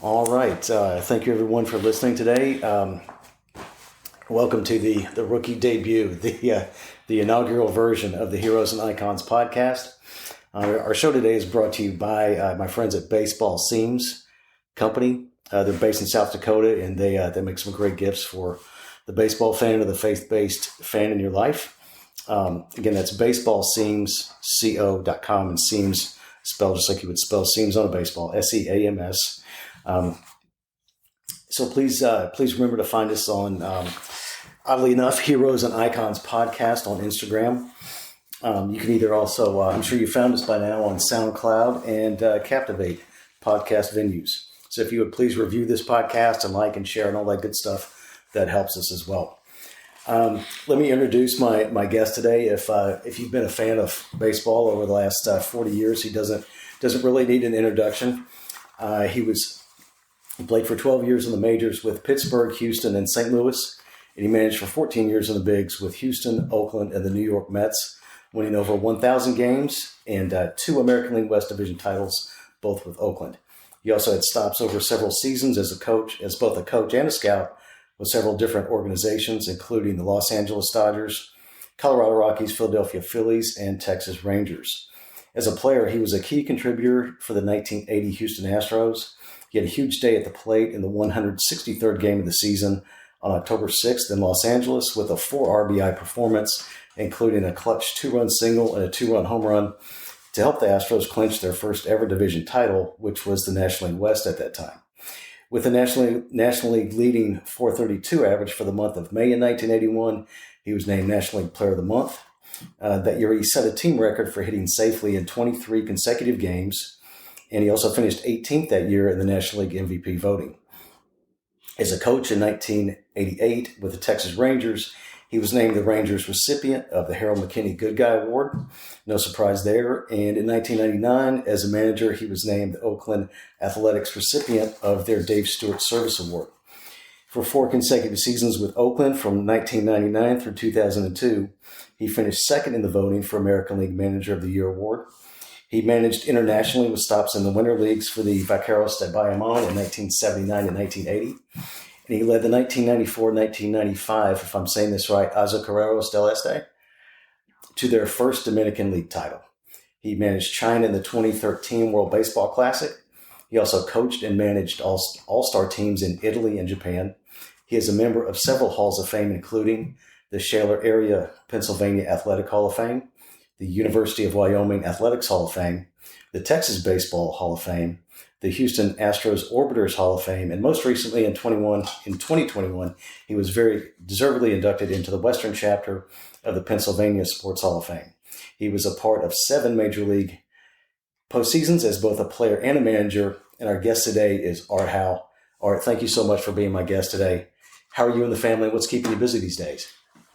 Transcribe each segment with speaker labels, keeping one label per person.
Speaker 1: All right. Thank you, everyone, for listening today. Welcome to the rookie debut, the inaugural version of the Heroes and Icons podcast. Our show today is brought to you by my friends at Baseball Seams Company. They're based in South Dakota, and they make some great gifts for the baseball fan or the faith-based fan in your life. Again, that's baseballseamsco.com, and seams spelled just like you would spell seams on a baseball, S-E-A-M-S. So please remember to find us on, oddly enough, Heroes and Icons podcast on Instagram. You can either also, I'm sure you found us by now on SoundCloud and Captivate podcast venues. So if you would please review this podcast and like and share and all that good stuff, that helps us as well. Let me introduce my guest today. If you've been a fan of baseball over the last 40 years, he doesn't really need an introduction. He played for 12 years in the majors with Pittsburgh, Houston, and St. Louis, and he managed for 14 years in the bigs with Houston, Oakland, and the New York Mets, winning over 1,000 games and 2 American League West Division titles, both with Oakland. He also had stops over several seasons as both a coach and a scout with several different organizations, including the Los Angeles Dodgers, Colorado Rockies, Philadelphia Phillies, and Texas Rangers. As a player, he was a key contributor for the 1980 Houston Astros. He had a huge day at the plate in the 163rd game of the season on October 6th in Los Angeles with a 4 RBI performance, including a clutch 2-run single and a 2-run home run to help the Astros clinch their first ever division title, which was the National League West at that time. With the National League leading .432 average for the month of May in 1981, he was named National League Player of the Month. That year, he set a team record for hitting safely in 23 consecutive games, and he also finished 18th that year in the National League MVP voting. As a coach in 1988 with the Texas Rangers, he was named the Rangers recipient of the Harold McKinney Good Guy Award. No surprise there. And in 1999, as a manager, he was named the Oakland Athletics recipient of their Dave Stewart Service Award. For 4 consecutive seasons with Oakland from 1999 through 2002, he finished second in the voting for American League Manager of the Year award. He managed internationally with stops in the winter leagues for the Vaqueros de Bayamon in 1979 and 1980. And he led the 1994-1995, if I'm saying this right, Azucareros del Este, to their first Dominican League title. He managed China in the 2013 World Baseball Classic. He also coached and managed all-star teams in Italy and Japan. He is a member of several halls of fame, including the Shaler Area Pennsylvania Athletic Hall of Fame, the University of Wyoming Athletics Hall of Fame, the Texas Baseball Hall of Fame, the Houston Astros Orbiters Hall of Fame, and most recently in 2021, he was very deservedly inducted into the Western chapter of the Pennsylvania Sports Hall of Fame. He was a part of 7 Major League postseasons as both a player and a manager, and our guest today is Art Howe. Art, thank you so much for being my guest today. How are you and the family? What's keeping you busy these days?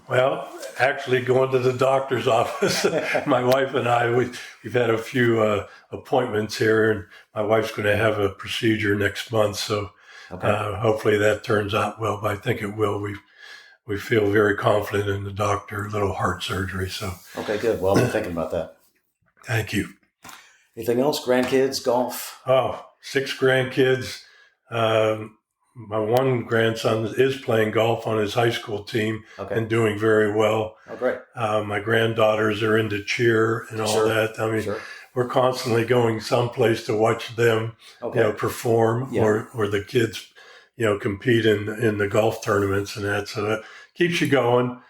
Speaker 2: Well, actually going to the doctor's office. My wife and I, we've had a few appointments here, and my wife's going to have a procedure next month. So hopefully that turns out well, but I think it will. We feel very confident in the doctor, little heart surgery. So
Speaker 1: okay, good. Well, I've been thinking about that.
Speaker 2: Thank you.
Speaker 1: Anything else? Grandkids, golf?
Speaker 2: Oh, 6 grandkids. My one grandson is playing golf on his high school team and doing very well.
Speaker 1: Oh, great.
Speaker 2: My granddaughters are into cheer and all that. I mean, we're constantly going someplace to watch them, perform or the kids, compete in the golf tournaments and that. So that keeps you going.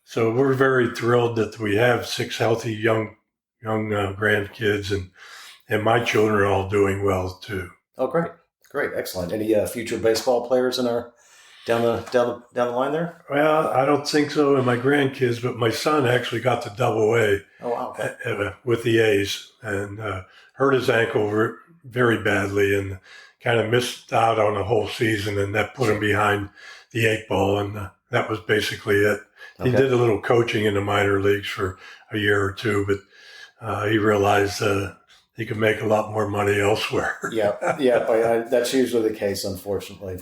Speaker 2: So we're very thrilled that we have 6 healthy young grandkids, and my children are all doing well too.
Speaker 1: Oh, great. Great, excellent. Any future baseball players in our down the line there?
Speaker 2: Well, I don't think so in my grandkids, but my son actually got to Double-A.
Speaker 1: Oh, wow. Okay.
Speaker 2: With the A's and hurt his ankle very badly and kind of missed out on the whole season, and that put him behind the 8 ball, and that was basically it. He did a little coaching in the minor leagues for a year or 2, but he realized he could make a lot more money elsewhere.
Speaker 1: Yeah, that's usually the case, unfortunately.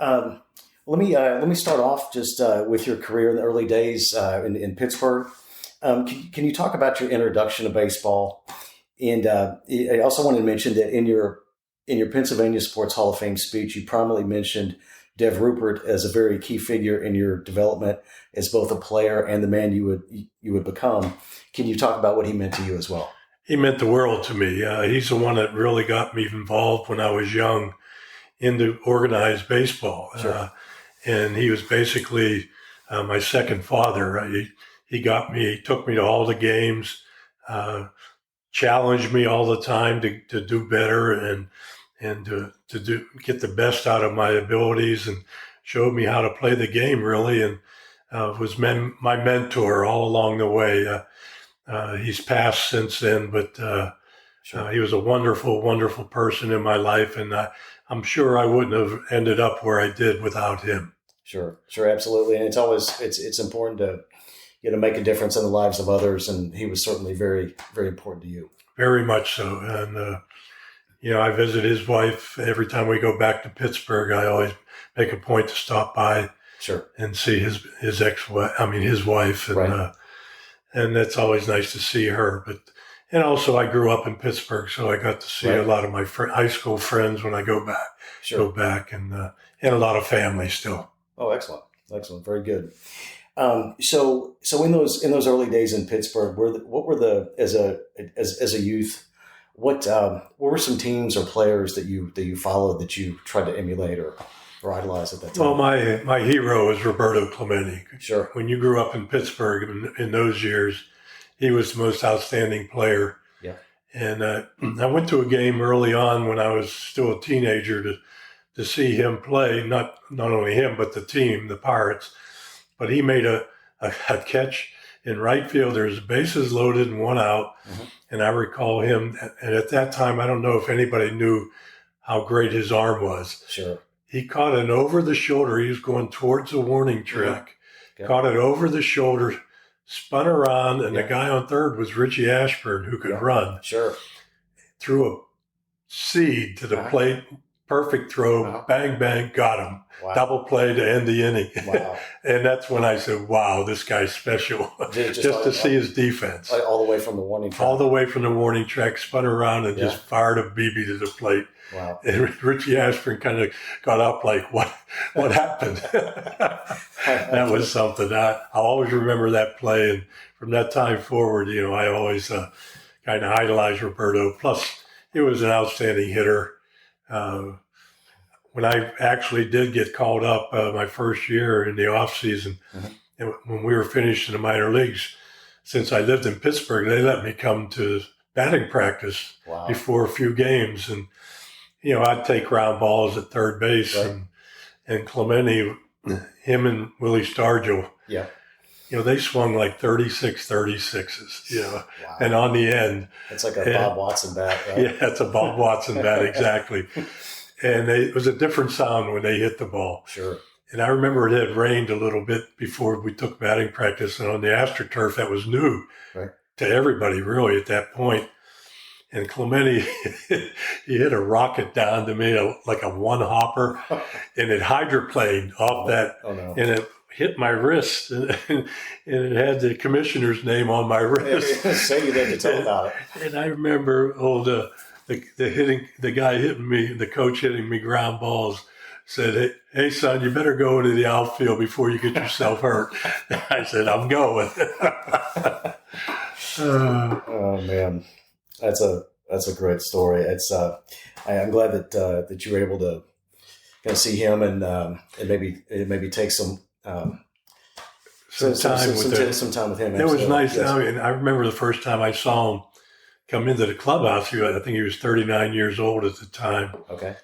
Speaker 1: Let me start off just with your career in the early days in Pittsburgh. Can you talk about your introduction to baseball? And I also wanted to mention that in your in your Pennsylvania Sports Hall of Fame speech, you prominently mentioned Dev Rupert as a very key figure in your development as both a player and the man you would become. Can you talk about what he meant to you as well?
Speaker 2: He meant the world to me. He's the one that really got me involved when I was young into organized baseball.
Speaker 1: Sure.
Speaker 2: And he was basically my second father. He took me to all the games, challenged me all the time to do better and to get the best out of my abilities, and showed me how to play the game, really, and was my mentor all along the way. He's passed since then, but
Speaker 1: Sure.
Speaker 2: he was a wonderful, wonderful person in my life, and I'm sure I wouldn't have ended up where I did without him.
Speaker 1: Sure, absolutely, and it's important to make a difference in the lives of others, and he was certainly very, very important to you.
Speaker 2: Very much so, and I visit his wife every time we go back to Pittsburgh. I always make a point to stop by,
Speaker 1: Sure,
Speaker 2: and see his wife, and
Speaker 1: right.
Speaker 2: And that's always nice to see her. And also, I grew up in Pittsburgh, so I got to see
Speaker 1: Right.
Speaker 2: a lot of my high school friends when I go back.
Speaker 1: Sure.
Speaker 2: And a lot of family still.
Speaker 1: Oh, excellent, very good. So in those early days in Pittsburgh, as a youth, what were some teams or players that you followed that you tried to emulate or idolize at that time?
Speaker 2: Well, my hero is Roberto Clemente.
Speaker 1: Sure.
Speaker 2: When you grew up in Pittsburgh in those years, he was the most outstanding player.
Speaker 1: Yeah.
Speaker 2: And I went to a game early on when I was still a teenager to see him play, not only him, but the team, the Pirates. But he made a catch in right field. There's bases loaded and one out.
Speaker 1: Mm-hmm.
Speaker 2: And I recall him, and at that time, I don't know if anybody knew how great his arm was.
Speaker 1: Sure.
Speaker 2: He caught it over the shoulder. He was going towards the warning track,
Speaker 1: Yeah.
Speaker 2: caught it over the shoulder, spun around, and
Speaker 1: Yeah.
Speaker 2: the guy on third was Richie Ashburn, who could run.
Speaker 1: Sure.
Speaker 2: Threw a seed to the plate, perfect throw, bang, bang, got him.
Speaker 1: Wow.
Speaker 2: Double play to end the inning.
Speaker 1: Wow.
Speaker 2: And that's when I said, wow, this guy's special.
Speaker 1: Just
Speaker 2: to see his defense.
Speaker 1: All the way from the warning track.
Speaker 2: All the way from the warning track, spun around and just fired a BB to the plate.
Speaker 1: Wow.
Speaker 2: And Richie Ashburn kind of got up like, what happened? That was something. I'll always remember that play. And from that time forward, I always kind of idolized Roberto. Plus, he was an outstanding hitter. When I actually did get called up my first year in the off season, and when we were finished in the minor leagues, since I lived in Pittsburgh, they let me come to batting practice before a few games. And, I'd take ground balls at third base,
Speaker 1: right.
Speaker 2: and Clemente, him and Willie Stargell, they swung like 36s,
Speaker 1: Wow.
Speaker 2: and on the end.
Speaker 1: It's like a Bob Watson bat, right?
Speaker 2: Yeah, it's a Bob Watson bat, exactly. And it was a different sound when they hit the ball.
Speaker 1: Sure.
Speaker 2: And I remember it had rained a little bit before we took batting practice, and on the AstroTurf, that was new to everybody, really, at that point. And Clemente, he hit a rocket down to me, like a one-hopper, and it hydroplaned off that, and it hit my wrist, and it had the commissioner's name on my wrist.
Speaker 1: Say you didn't tell about it.
Speaker 2: And I remember, the guy hitting me, the coach hitting me ground balls, said, hey, son, you better go into the outfield before you get yourself hurt. I said, I'm going.
Speaker 1: Oh man, that's a great story. It's I'm glad that you were able to kind of see him and maybe take some time with him.
Speaker 2: It was nice. Yes. I remember the first time I saw him come into the clubhouse. I think he was 39 years old at the time.
Speaker 1: Okay.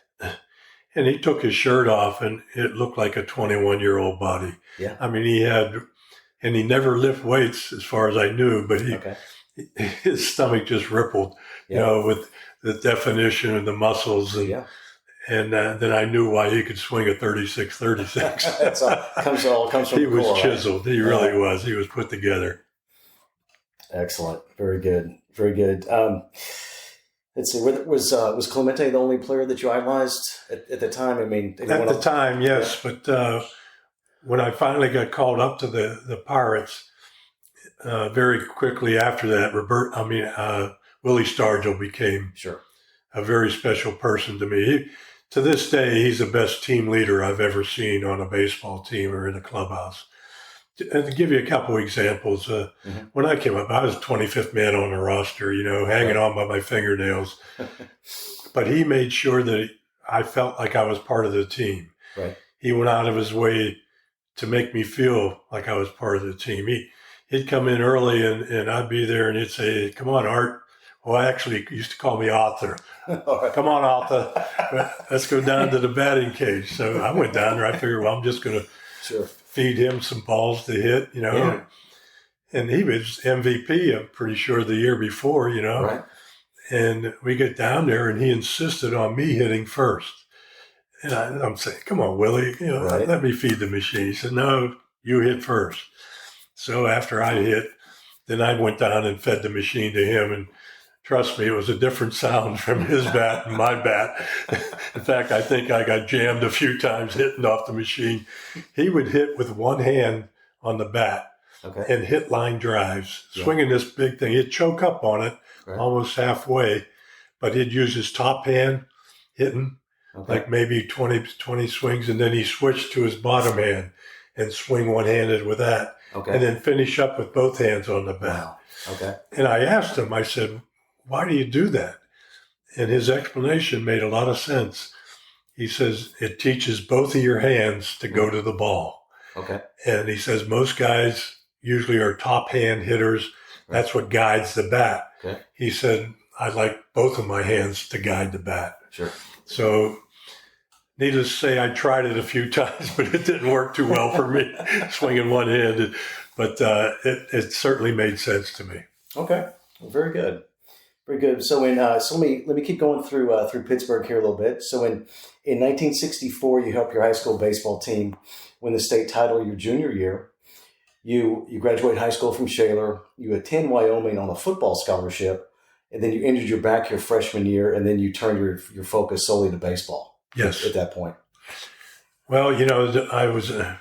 Speaker 2: And he took his shirt off, and it looked like a 21-year-old body.
Speaker 1: Yeah.
Speaker 2: He never lifted weights as far as I knew, but his stomach just rippled, with the definition of the muscles. And then I knew why he could swing a 36.
Speaker 1: That's all comes from
Speaker 2: he
Speaker 1: the
Speaker 2: was
Speaker 1: core,
Speaker 2: chiseled. Right? He really was. He was put together.
Speaker 1: Excellent. Very good. Very good. Let's see. Was Clemente the only player that you idolized at the time? At the
Speaker 2: time, yes. Yeah. But when I finally got called up to the Pirates, very quickly after that, Willie Stargell became a very special person to me. To this day, he's the best team leader I've ever seen on a baseball team or in a clubhouse. And to give you a couple examples, when I came up, I was 25th man on the roster, hanging on by my fingernails. But he made sure that I felt like I was part of the team.
Speaker 1: Right.
Speaker 2: He went out of his way to make me feel like I was part of the team. He'd come in early and I'd be there and he'd say, "Come on, Art." Well, actually, he used to call me Arthur. Right. "Come on, Arthur. Let's go down to the batting cage." So I went down there. I figured, well, I'm just going to feed him some balls to hit,
Speaker 1: Yeah.
Speaker 2: And he was MVP, I'm pretty sure, the year before,
Speaker 1: Right.
Speaker 2: And we get down there and he insisted on me hitting first. And I'm saying, "Come on, Willie,
Speaker 1: Right.
Speaker 2: let me feed the machine." He said, "No, you hit first." So after I hit, then I went down and fed the machine to him. And trust me, it was a different sound from his bat and my bat. In fact, I think I got jammed a few times hitting off the machine. He would hit with one hand on the bat and hit line drives, swinging this big thing. He'd choke up on it almost halfway, but he'd use his top hand hitting like maybe 20 swings, and then he switched to his bottom hand and swing one-handed with that, and then finish up with both hands on the bat.
Speaker 1: Wow. Okay.
Speaker 2: And I asked him, I said, "Why do you do that?" And his explanation made a lot of sense. He says, "It teaches both of your hands to go to the ball."
Speaker 1: Okay.
Speaker 2: And he says most guys usually are top hand hitters. That's what guides the bat.
Speaker 1: Okay.
Speaker 2: He said, "I like both of my hands to guide the bat."
Speaker 1: Sure.
Speaker 2: So needless to say, I tried it a few times, but it didn't work too well for me, swinging one-handed. But it certainly made sense to me.
Speaker 1: Okay. Well, very good. Very good. So let me keep going through Pittsburgh here a little bit. So in 1964, you helped your high school baseball team win the state title your junior year. You graduate high school from Shaler. You attend Wyoming on a football scholarship, and then you injured your back your freshman year, and then you turned your focus solely to baseball.
Speaker 2: Yes.
Speaker 1: At that point.
Speaker 2: Well, I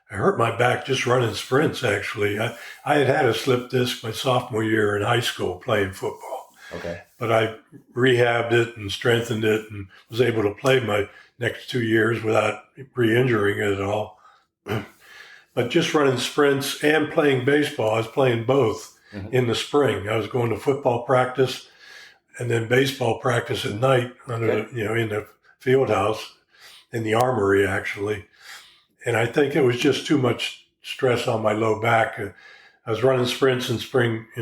Speaker 2: hurt my back just running sprints. Actually, I had a slip disc my sophomore year in high school playing football.
Speaker 1: Okay.
Speaker 2: But I rehabbed it and strengthened it and was able to play my next 2 years without re-injuring it at all. But just running sprints and playing baseball, I was playing both in the spring. I was going to football practice and then baseball practice at night in the field house, in the armory, actually. And I think it was just too much stress on my low back. I was running sprints in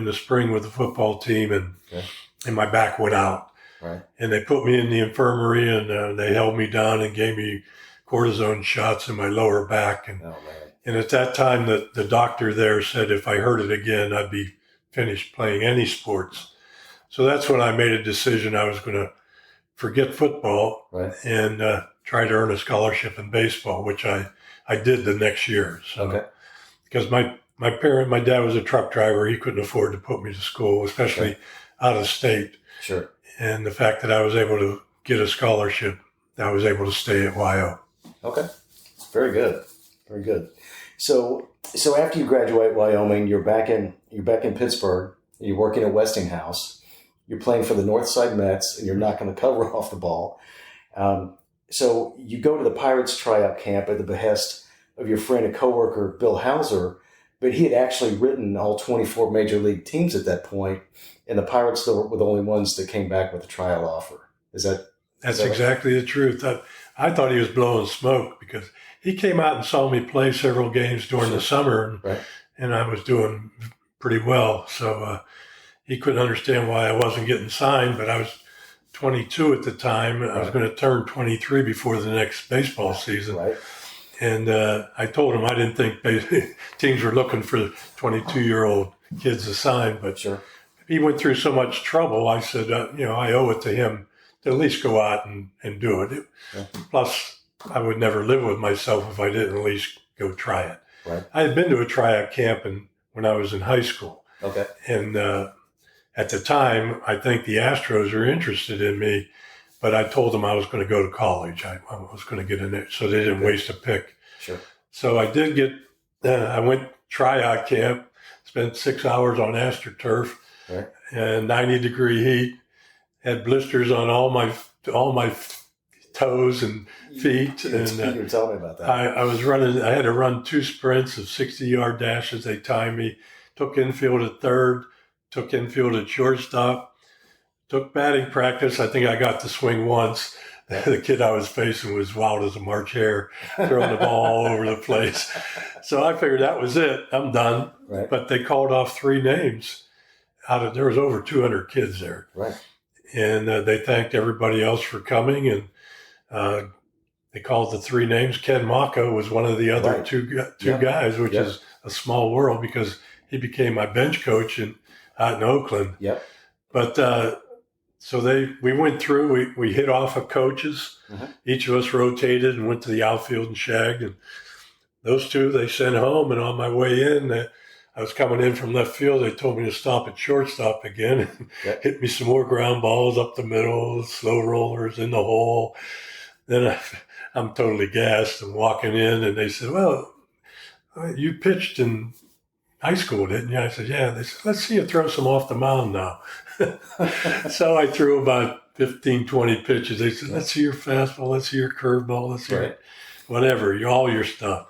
Speaker 2: the spring with the football team, and my back went out.
Speaker 1: Right.
Speaker 2: And they put me in the infirmary, and they held me down and gave me cortisone shots in my lower back. And at that time, the doctor there said if I hurt it again, I'd be finished playing any sports. So that's when I made a decision I was going to forget football and try to earn a scholarship in baseball, which I did the next year. So, because my dad was a truck driver, he couldn't afford to put me to school, especially out of state.
Speaker 1: Sure.
Speaker 2: And the fact that I was able to get a scholarship, I was able to stay at YO.
Speaker 1: Okay. Very good. Very good. So after you graduate Wyoming, you're back in Pittsburgh. You're working at Westinghouse. You're playing for the Northside Mets, and you're not going to cover off the ball. So you go to the Pirates tryout camp at the behest of your friend and coworker, Bill Hauser, but he had actually written all 24 major league teams at that point, and the Pirates were the only ones that came back with a trial offer. That's
Speaker 2: exactly the truth. I thought he was blowing smoke because he came out and saw me play several games during the summer, and I was doing pretty well. So he couldn't understand why I wasn't getting signed, but I was 22 at the time. I was going to turn 23 before the next baseball season. Right. And I told him I didn't think teams were looking for 22-year-old kids to sign, but he went through so much trouble. I said, I owe it to him to at least go out and do it. Plus, I would never live with myself if I didn't at least go try it.
Speaker 1: Right.
Speaker 2: I had been to a tryout camp when I was in high school.
Speaker 1: Okay.
Speaker 2: And at the time, I think the Astros were interested in me, but I told them I was going to go to college. I was going to get in it, so they didn't waste a pick.
Speaker 1: Sure.
Speaker 2: So I did I went tryout camp, spent 6 hours on AstroTurf, and 90-degree heat. had blisters on all my toes and feet.
Speaker 1: You were telling me about that.
Speaker 2: I was running. I had to run 2 sprints of 60-yard dashes. They timed me. Took infield at third. Took infield at shortstop. Took batting practice. I think I got to swing once. The kid I was facing was wild as a March hare, throwing the ball all over the place. So I figured that was it. I'm done.
Speaker 1: Right.
Speaker 2: But they called off 3 names. There was over 200 kids there.
Speaker 1: Right.
Speaker 2: And they thanked everybody else for coming. And they called the 3 names. Ken Maka was one of the other two guys, which is a small world because he became my bench coach out in Oakland.
Speaker 1: Yep.
Speaker 2: But so we went through, we hit off of coaches. Mm-hmm. Each of us rotated and went to the outfield and shagged. And those 2 they sent home. And on my way in, I was coming in from left field. They told me to stop at shortstop again and hit me some more ground balls up the middle, slow rollers in the hole. Then I'm totally gassed and walking in. And they said, well, you pitched in high school, didn't you? I said, yeah. They said, let's see you throw some off the mound now. So I threw about 15, 20 pitches. They said, let's see your fastball, let's see your curveball, let's see whatever, all your stuff.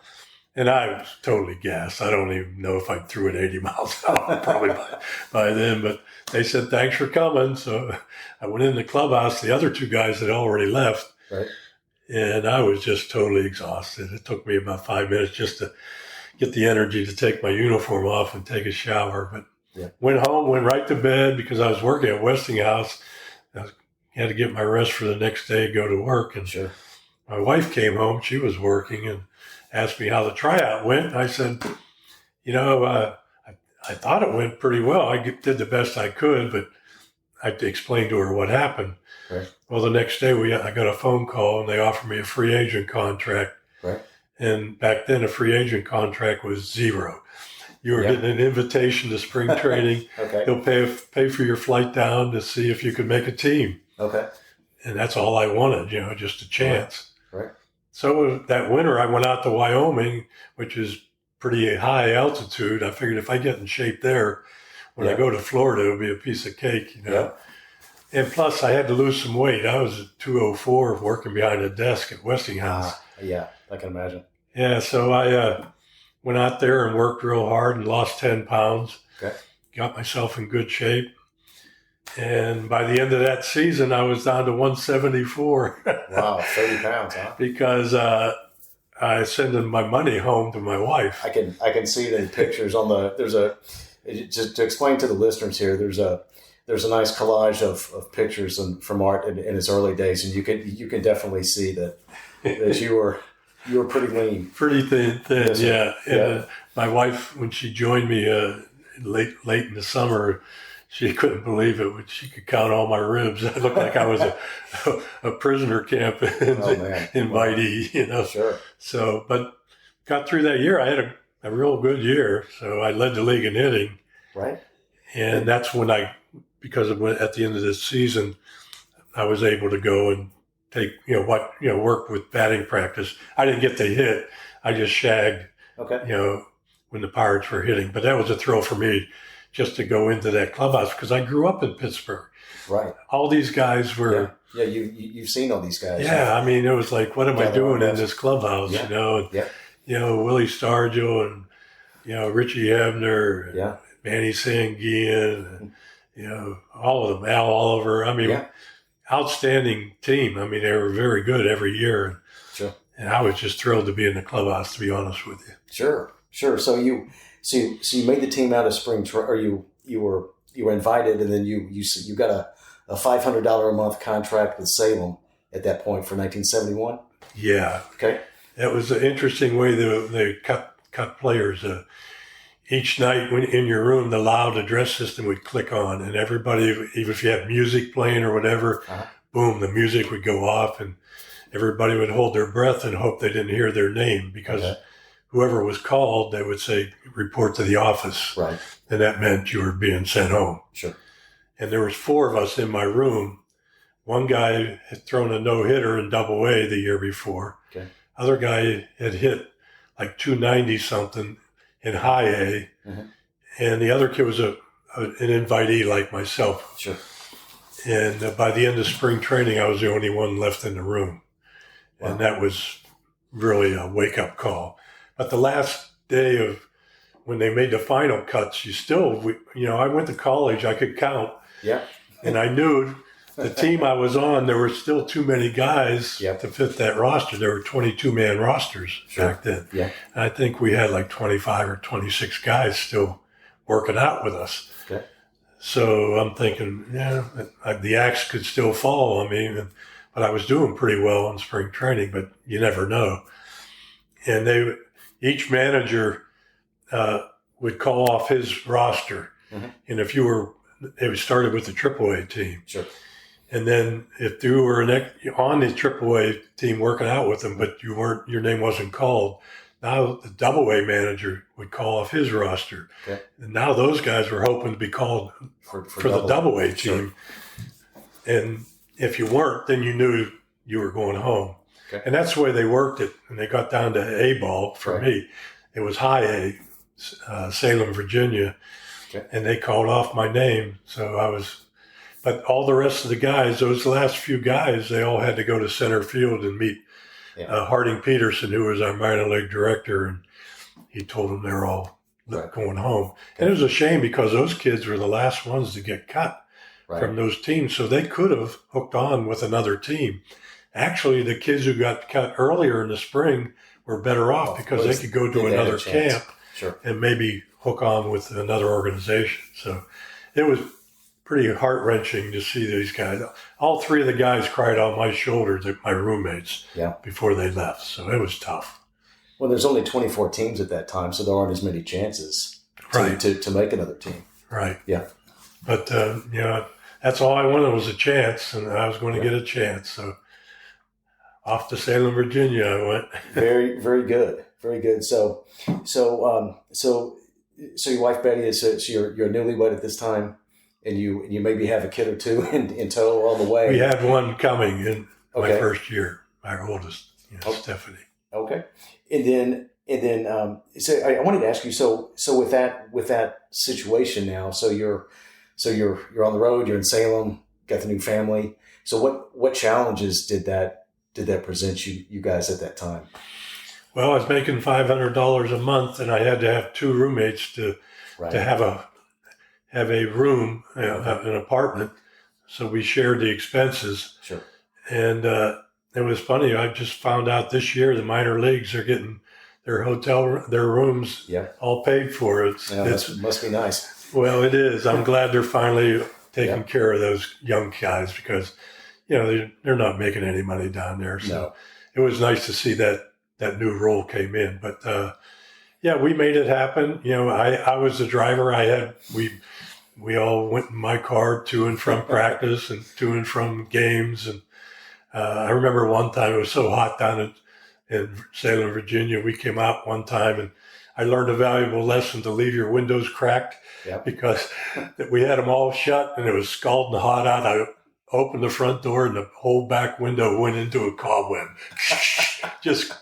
Speaker 2: And I was totally gassed. I don't even know if I threw it 80 miles an hour probably by then. But they said, thanks for coming. So I went in the clubhouse. The other 2 guys had already left.
Speaker 1: Right.
Speaker 2: And I was just totally exhausted. It took me about 5 minutes just to get the energy to take my uniform off and take a shower. But went home, went right to bed because I was working at Westinghouse. I had to get my rest for the next day, go to work. And my wife came home. She was working and asked me how the tryout went. I said, I thought it went pretty well. I did the best I could, but I had to explain to her what happened. Right. Well, the next day I got a phone call and they offered me a free agent contract.
Speaker 1: Right.
Speaker 2: And back then a free agent contract was $0. You were getting an invitation to spring training.
Speaker 1: Okay.
Speaker 2: He'll pay for your flight down to see if you could make a team.
Speaker 1: Okay.
Speaker 2: And that's all I wanted, just a chance.
Speaker 1: Right.
Speaker 2: So that winter I went out to Wyoming, which is pretty high altitude. I figured if I get in shape there, when I go to Florida, it'll be a piece of cake,
Speaker 1: Yeah.
Speaker 2: And plus I had to lose some weight. I was at 204 working behind a desk at Westinghouse.
Speaker 1: Yeah, I can imagine.
Speaker 2: Yeah, so I went out there and worked real hard and lost 10 pounds.
Speaker 1: Okay. Got
Speaker 2: myself in good shape. And by the end of that season, I was down to 174.
Speaker 1: Wow, 30 pounds, huh?
Speaker 2: Because I sent my money home to my wife.
Speaker 1: I can see the pictures on just to explain to the listeners here, there's a nice collage of pictures from Art in his early days, and you can definitely see that you were pretty lean.
Speaker 2: Pretty thin, yeah. And my wife, when she joined me late in the summer, she couldn't believe it. She could count all my ribs. I looked like I was a prisoner camp invitee,
Speaker 1: Sure.
Speaker 2: So, but got through that year. I had a real good year. So I led the league in hitting.
Speaker 1: Right.
Speaker 2: And that's when at the end of this season, I was able to go and take, work with batting practice. I didn't get to hit. I just shagged, when the Pirates were hitting. But that was a thrill for me just to go into that clubhouse because I grew up in Pittsburgh.
Speaker 1: Right.
Speaker 2: All these guys were.
Speaker 1: Yeah, you've seen all these guys.
Speaker 2: Yeah, I mean, it was like, what am I doing in this clubhouse, And, Willie Stargell and, Richie Hebner, Manny Sanguian, all of them, Al Oliver. I mean, outstanding team. I mean, they were very good every year.
Speaker 1: Sure.
Speaker 2: And I was just thrilled to be in the clubhouse, to be honest with you.
Speaker 1: Sure. So you made the team out of spring, or you were invited, and then you got a $500 a month contract with Salem at that point for 1971.
Speaker 2: Yeah.
Speaker 1: Okay.
Speaker 2: That was an interesting way they cut players. Each night when in your room, the loud address system would click on, and everybody, even if you had music playing or whatever, boom, the music would go off, and everybody would hold their breath and hope they didn't hear their name because whoever was called, they would say, report to the office.
Speaker 1: Right.
Speaker 2: And that meant you were being sent home.
Speaker 1: Sure.
Speaker 2: And there was 4 of us in my room. One guy had thrown a no-hitter in Double-A the year before.
Speaker 1: Okay.
Speaker 2: Other guy had hit like 290-something in High A. Mm-hmm. And the other kid was an invitee like myself.
Speaker 1: Sure.
Speaker 2: And by the end of spring training, I was the only one left in the room. Wow. And that was really a wake-up call. But the last day of when they made the final cuts, I went to college, I could count.
Speaker 1: Yeah.
Speaker 2: And I knew the team I was on, there were still too many guys to fit that roster. There were 22-man rosters back then.
Speaker 1: Yeah.
Speaker 2: And I think we had like 25 or 26 guys still working out with us.
Speaker 1: Okay.
Speaker 2: So I'm thinking, the axe could still fall on me. But I was doing pretty well in spring training, but you never know. And each manager would call off his roster. Mm-hmm. And if it started with the AAA team.
Speaker 1: Sure.
Speaker 2: And then if you were on the AAA team working out with them, but your name wasn't called, now the AA manager would call off his roster.
Speaker 1: Okay.
Speaker 2: And now those guys were hoping to be called for the AA team. Sure. And if you weren't, then you knew you were going home. Okay. And that's the way they worked it. And they got down to A ball for me. It was high A, Salem, Virginia. Okay. And they called off my name. So but all the rest of the guys, those last few guys, they all had to go to center field and meet Harding Peterson, who was our minor league director. And he told them they're all going home. Okay. And it was a shame because those kids were the last ones to get cut from those teams. So they could have hooked on with another team. Actually, the kids who got cut earlier in the spring were better off because they could go to another camp and maybe hook on with another organization. So it was pretty heart-wrenching to see these guys. All three of the guys cried on my shoulder, my roommates, before they left. So it was tough.
Speaker 1: Well, there's only 24 teams at that time, so there aren't as many chances to make another team.
Speaker 2: Right.
Speaker 1: Yeah.
Speaker 2: But, that's all I wanted was a chance, and I was going to get a chance. So off to Salem, Virginia, I went.
Speaker 1: Very, very good. Very good. So your wife Betty is you're newlywed at this time, and you maybe have a kid or two in tow on the way.
Speaker 2: We had one coming in my first year, our oldest, Stephanie. Okay.
Speaker 1: And then so I wanted to ask you, so with that situation now, so you're on the road, you're in Salem, got the new family. So what challenges did that present you guys at that time?
Speaker 2: Well, I was making $500 a month, and I had to have two roommates to have a room, an apartment. So we shared the expenses.
Speaker 1: Sure.
Speaker 2: And it was funny. I just found out this year the minor leagues are getting their rooms all paid for.
Speaker 1: It must be nice.
Speaker 2: Well, it is. I'm glad they're finally taking care of those young guys because, they're not making any money down there. So it was nice to see that new rule came in. But, we made it happen. I was the driver. We all went in my car to and from practice and to and from games. And I remember one time it was so hot down in Salem, Virginia. We came out one time and I learned a valuable lesson to leave your windows cracked because we had them all shut and it was scalding hot out. I opened the front door and the whole back window went into a cobweb. just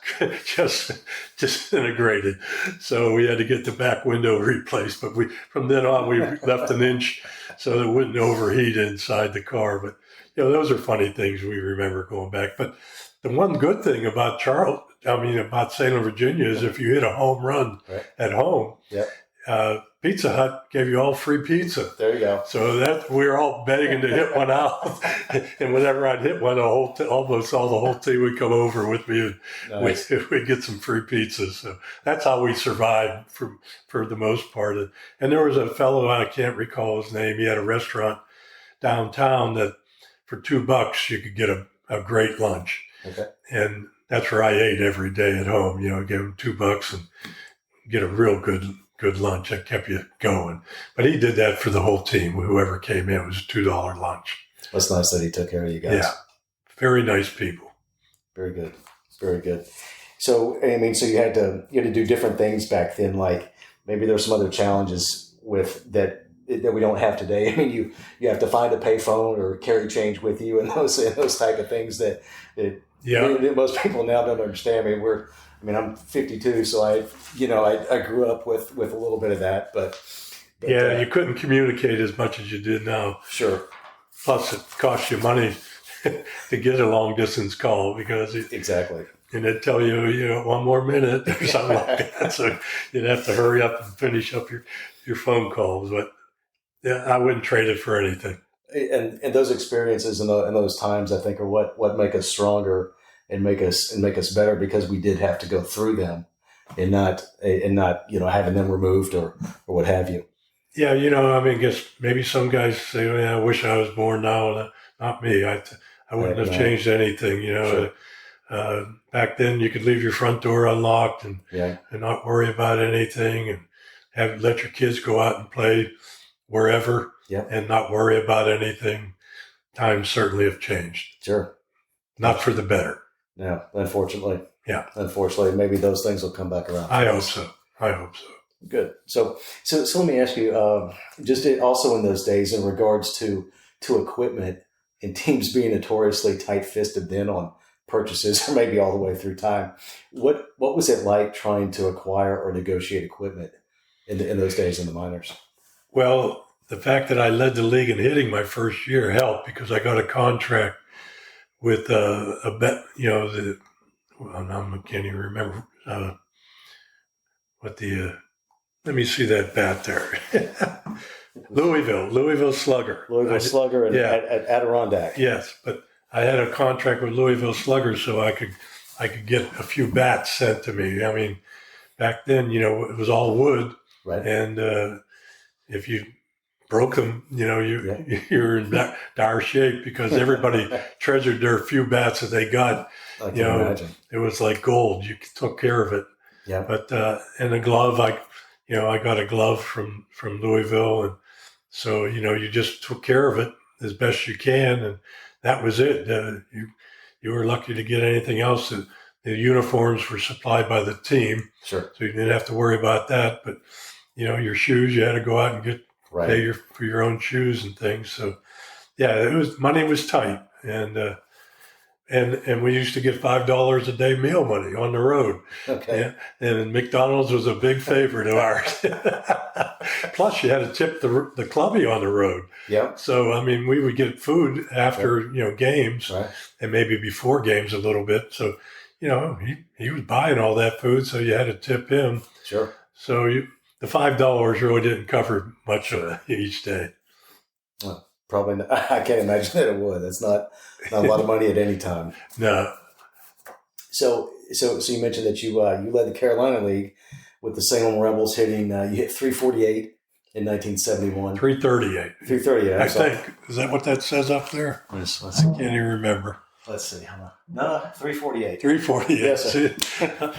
Speaker 2: disintegrated. So we had to get the back window replaced. But from then on, we left an inch so it wouldn't overheat inside the car. But, those are funny things we remember going back. But the one good thing about about Salem, Virginia is if you hit a home run at home, Pizza Hut gave you all free pizza.
Speaker 1: There you go.
Speaker 2: So we were all begging to hit one out. And whenever I'd hit one, almost all the whole team would come over with me and we'd get some free pizzas. So that's how we survived for the most part. And there was a fellow, I can't recall his name, he had a restaurant downtown that for $2 you could get a great lunch.
Speaker 1: Okay.
Speaker 2: And that's where I ate every day at home, give him $2 and get a real good lunch. That kept you going. But he did that for the whole team. Whoever came in, it was a $2 lunch.
Speaker 1: That's nice that he took care of you guys.
Speaker 2: Yeah. Very nice people.
Speaker 1: Very good. Very good. So, so you had to do different things back then. Like maybe there's some other challenges with that we don't have today. You have to find a payphone or carry change with you and those type of things that most people now don't understand. I'm 52, so I grew up with a little bit of that, but
Speaker 2: you couldn't communicate as much as you did now.
Speaker 1: Sure.
Speaker 2: Plus, it costs you money to get a long distance call because
Speaker 1: exactly.
Speaker 2: And they'd tell you, 1 more minute or something like that. So you'd have to hurry up and finish up your phone calls. But yeah, I wouldn't trade it for anything.
Speaker 1: And those experiences and those times, I think, are what make us stronger and make us better, because we did have to go through them, and not having them removed or what have you.
Speaker 2: Yeah, I guess maybe some guys say, I wish I was born now. Not me. I wouldn't have changed anything.
Speaker 1: Sure.
Speaker 2: Back then you could leave your front door unlocked and not worry about anything, and let your kids go out and play wherever and not worry about anything. Times certainly have changed.
Speaker 1: Sure.
Speaker 2: Not for the better.
Speaker 1: No, unfortunately.
Speaker 2: Yeah.
Speaker 1: Unfortunately, maybe those things will come back around.
Speaker 2: I hope so.
Speaker 1: Good. So let me ask you, just also in those days, in regards to equipment and teams being notoriously tight-fisted then on purchases, or maybe all the way through time, what was it like trying to acquire or negotiate equipment in those days in the minors?
Speaker 2: Well, the fact that I led the league in hitting my first year helped, because I got a contract with I can't even remember let me see that bat there. Louisville Slugger.
Speaker 1: And at Adirondack.
Speaker 2: Yes, but I had a contract with Louisville Slugger, so I could get a few bats sent to me. I mean, back then, it was all wood,
Speaker 1: right?
Speaker 2: And if you broke them, you're in dire shape, because everybody treasured their few bats that they got.
Speaker 1: I can imagine.
Speaker 2: It was like gold. You took care of it.
Speaker 1: Yeah.
Speaker 2: But and the glove, I got a glove from Louisville, and so you just took care of it as best you can, and that was it. You were lucky to get anything else. The uniforms were supplied by the team,
Speaker 1: sure,
Speaker 2: so you didn't have to worry about that. But your shoes, you had to go out and get pay for your own shoes and things. So yeah, money was tight, and we used to get $5 a day meal money on the road.
Speaker 1: Okay.
Speaker 2: And McDonald's was a big favorite of ours. Plus, you had to tip the clubby on the road.
Speaker 1: Yeah.
Speaker 2: So, we would get food after, games,
Speaker 1: right,
Speaker 2: and maybe before games a little bit. So, he was buying all that food, so you had to tip him.
Speaker 1: Sure.
Speaker 2: So the $5 really didn't cover much of each day.
Speaker 1: Well, probably not. I can't imagine that it would. That's not a lot of money at any time.
Speaker 2: No.
Speaker 1: So you mentioned that you led the Carolina League with the Salem Rebels, hitting you hit 348 in 1971.
Speaker 2: 338.
Speaker 1: 338.
Speaker 2: I think. Is that what that says up there?
Speaker 1: Let's see.
Speaker 2: I can't even remember.
Speaker 1: Let's see. No, 348.
Speaker 2: 348.
Speaker 1: Yes, sir.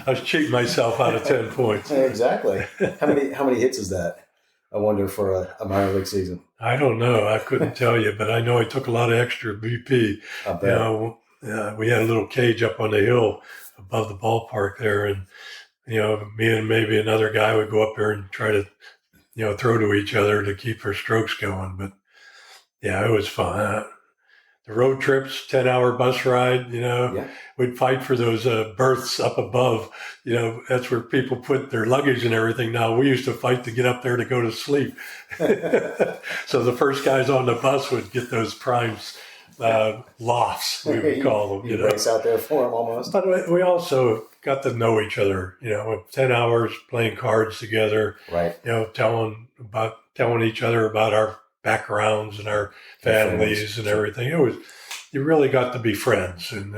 Speaker 2: I was cheating myself out of 10 points.
Speaker 1: Exactly. How many hits is that? I wonder, for a minor league season.
Speaker 2: I don't know. I couldn't tell you, but I know I took a lot of extra BP.
Speaker 1: I bet.
Speaker 2: We had a little cage up on the hill above the ballpark there, and me and maybe another guy would go up there and try to throw to each other to keep our strokes going. But yeah, it was fun. The road trips, 10-hour bus ride, we'd fight for those berths up above. That's where people put their luggage and everything. Now, we used to fight to get up there to go to sleep. So the first guys on the bus would get those prime lofts, we would call them.
Speaker 1: You race out there for them almost.
Speaker 2: But we also got to know each other, 10 hours playing cards together,
Speaker 1: right?
Speaker 2: Telling each other about our backgrounds and our families and everything. You really got to be friends. And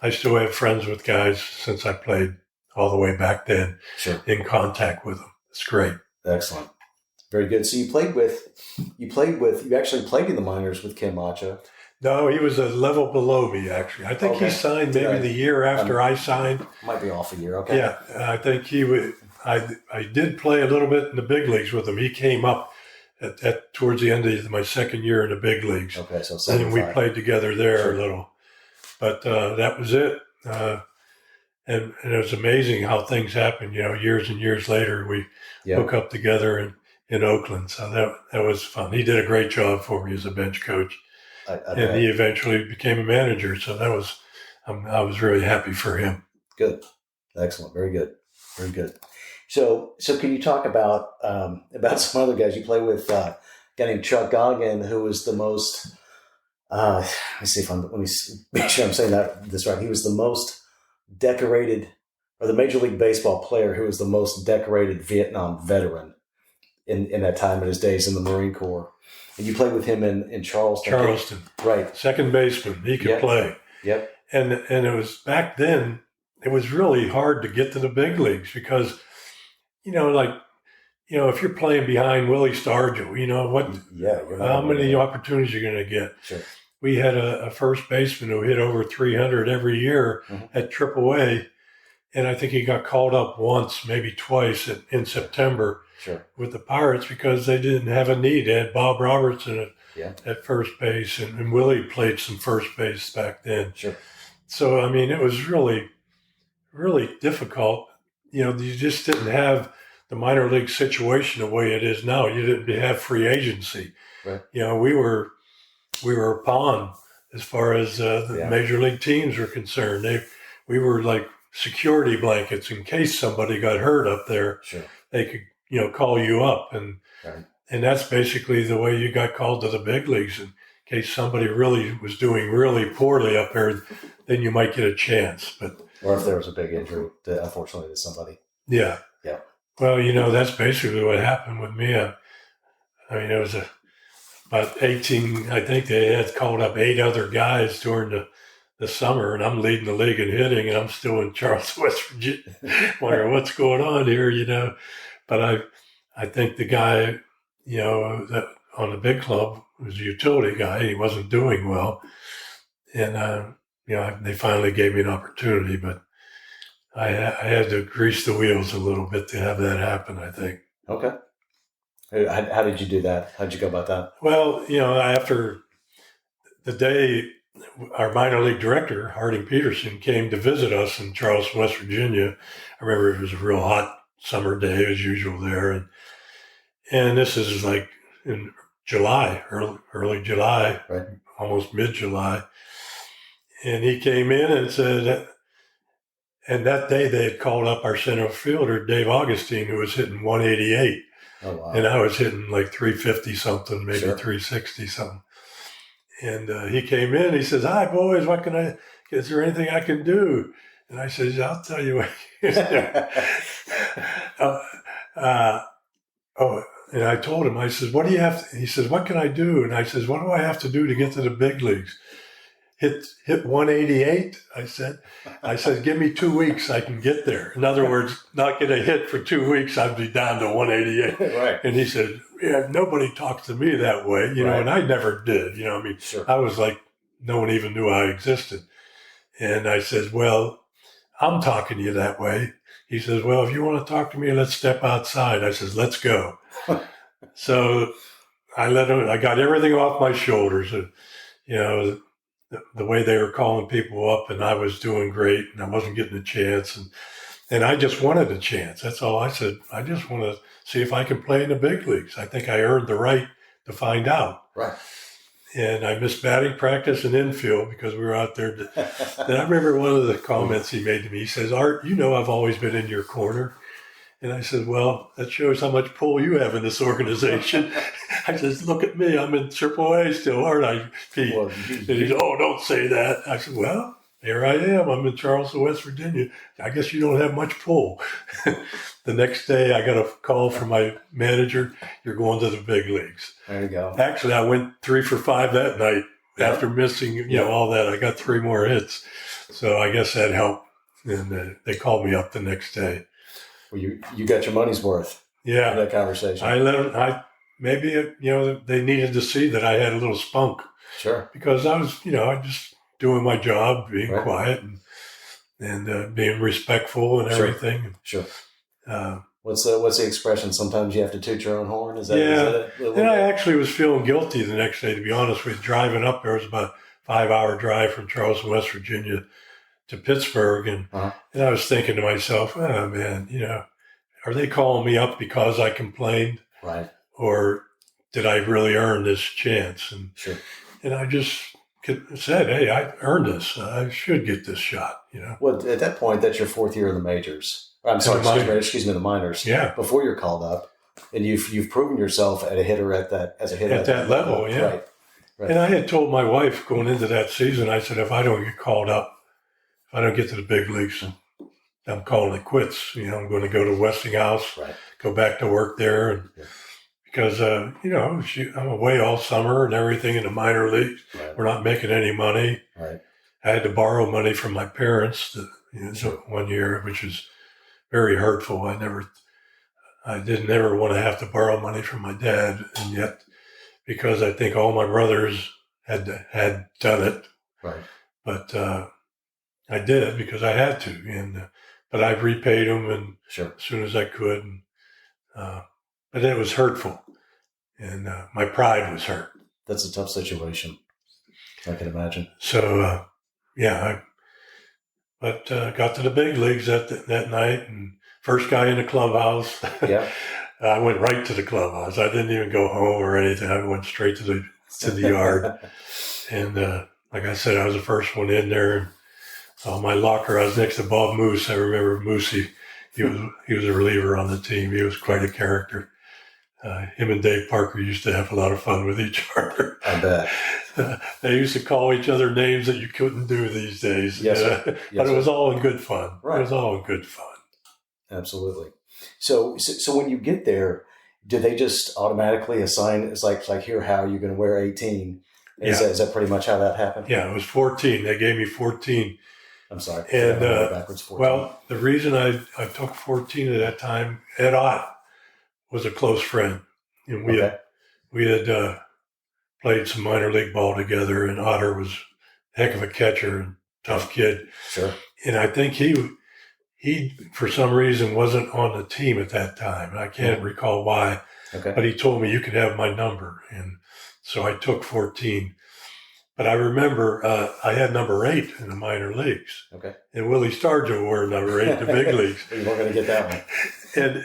Speaker 2: I still have friends with guys since I played all the way back then,
Speaker 1: sure,
Speaker 2: in contact with them. It's great.
Speaker 1: Excellent. Very good. So you actually played in the minors with Ken Macha.
Speaker 2: No, he was a level below me, actually. I think he signed maybe the year after I signed.
Speaker 1: Might be off a year. Okay.
Speaker 2: Yeah, I think he would. I did play a little bit in the big leagues with him. He came up at towards the end of my second year in the big leagues.
Speaker 1: Okay, so 75.
Speaker 2: And we played together there a little. But that was it. And it was amazing how things happen. Years and years later, we hook up together in Oakland. So that was fun. He did a great job for me as a bench coach. And he eventually became a manager. So that was, I was really happy for him.
Speaker 1: Good. Excellent. Very good. Very good. So can you talk about some other guys you play with? A guy named Chuck Goggin, who was the most Let me see if let me make sure I'm saying this right. He was the most decorated, or the Major League Baseball player who was the most decorated Vietnam veteran in that time in his days in the Marine Corps. And you played with him in Charleston.
Speaker 2: Charleston.
Speaker 1: Right.
Speaker 2: Second baseman. He could play.
Speaker 1: Yep.
Speaker 2: And it was back then, it was really hard to get to the big leagues because, if you're playing behind Willie Stargell, how many opportunities you're going to get?
Speaker 1: Sure.
Speaker 2: We had a first baseman who hit over 300 every year at AAA. And I think he got called up once, maybe twice in September with the Pirates because they didn't have a need. They had Bob Robertson at first base, and Willie played some first base back then.
Speaker 1: Sure.
Speaker 2: So, it was really, really difficult. You just didn't have the minor league situation the way it is now. You didn't have free agency.
Speaker 1: Right.
Speaker 2: We were a pawn as far as the major league teams were concerned. We were like security blankets in case somebody got hurt up there.
Speaker 1: Sure.
Speaker 2: They could, call you up. And that's basically the way you got called to the big leagues. In case somebody really was doing really poorly up there, then you might get a chance.
Speaker 1: Or if there was a big injury, unfortunately, to somebody.
Speaker 2: Yeah.
Speaker 1: Yeah.
Speaker 2: Well, that's basically what happened with me. It was about 18, I think they had called up 8 other guys during the summer, and I'm leading the league in hitting, and I'm still in Charleston, West Virginia, wondering what's going on here, But I think the guy, that on the big club was a utility guy. He wasn't doing well. And, they finally gave me an opportunity, but I had to grease the wheels a little bit to have that happen, I think.
Speaker 1: Okay. How did you do that? How did you go about that?
Speaker 2: Well, after the day, our minor league director, Harding Peterson, came to visit us in Charleston, West Virginia. I remember it was a real hot summer day as usual there. And this is like in July, early July,
Speaker 1: right.
Speaker 2: Almost mid-July. And he came in and said, and that day they had called up our center fielder, Dave Augustine, who was hitting 188.
Speaker 1: Oh, wow.
Speaker 2: And I was hitting like 350 something, maybe
Speaker 1: Sure.
Speaker 2: 360 something. And he came in, he says, "Hi, boys, is there anything I can do?" And I said, "I'll tell you what." And I told him, I said, "What do you have?" He says, "What can I do?" And I says, "What do I have to do to get to the big leagues?" Hit 188, I said, "Give me 2 weeks, I can get there." In other words, not get a hit for 2 weeks, I'd be down to 188.
Speaker 1: Right.
Speaker 2: And he said, "Yeah, nobody talks to me that way,
Speaker 1: right.
Speaker 2: And I never did,
Speaker 1: Sure.
Speaker 2: I was like, no one even knew I existed. And I said, "Well, I'm talking to you that way." He says, "Well, if you want to talk to me, let's step outside." I says, "Let's go." So I I got everything off my shoulders, the way they were calling people up, and I was doing great, and I wasn't getting a chance, and I just wanted a chance. That's all I said. I just want to see if I can play in the big leagues. I think I earned the right to find out.
Speaker 1: Right.
Speaker 2: And I missed batting practice and infield because we were out there. And I remember one of the comments he made to me. He says, "Art, I've always been in your corner." And I said, "Well, that shows how much pull you have in this organization." I said, "Look at me. I'm in AAA still, aren't I, Pete?"
Speaker 1: Well,
Speaker 2: and he said, "Oh, don't say that." I said, "Well, here I am. I'm in Charleston, West Virginia. I guess you don't have much pull." The next day, I got a call from my manager. "You're going to the big leagues."
Speaker 1: There you go.
Speaker 2: Actually, I went 3 for 5 that night after missing, all that. I got 3 more hits. So I guess that helped. And they called me up the next day.
Speaker 1: Well, you got your money's worth.
Speaker 2: Yeah.
Speaker 1: In that conversation.
Speaker 2: I let them, maybe, they needed to see that I had a little spunk.
Speaker 1: Sure.
Speaker 2: Because I was, just doing my job, being
Speaker 1: right.
Speaker 2: quiet and being respectful and everything.
Speaker 1: Sure. What's the expression? Sometimes you have to toot your own horn. Is that?
Speaker 2: Yeah. And I actually was feeling guilty the next day, to be honest with you. Driving up there, it was about a 5-hour drive from Charleston, West Virginia to Pittsburgh. And I was thinking to myself, "Oh man, are they calling me up because I complained?
Speaker 1: Right.
Speaker 2: Or did I really earn this chance?" And
Speaker 1: sure.
Speaker 2: And I just said, "Hey, I earned this. I should get this shot."
Speaker 1: Well, at that point, that's your 4th year in the majors. I'm sorry, excuse me, the minors.
Speaker 2: Yeah.
Speaker 1: Before you're called up, and you've proven yourself as a hitter at that
Speaker 2: level. Yeah.
Speaker 1: Right. Right.
Speaker 2: And I had told my wife going into that season, I said, if I don't get called up, if I don't get to the big leagues, I'm calling it quits. You know, I'm going to go to Westinghouse,
Speaker 1: Right.
Speaker 2: go back to work there. And because, you know, I'm away all summer and everything in the minor leagues.
Speaker 1: Right.
Speaker 2: We're not making any money.
Speaker 1: Right.
Speaker 2: I had to borrow money from my parents so 1 year, which is very hurtful. I didn't ever want to have to borrow money from my dad. And yet, because I think all my brothers had done it.
Speaker 1: Right.
Speaker 2: But I did because I had to. And but I repaid them and as soon as I could. And, but it was hurtful. And my pride was hurt.
Speaker 1: That's a tough situation. I can imagine.
Speaker 2: So, but got to the big leagues that night and first guy in the clubhouse.
Speaker 1: Yeah.
Speaker 2: I went right to the clubhouse. I didn't even go home or anything. I went straight to the yard. And like I said, I was the first one in there. And my locker, I was next to Bob Moose. I remember Moosey. He was a reliever on the team. He was quite a character. Him and Dave Parker used to have a lot of fun with each other.
Speaker 1: I bet.
Speaker 2: They used to call each other names that you couldn't do these days.
Speaker 1: Yes, sir.
Speaker 2: But it was all in good fun.
Speaker 1: Right.
Speaker 2: It was all in good fun.
Speaker 1: Absolutely. So when you get there, do they just automatically assign? It's like here, how you're going to wear 18? Is that pretty much how that happened?
Speaker 2: Yeah, it was 14. They gave me 14.
Speaker 1: I'm sorry.
Speaker 2: And
Speaker 1: backwards 14.
Speaker 2: Well, the reason I took 14 at that time, Ed Ott was a close friend, and we had played some minor league ball together. And Otter was a heck of a catcher and tough kid.
Speaker 1: Sure.
Speaker 2: And I think he for some reason wasn't on the team at that time. And I can't recall why.
Speaker 1: Okay.
Speaker 2: But he told me, you can have my number. And so I took 14. But I remember I had number 8 in the minor leagues.
Speaker 1: Okay.
Speaker 2: And Willie Stargell wore number 8 in the big leagues.
Speaker 1: You weren't going to get that one.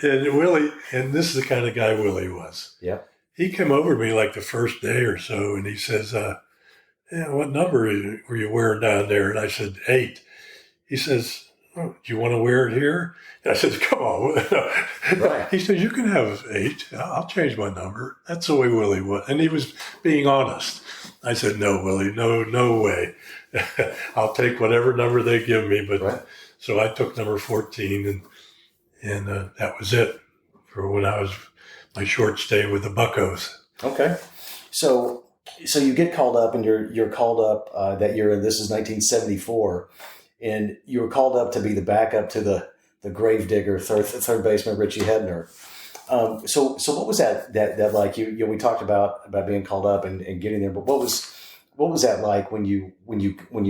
Speaker 2: And Willie, and this is the kind of guy Willie was.
Speaker 1: Yeah.
Speaker 2: He came over to me like the first day or so, and he says, what number were you wearing down there? And I said, 8. He says, oh, do you want to wear it here? And I said, come on.
Speaker 1: Right.
Speaker 2: He said, you can have 8. I'll change my number. That's the way Willie was. And he was being honest. I said, no, Willie, no way. I'll take whatever number they give me. But
Speaker 1: right.
Speaker 2: So I took number 14, and that was it for when I was my short stay with the Buccos.
Speaker 1: Okay. So you get called up, and you're called up that year, and this is 1974, and you were called up to be the backup to the gravedigger third baseman Richie Hebner. So what was that like? You we talked about being called up and getting there, but what was that like when you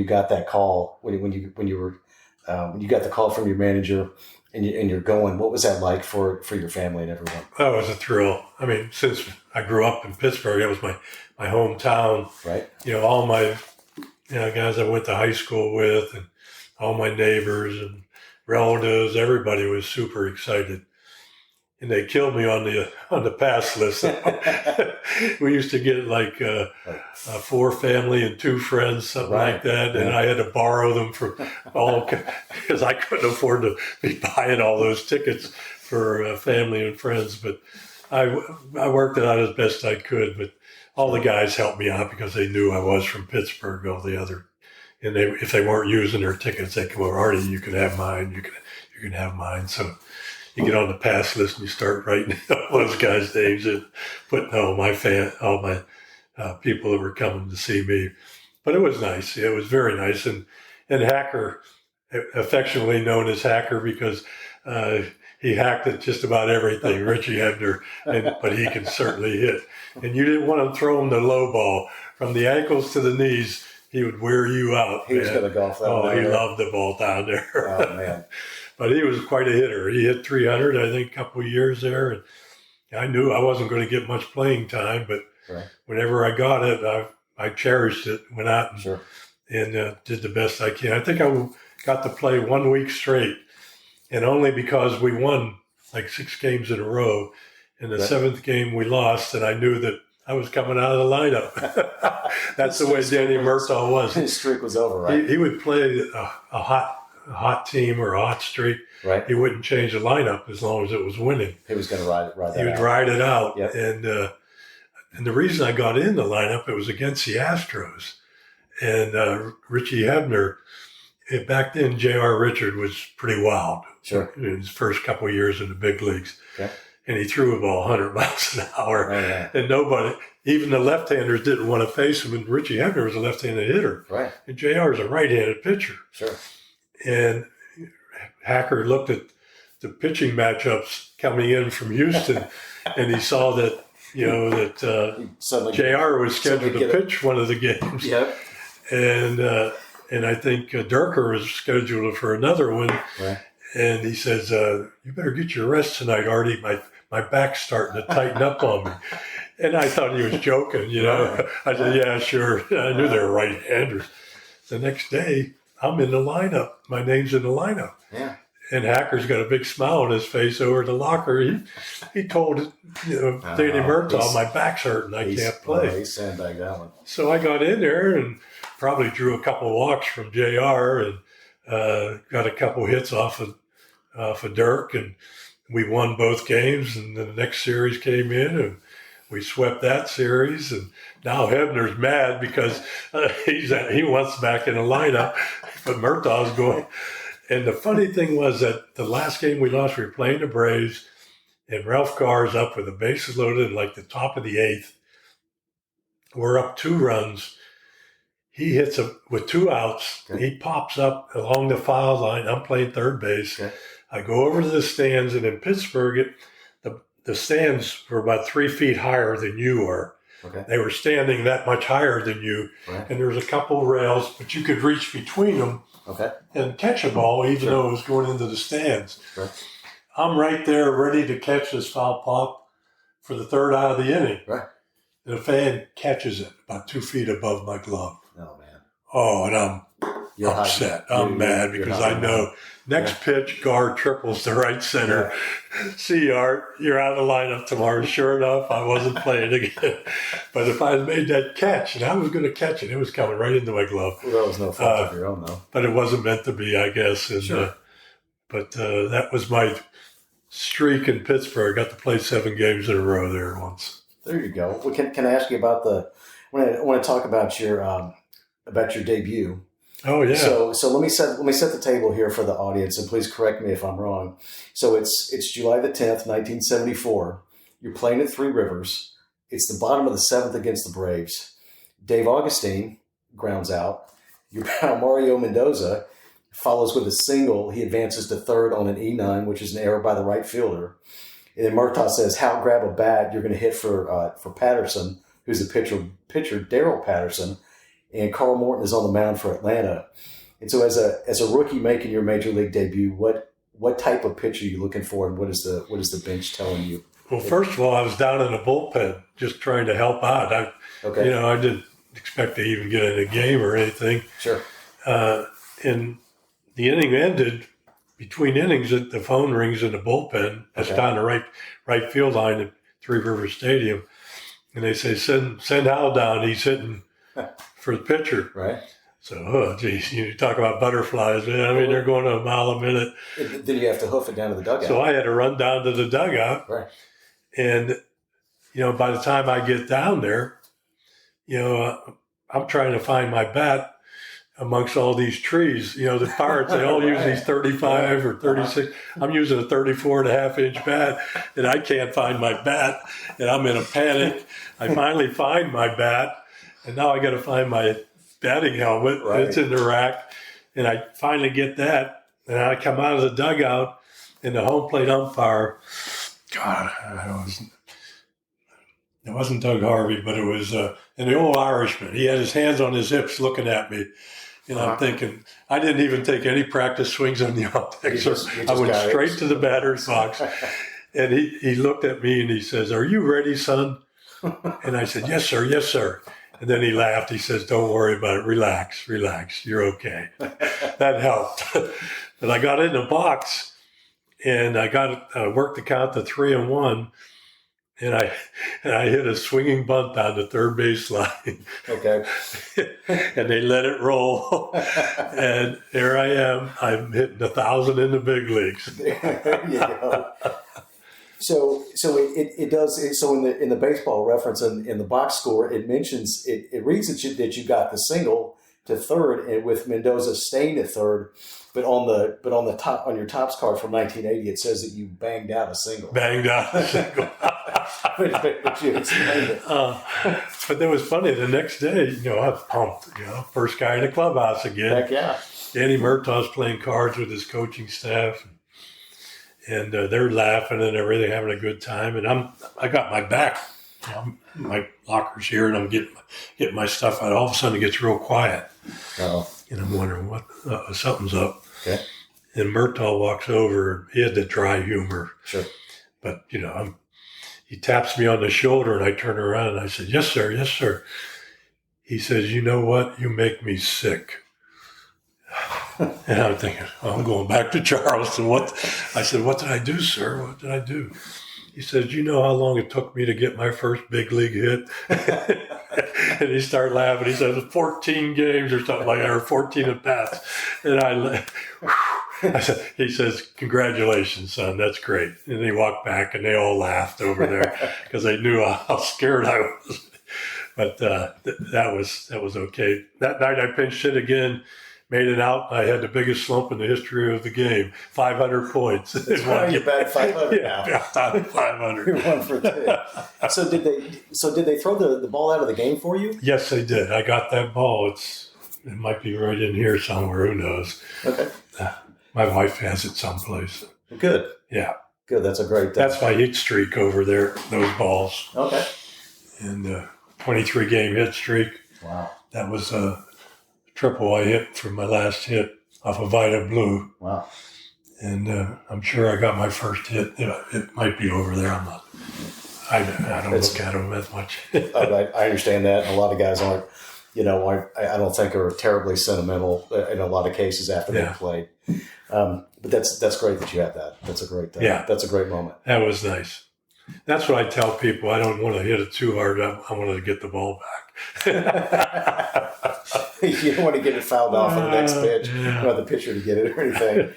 Speaker 1: got that call when you got the call from your manager and you're going? What was that like for your family and everyone?
Speaker 2: That was a thrill. I mean, since I grew up in Pittsburgh, it was my hometown.
Speaker 1: Right.
Speaker 2: You know, all my guys I went to high school with, and all my neighbors and relatives, everybody was super excited. And they killed me on the pass list. We used to get like 4 family and 2 friends, something like that. And I had to borrow them from all, because I couldn't afford to be buying all those tickets for family and friends. But I worked it out as best I could. But all the guys helped me out because they knew I was from Pittsburgh. All the other, and if they weren't using their tickets, they come over, Artie, you can have mine. You can have mine. So you get on the pass list and you start writing all those guys' names and putting all my people that were coming to see me. But it was nice. It was very nice. And Hacker, affectionately known as Hacker because he hacked at just about everything, Richie Hebner, but he can certainly hit. And you didn't want to throw him the low ball. From the ankles to the knees, he would wear you out.
Speaker 1: He was going to golf that
Speaker 2: one. Oh, he loved the ball down there.
Speaker 1: Oh, man.
Speaker 2: But he was quite a hitter. He hit 300, I think, a couple of years there. And I knew I wasn't going to get much playing time, but whenever I got it, I cherished it, went out and did the best I can. I think I got to play 1 week straight, and only because we won like 6 games in a row. In the 7th game, we lost, and I knew that I was coming out of the lineup. That's the way Danny Murtaugh was.
Speaker 1: His streak was over, right?
Speaker 2: He would play a hot team or a hot streak.
Speaker 1: Right.
Speaker 2: He wouldn't change the lineup as long as it was winning.
Speaker 1: He was going to ride that out.
Speaker 2: He would ride it out.
Speaker 1: Yep.
Speaker 2: And And the reason I got in the lineup, it was against the Astros. And Richie Hebner, back then, J.R. Richard was pretty wild.
Speaker 1: Sure.
Speaker 2: In his first couple of years in the big leagues.
Speaker 1: Okay.
Speaker 2: And he threw a ball 100 miles an hour.
Speaker 1: Oh, yeah.
Speaker 2: And nobody, even the left-handers didn't want to face him. And Richie Hebner was a left-handed hitter.
Speaker 1: Right.
Speaker 2: And J.R. is a right-handed pitcher.
Speaker 1: Sure.
Speaker 2: And Hacker looked at the pitching matchups coming in from Houston, and he saw that, JR was scheduled to pitch one of the games.
Speaker 1: Yep.
Speaker 2: And I think Durker was scheduled for another one.
Speaker 1: Right.
Speaker 2: And he says, you better get your rest tonight, Artie. My back's starting to tighten up on me. And I thought he was joking, I said, yeah, sure. I knew they were right-handers. The next day, I'm in the lineup. My name's in the lineup.
Speaker 1: Yeah.
Speaker 2: And Hacker's got a big smile on his face over the locker. He told Danny Murtaugh, my back's hurting. I can't play.
Speaker 1: He sandbagged that one.
Speaker 2: So I got in there and probably drew a couple of walks from JR and got a couple hits off of Dirk. And we won both games. And then the next series came in and we swept that series. And now Hebner's mad because he wants back in the lineup. But Murtaugh's going. And the funny thing was that the last game we lost, we were playing the Braves, and Ralph Carr's up with the bases loaded in like the top of the eighth. We're up 2 runs. He hits with 2 outs. Okay. He pops up along the foul line. I'm playing third base. Okay. I go over to the stands, and in Pittsburgh, the stands were about 3 feet higher than you were. Okay. They were standing that much higher than you, right. And there was a couple of rails, but you could reach between them. Okay. And catch a ball, even though it was going into the stands. Right. I'm right there ready to catch this foul pop for the 3rd out of the inning. Right. And a fan catches it about 2 feet above my glove.
Speaker 1: Oh, man.
Speaker 2: Oh, and I'm upset. I'm mad because I know next pitch, Gar triples to right center. Yeah. See, Art, you're out of the lineup tomorrow. Sure enough, I wasn't playing again. But if I had made that catch, and I was going to catch it, it was coming right into my glove.
Speaker 1: Well, that was no fault of your own, though.
Speaker 2: But it wasn't meant to be, I guess. And, sure. But that was my streak in Pittsburgh. I got to play 7 games in a row there once.
Speaker 1: There you go. Well, can I ask you about I want to talk about your debut.
Speaker 2: Oh yeah.
Speaker 1: So let me set the table here for the audience, and please correct me if I'm wrong. So it's July the 10th, 1974. You're playing at Three Rivers. It's the bottom of the 7th against the Braves. Dave Augustine grounds out. Your pal Mario Mendoza follows with a single. He advances to third on an E9, which is an error by the right fielder. And then Murtaugh says, "Howe, grab a bat. You're going to hit for Patterson, who's the pitcher Darrell Patterson." And Carl Morton is on the mound for Atlanta. And so as a rookie making your major league debut, what type of pitch are you looking for, and what is the bench telling you?
Speaker 2: Well, first of all, I was down in the bullpen just trying to help out. I didn't expect to even get in a game or anything.
Speaker 1: Sure.
Speaker 2: And the inning ended. Between innings, the phone rings in the bullpen. That's down the right field line at Three Rivers Stadium. And they say, send Hal down. He's hitting for the pitcher.
Speaker 1: Right.
Speaker 2: So, geez, you talk about butterflies, man. I mean, they're going a mile a minute.
Speaker 1: Then you have to hoof it down to the dugout.
Speaker 2: So I had to run down to the dugout.
Speaker 1: Right.
Speaker 2: And, by the time I get down there, I'm trying to find my bat amongst all these trees. The Pirates, they all use these 35 or 36. I'm using a 34.5-inch bat, and I can't find my bat, and I'm in a panic. I finally find my bat. And now I got to find my batting helmet. Right. It's in the rack. And I finally get that. And I come out of the dugout, and the home plate umpire, God, it wasn't Doug Harvey, but it was an old Irishman. He had his hands on his hips looking at me. And I'm thinking, I didn't even take any practice swings on the optics. I went straight to the batter's box. And he looked at me and he says, "Are you ready, son?" And I said, "Yes, sir. Yes, sir." And then he laughed. He says, "Don't worry about it. Relax. You're okay." That helped. But I got in the box, and I worked the count to 3-1, and I hit a swinging bunt down the third base line.
Speaker 1: Okay.
Speaker 2: And they let it roll. And there I am. I'm hitting 1,000 in the big leagues.
Speaker 1: There you go. it does. So in the baseball reference in the box score, it mentions it reads that you got the single to third, and with Mendoza staying at third, but on the top on your Topps card from 1980, it says that you banged out a single.
Speaker 2: Banged out a single.
Speaker 1: But you explained it.
Speaker 2: But it was funny. The next day, I was pumped. First guy in the clubhouse again.
Speaker 1: Heck yeah.
Speaker 2: Danny Murtaugh's playing cards with his coaching staff, and they're laughing and everything, having a good time. And I got my back. My locker's here, and I'm getting my stuff out. All of a sudden, it gets real quiet.
Speaker 1: Uh-oh.
Speaker 2: And I'm wondering what something's up.
Speaker 1: Okay.
Speaker 2: And Murtaugh walks over. He had the dry humor.
Speaker 1: Sure.
Speaker 2: But he taps me on the shoulder, and I turn around and I said, "Yes, sir. Yes, sir." He says, "You know what? You make me sick." And I'm thinking, I'm going back to Charleston. I said, "What did I do, sir? What did I do?" He says, "You know how long it took me to get my first big league hit?" And he started laughing. He said, 14 games or something like that, or 14 at bats. And he says, "Congratulations, son. That's great." And he walked back, and they all laughed over there because they knew how scared I was. But that was okay. That night I pinched it again. Made it out. I had the biggest slump in the history of the game. 500 points.
Speaker 1: That's right. You're batting 500 now.
Speaker 2: Yeah, 500.
Speaker 1: You're 1 for 2. So did they throw the ball out of the game for you?
Speaker 2: Yes, they did. I got that ball. It might be right in here somewhere. Who knows?
Speaker 1: Okay.
Speaker 2: My wife has it someplace.
Speaker 1: Good.
Speaker 2: Yeah.
Speaker 1: Good. That's a great.
Speaker 2: That's my hit streak over there. Those balls.
Speaker 1: Okay.
Speaker 2: And 23 game hit streak.
Speaker 1: Wow.
Speaker 2: That was a triple I hit for my last hit off of Vida Blue.
Speaker 1: Wow.
Speaker 2: And I'm sure I got my first hit. It might be over there. I don't look at them that much.
Speaker 1: I understand that. And a lot of guys aren't, I don't think are terribly sentimental in a lot of cases after they've played. But that's great that you have that. That's a great, that's a great moment.
Speaker 2: That was nice. That's what I tell people. I don't want to hit it too hard. I want to get the ball back.
Speaker 1: You don't want to get it fouled off on the next pitch. You don't want the pitcher to get it or anything.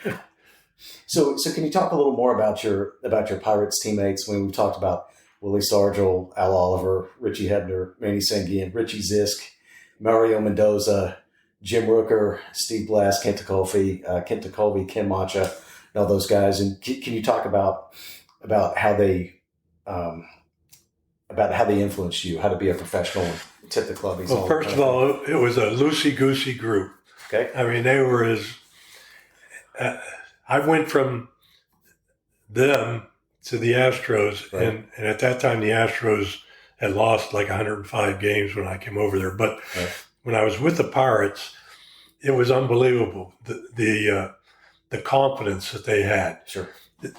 Speaker 1: So can you talk a little more about your Pirates teammates? When we talked about Willie Stargell, Al Oliver, Richie Hebner, Manny Sanguin, Richie Zisk, Mario Mendoza, Jim Rooker, Steve Blass, Kent Tekulve, Ken Macha, and all those guys. And can you talk about how they influenced you, how to be a professional and tip the clubbies?
Speaker 2: Well, first of all, it was a loosey-goosey group.
Speaker 1: Okay.
Speaker 2: I mean, they were I went from them to the Astros, right. and at that time the Astros had lost like 105 games when I came over there. But when I was with the Pirates, it was unbelievable, the confidence that they had.
Speaker 1: Sure.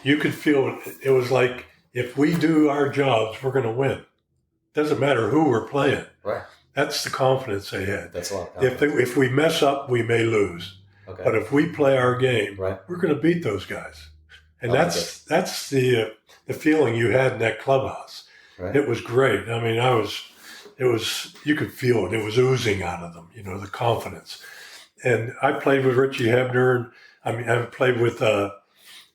Speaker 2: You could feel it was like, if we do our jobs, we're going to win. Doesn't matter who we're playing.
Speaker 1: Right.
Speaker 2: That's the confidence they had.
Speaker 1: That's a lot of confidence.
Speaker 2: If we mess up, we may lose.
Speaker 1: Okay.
Speaker 2: But if we play our game,
Speaker 1: right,
Speaker 2: we're going to beat those guys. And that's the feeling you had in that clubhouse.
Speaker 1: Right.
Speaker 2: It was great. I mean, you could feel it. It was oozing out of them, the confidence. And I played with Richie Hebner. I played with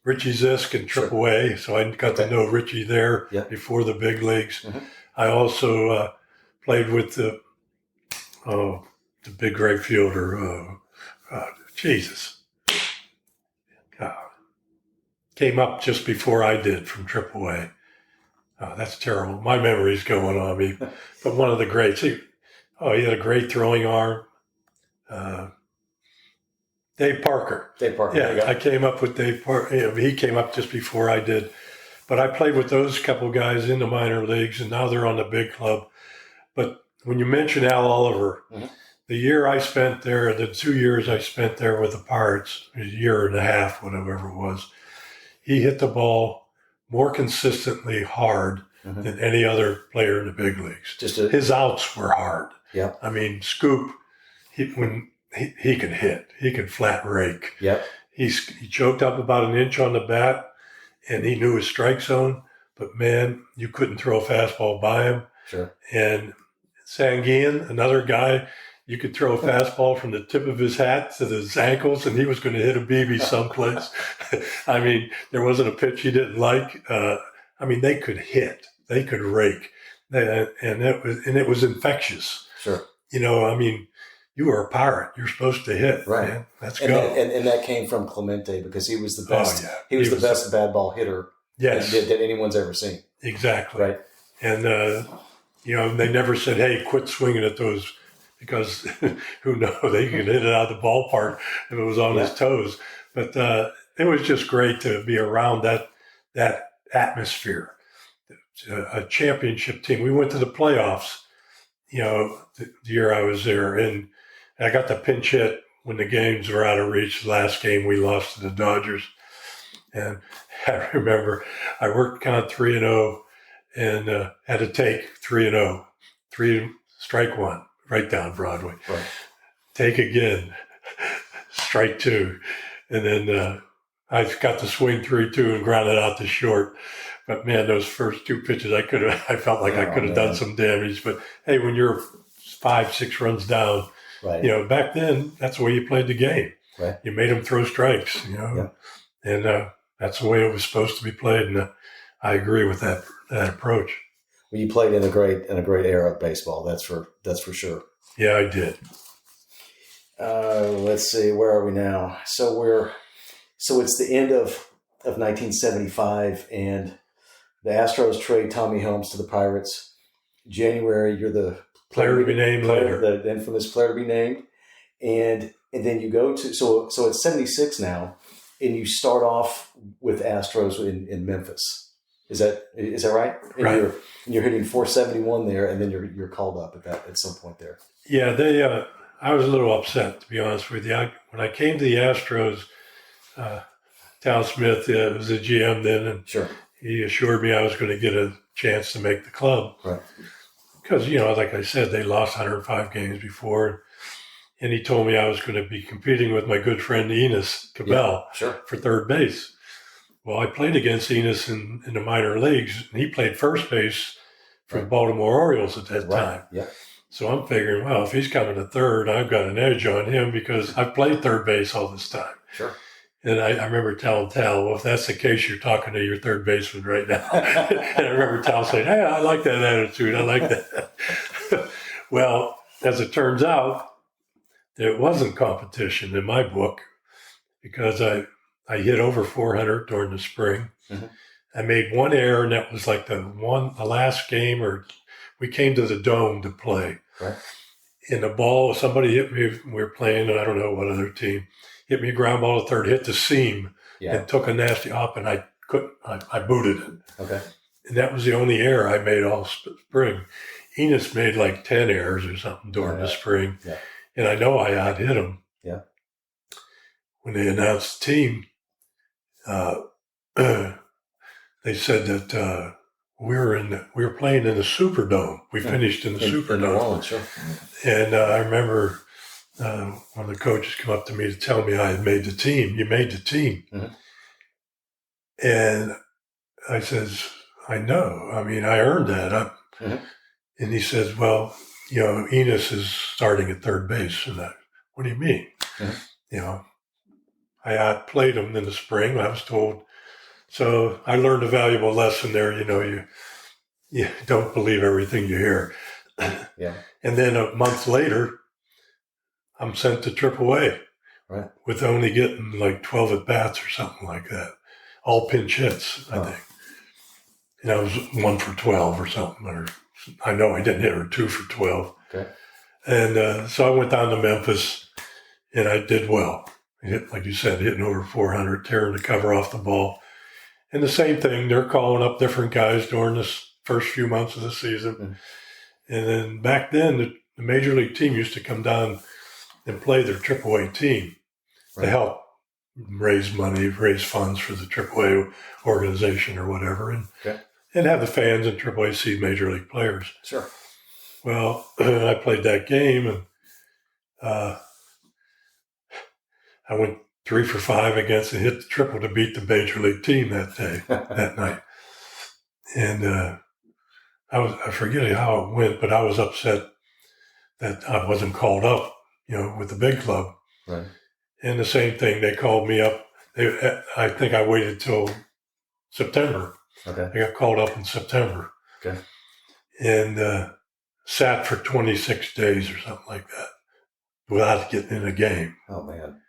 Speaker 2: Richie Zisk in AAA, so I got to know Richie there before the big leagues. Mm-hmm. I also played with the big right fielder, Jesus. Came up just before I did from AAA. That's terrible. My memory's going on me. But one of the greats. He had a great throwing arm. Dave Parker. Yeah, I came up with Dave Parker. He came up just before I did. But I played with those couple guys in the minor leagues, and now they're on the big club. But when you mention Al Oliver, mm-hmm. the year I spent there, the 2 years I spent there with the Pirates, a year and a half, whatever it was, he hit the ball more consistently hard mm-hmm. than any other player in the big leagues. His outs were hard.
Speaker 1: Yeah.
Speaker 2: I mean, Scoop, he could hit. He could flat rake.
Speaker 1: Yep.
Speaker 2: He choked up about an inch on the bat, and he knew his strike zone. But, man, you couldn't throw a fastball by him.
Speaker 1: Sure.
Speaker 2: And Sanguin, another guy, you could throw a fastball from the tip of his hat to his ankles, and he was going to hit a BB someplace. I mean, there wasn't a pitch he didn't like. I mean, they could hit, they could rake, and it was infectious.
Speaker 1: Sure.
Speaker 2: I mean, you were a Pirate. You're supposed to hit, right? Man. Let's go.
Speaker 1: And that came from Clemente because he was the best. Oh, yeah. He was the best bad ball hitter that anyone's ever seen.
Speaker 2: Exactly.
Speaker 1: Right.
Speaker 2: And they never said, "Hey, quit swinging at those," because who knows? They could hit it out of the ballpark if it was on his toes. But it was just great to be around that atmosphere. A championship team. We went to the playoffs. The year I was there, and I got the pinch hit when the games were out of reach. The last game we lost to the Dodgers, and I remember I worked count 3-0, and had to take 3-0, 3 strike 1 right down Broadway.
Speaker 1: Right.
Speaker 2: Take again, strike 2, and then I got to swing 3-2 and ground it out to short. But man, those first 2 pitches, I felt like I could have done some damage. But hey, when you're 5-6 runs down, right. Back then that's the way you played the game.
Speaker 1: Right.
Speaker 2: You made them throw strikes, and that's the way it was supposed to be played. And I agree with that approach.
Speaker 1: Well, you played in a great era of baseball. That's for sure.
Speaker 2: Yeah, I did.
Speaker 1: Let's see, where are we now? So it's the end of 1975, and the Astros trade Tommy Helms to the Pirates. January, you're the
Speaker 2: player to be named later.
Speaker 1: The infamous player to be named. And then you go to, so it's 76 now, and you start off with Astros in Memphis. Is that right? And
Speaker 2: right.
Speaker 1: You're hitting 471 there, and then you're called up at some point there.
Speaker 2: Yeah, I was a little upset, to be honest with you. When I came to the Astros, Tal Smith was the GM then, and
Speaker 1: sure.
Speaker 2: He assured me I was going to get a chance to make the club.
Speaker 1: Right.
Speaker 2: Because, like I said, they lost 105 games before. And he told me I was going to be competing with my good friend Enos Cabell for third base. Well, I played against Enos in the minor leagues, and he played first base for the Baltimore Orioles at that time.
Speaker 1: Yeah.
Speaker 2: So I'm figuring, well, if he's coming to third, I've got an edge on him because I've played third base all this time.
Speaker 1: Sure.
Speaker 2: And I remember telling Tal, well, if that's the case, you're talking to your third baseman right now. And I remember Tal saying, hey, I like that attitude. I like that. Well, as it turns out, it wasn't competition in my book because I hit over 400 during the spring. Mm-hmm. I made one error, and that was like the last game, or we came to the Dome to play.
Speaker 1: Right.
Speaker 2: And the ball, somebody hit me. We were playing, I don't know what other team. Hit me a ground ball to third, hit the seam, and took a nasty hop, and I booted it.
Speaker 1: Okay.
Speaker 2: And that was the only error I made all spring. Enos made like 10 errors or something during the spring.
Speaker 1: Yeah.
Speaker 2: And I know I out-hit him.
Speaker 1: Yeah.
Speaker 2: When they announced the team, they said that we were playing in the Superdome. We finished in the Superdome.
Speaker 1: In New Orleans, sure.
Speaker 2: And I remember one of the coaches come up to me to tell me I had made the team. You made the team. Mm-hmm. And I says, I know. I mean, I earned that. Mm-hmm. And he says, well, Enos is starting at third base. And what do you mean? Mm-hmm. I outplayed him in the spring, I was told. So I learned a valuable lesson there. You don't believe everything you hear.
Speaker 1: Yeah.
Speaker 2: And then a month later, I'm sent to AAA,
Speaker 1: right, with
Speaker 2: only getting like 12 at-bats or something like that. All pinch hits, I think. And I was 1 for 12 or something. Or I know I didn't hit her 2 for 12.
Speaker 1: Okay.
Speaker 2: And so I went down to Memphis, and I did well. Like you said, hitting over 400, tearing the cover off the ball. And the same thing, they're calling up different guys during this first few months of the season. Mm-hmm. And then back then, the major league team used to come down and play their AAA team to help raise money, raise funds for the AAA organization or whatever, and have the fans in AAA see major league players.
Speaker 1: Sure.
Speaker 2: Well, I played that game, and I went 3 for 5 against and hit the triple to beat the major league team that day, that night. And I forget how it went, but I was upset that I wasn't called up, with the big club.
Speaker 1: Right.
Speaker 2: And the same thing, they called me up. I think I waited till September
Speaker 1: Okay.
Speaker 2: I got called up in September.
Speaker 1: Okay.
Speaker 2: And sat for 26 days or something like that without getting in a game.
Speaker 1: Oh, man.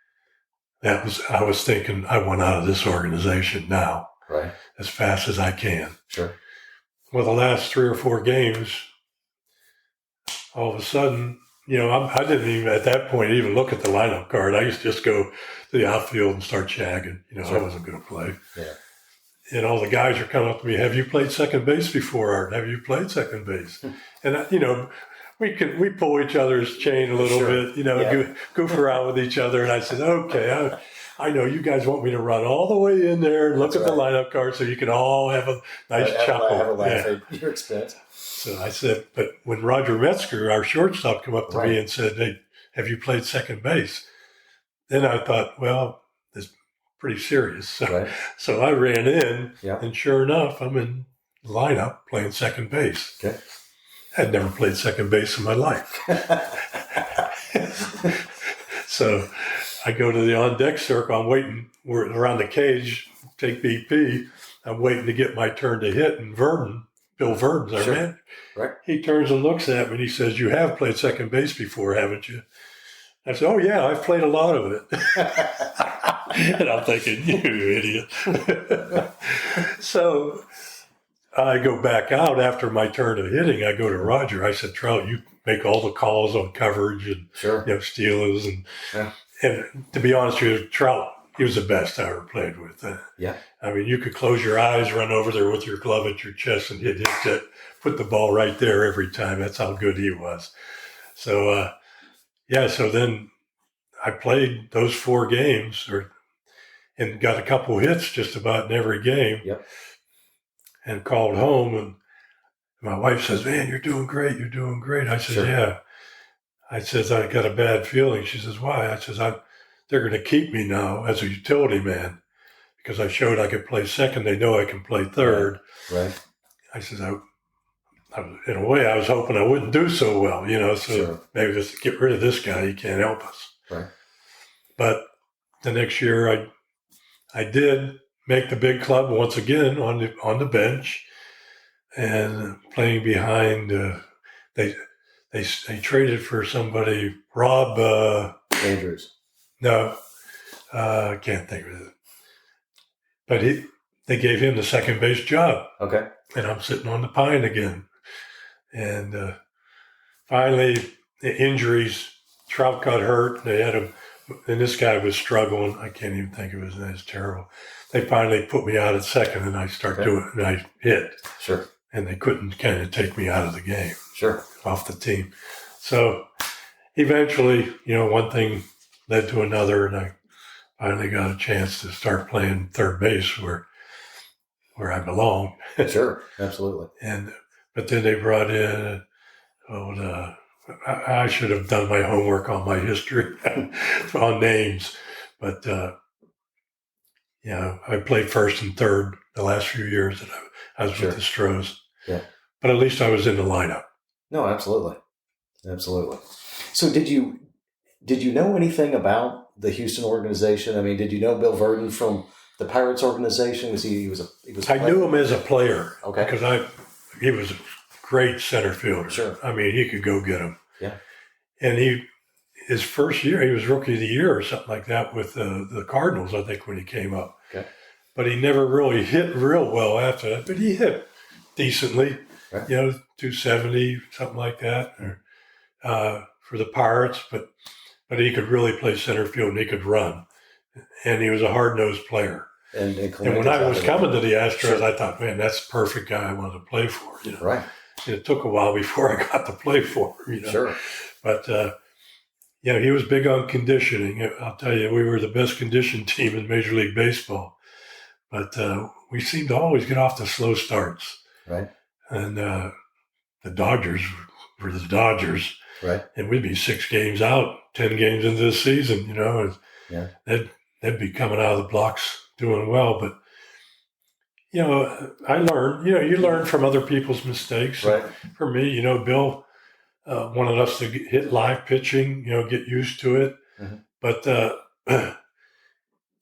Speaker 2: I was thinking, I want out of this organization now.
Speaker 1: Right.
Speaker 2: As fast as I can.
Speaker 1: Sure.
Speaker 2: Well, the last 3 or 4 games, all of a sudden, I didn't even at that point even look at the lineup card. I used to just go to the outfield and start shagging. Sure. I wasn't going to play.
Speaker 1: Yeah.
Speaker 2: And all the guys are coming up to me, have you played second base before, Art? Have you played second base? And, we pull each other's chain a little
Speaker 1: sure.
Speaker 2: bit, goof around with each other. And I said, okay, I know you guys want me to run all the way in there and look at the lineup card so you can all have a nice chuckle.
Speaker 1: Have a laugh at your expense.
Speaker 2: So I said, but when Roger Metzger, our shortstop, came up to me and said, hey, have you played second base? Then I thought, well, this is pretty serious. So I ran in, and sure enough, I'm in the lineup playing second base.
Speaker 1: Okay.
Speaker 2: I'd never played second base in my life. So I go to the on-deck circle. I'm waiting. We're around the cage, take BP. I'm waiting to get my turn to hit. And Bill Verdon's our man.
Speaker 1: Right.
Speaker 2: He turns and looks at me and he says, you have played second base before, haven't you? I said, oh, yeah, I've played a lot of it. And I'm thinking, you idiot. So I go back out after my turn of hitting. I go to Roger. I said, Trout, you make all the calls on coverage and stealers. And to be honest with you, Trout, he was the best I ever played with. I mean, you could close your eyes, run over there with your glove at your chest and hit it, put the ball right there every time. That's how good he was. So, so then I played those 4 games and got a couple hits just about in every game.
Speaker 1: Yep. And
Speaker 2: called home, and my wife says, man, you're doing great. You're doing great. I said, yeah. I says, I got a bad feeling. She says, why? I says, they're going to keep me now as a utility man because I showed I could play second. They know I can play third.
Speaker 1: Right.
Speaker 2: I says, I in a way, I was hoping I wouldn't do so well, so maybe just get rid of this guy. He can't help us.
Speaker 1: Right.
Speaker 2: But the next year I did make the big club once again on the bench and playing behind, they traded for somebody, Rob
Speaker 1: Andrews.
Speaker 2: No, I can't think of it. But they gave him the second base job.
Speaker 1: Okay.
Speaker 2: And I'm sitting on the pine again. And finally, the injuries, Trout got hurt. They had him, and this guy was struggling. I can't even think of his name. It's terrible. They finally put me out at second, and I start doing it, and I hit.
Speaker 1: Sure.
Speaker 2: And they couldn't kind of take me out of the game.
Speaker 1: Sure.
Speaker 2: Off the team. So eventually, one thing led to another, and I finally got a chance to start playing third base where I belong.
Speaker 1: Sure, absolutely.
Speaker 2: But then they brought in, I should have done my homework on my history, on names. But, I played first and third the last few years that I was with the Stros.
Speaker 1: Yeah.
Speaker 2: But at least I was in the lineup.
Speaker 1: No, absolutely. Absolutely. So did you know anything about the Houston organization? I mean, did you know Bill Verdon from the Pirates organization?
Speaker 2: I knew him as a player.
Speaker 1: Okay.
Speaker 2: Because he was a great center fielder.
Speaker 1: Sure.
Speaker 2: I mean, he could go get him.
Speaker 1: Yeah.
Speaker 2: And his first year, he was Rookie of the Year or something like that with the Cardinals, I think, when he came up.
Speaker 1: Okay.
Speaker 2: But he never really hit real well after that. But he hit decently,
Speaker 1: right.
Speaker 2: 270, something like that, for the Pirates. But he could really play center field and he could run. And he was a hard-nosed player. And when I was coming to the Astros, I thought, man, that's the perfect guy I wanted to play for.
Speaker 1: Right.
Speaker 2: And it took a while before I got to play for him.
Speaker 1: Sure.
Speaker 2: But, he was big on conditioning. I'll tell you, we were the best conditioned team in Major League Baseball. But we seemed to always get off to slow starts.
Speaker 1: Right.
Speaker 2: And the Dodgers were the Dodgers.
Speaker 1: Right.
Speaker 2: And we'd be 6 games out, 10 games into the season, and they'd be coming out of the blocks doing well. But, I learned, you learn from other people's mistakes.
Speaker 1: Right.
Speaker 2: For me, Bill wanted us to hit live pitching, get used to it. Mm-hmm. But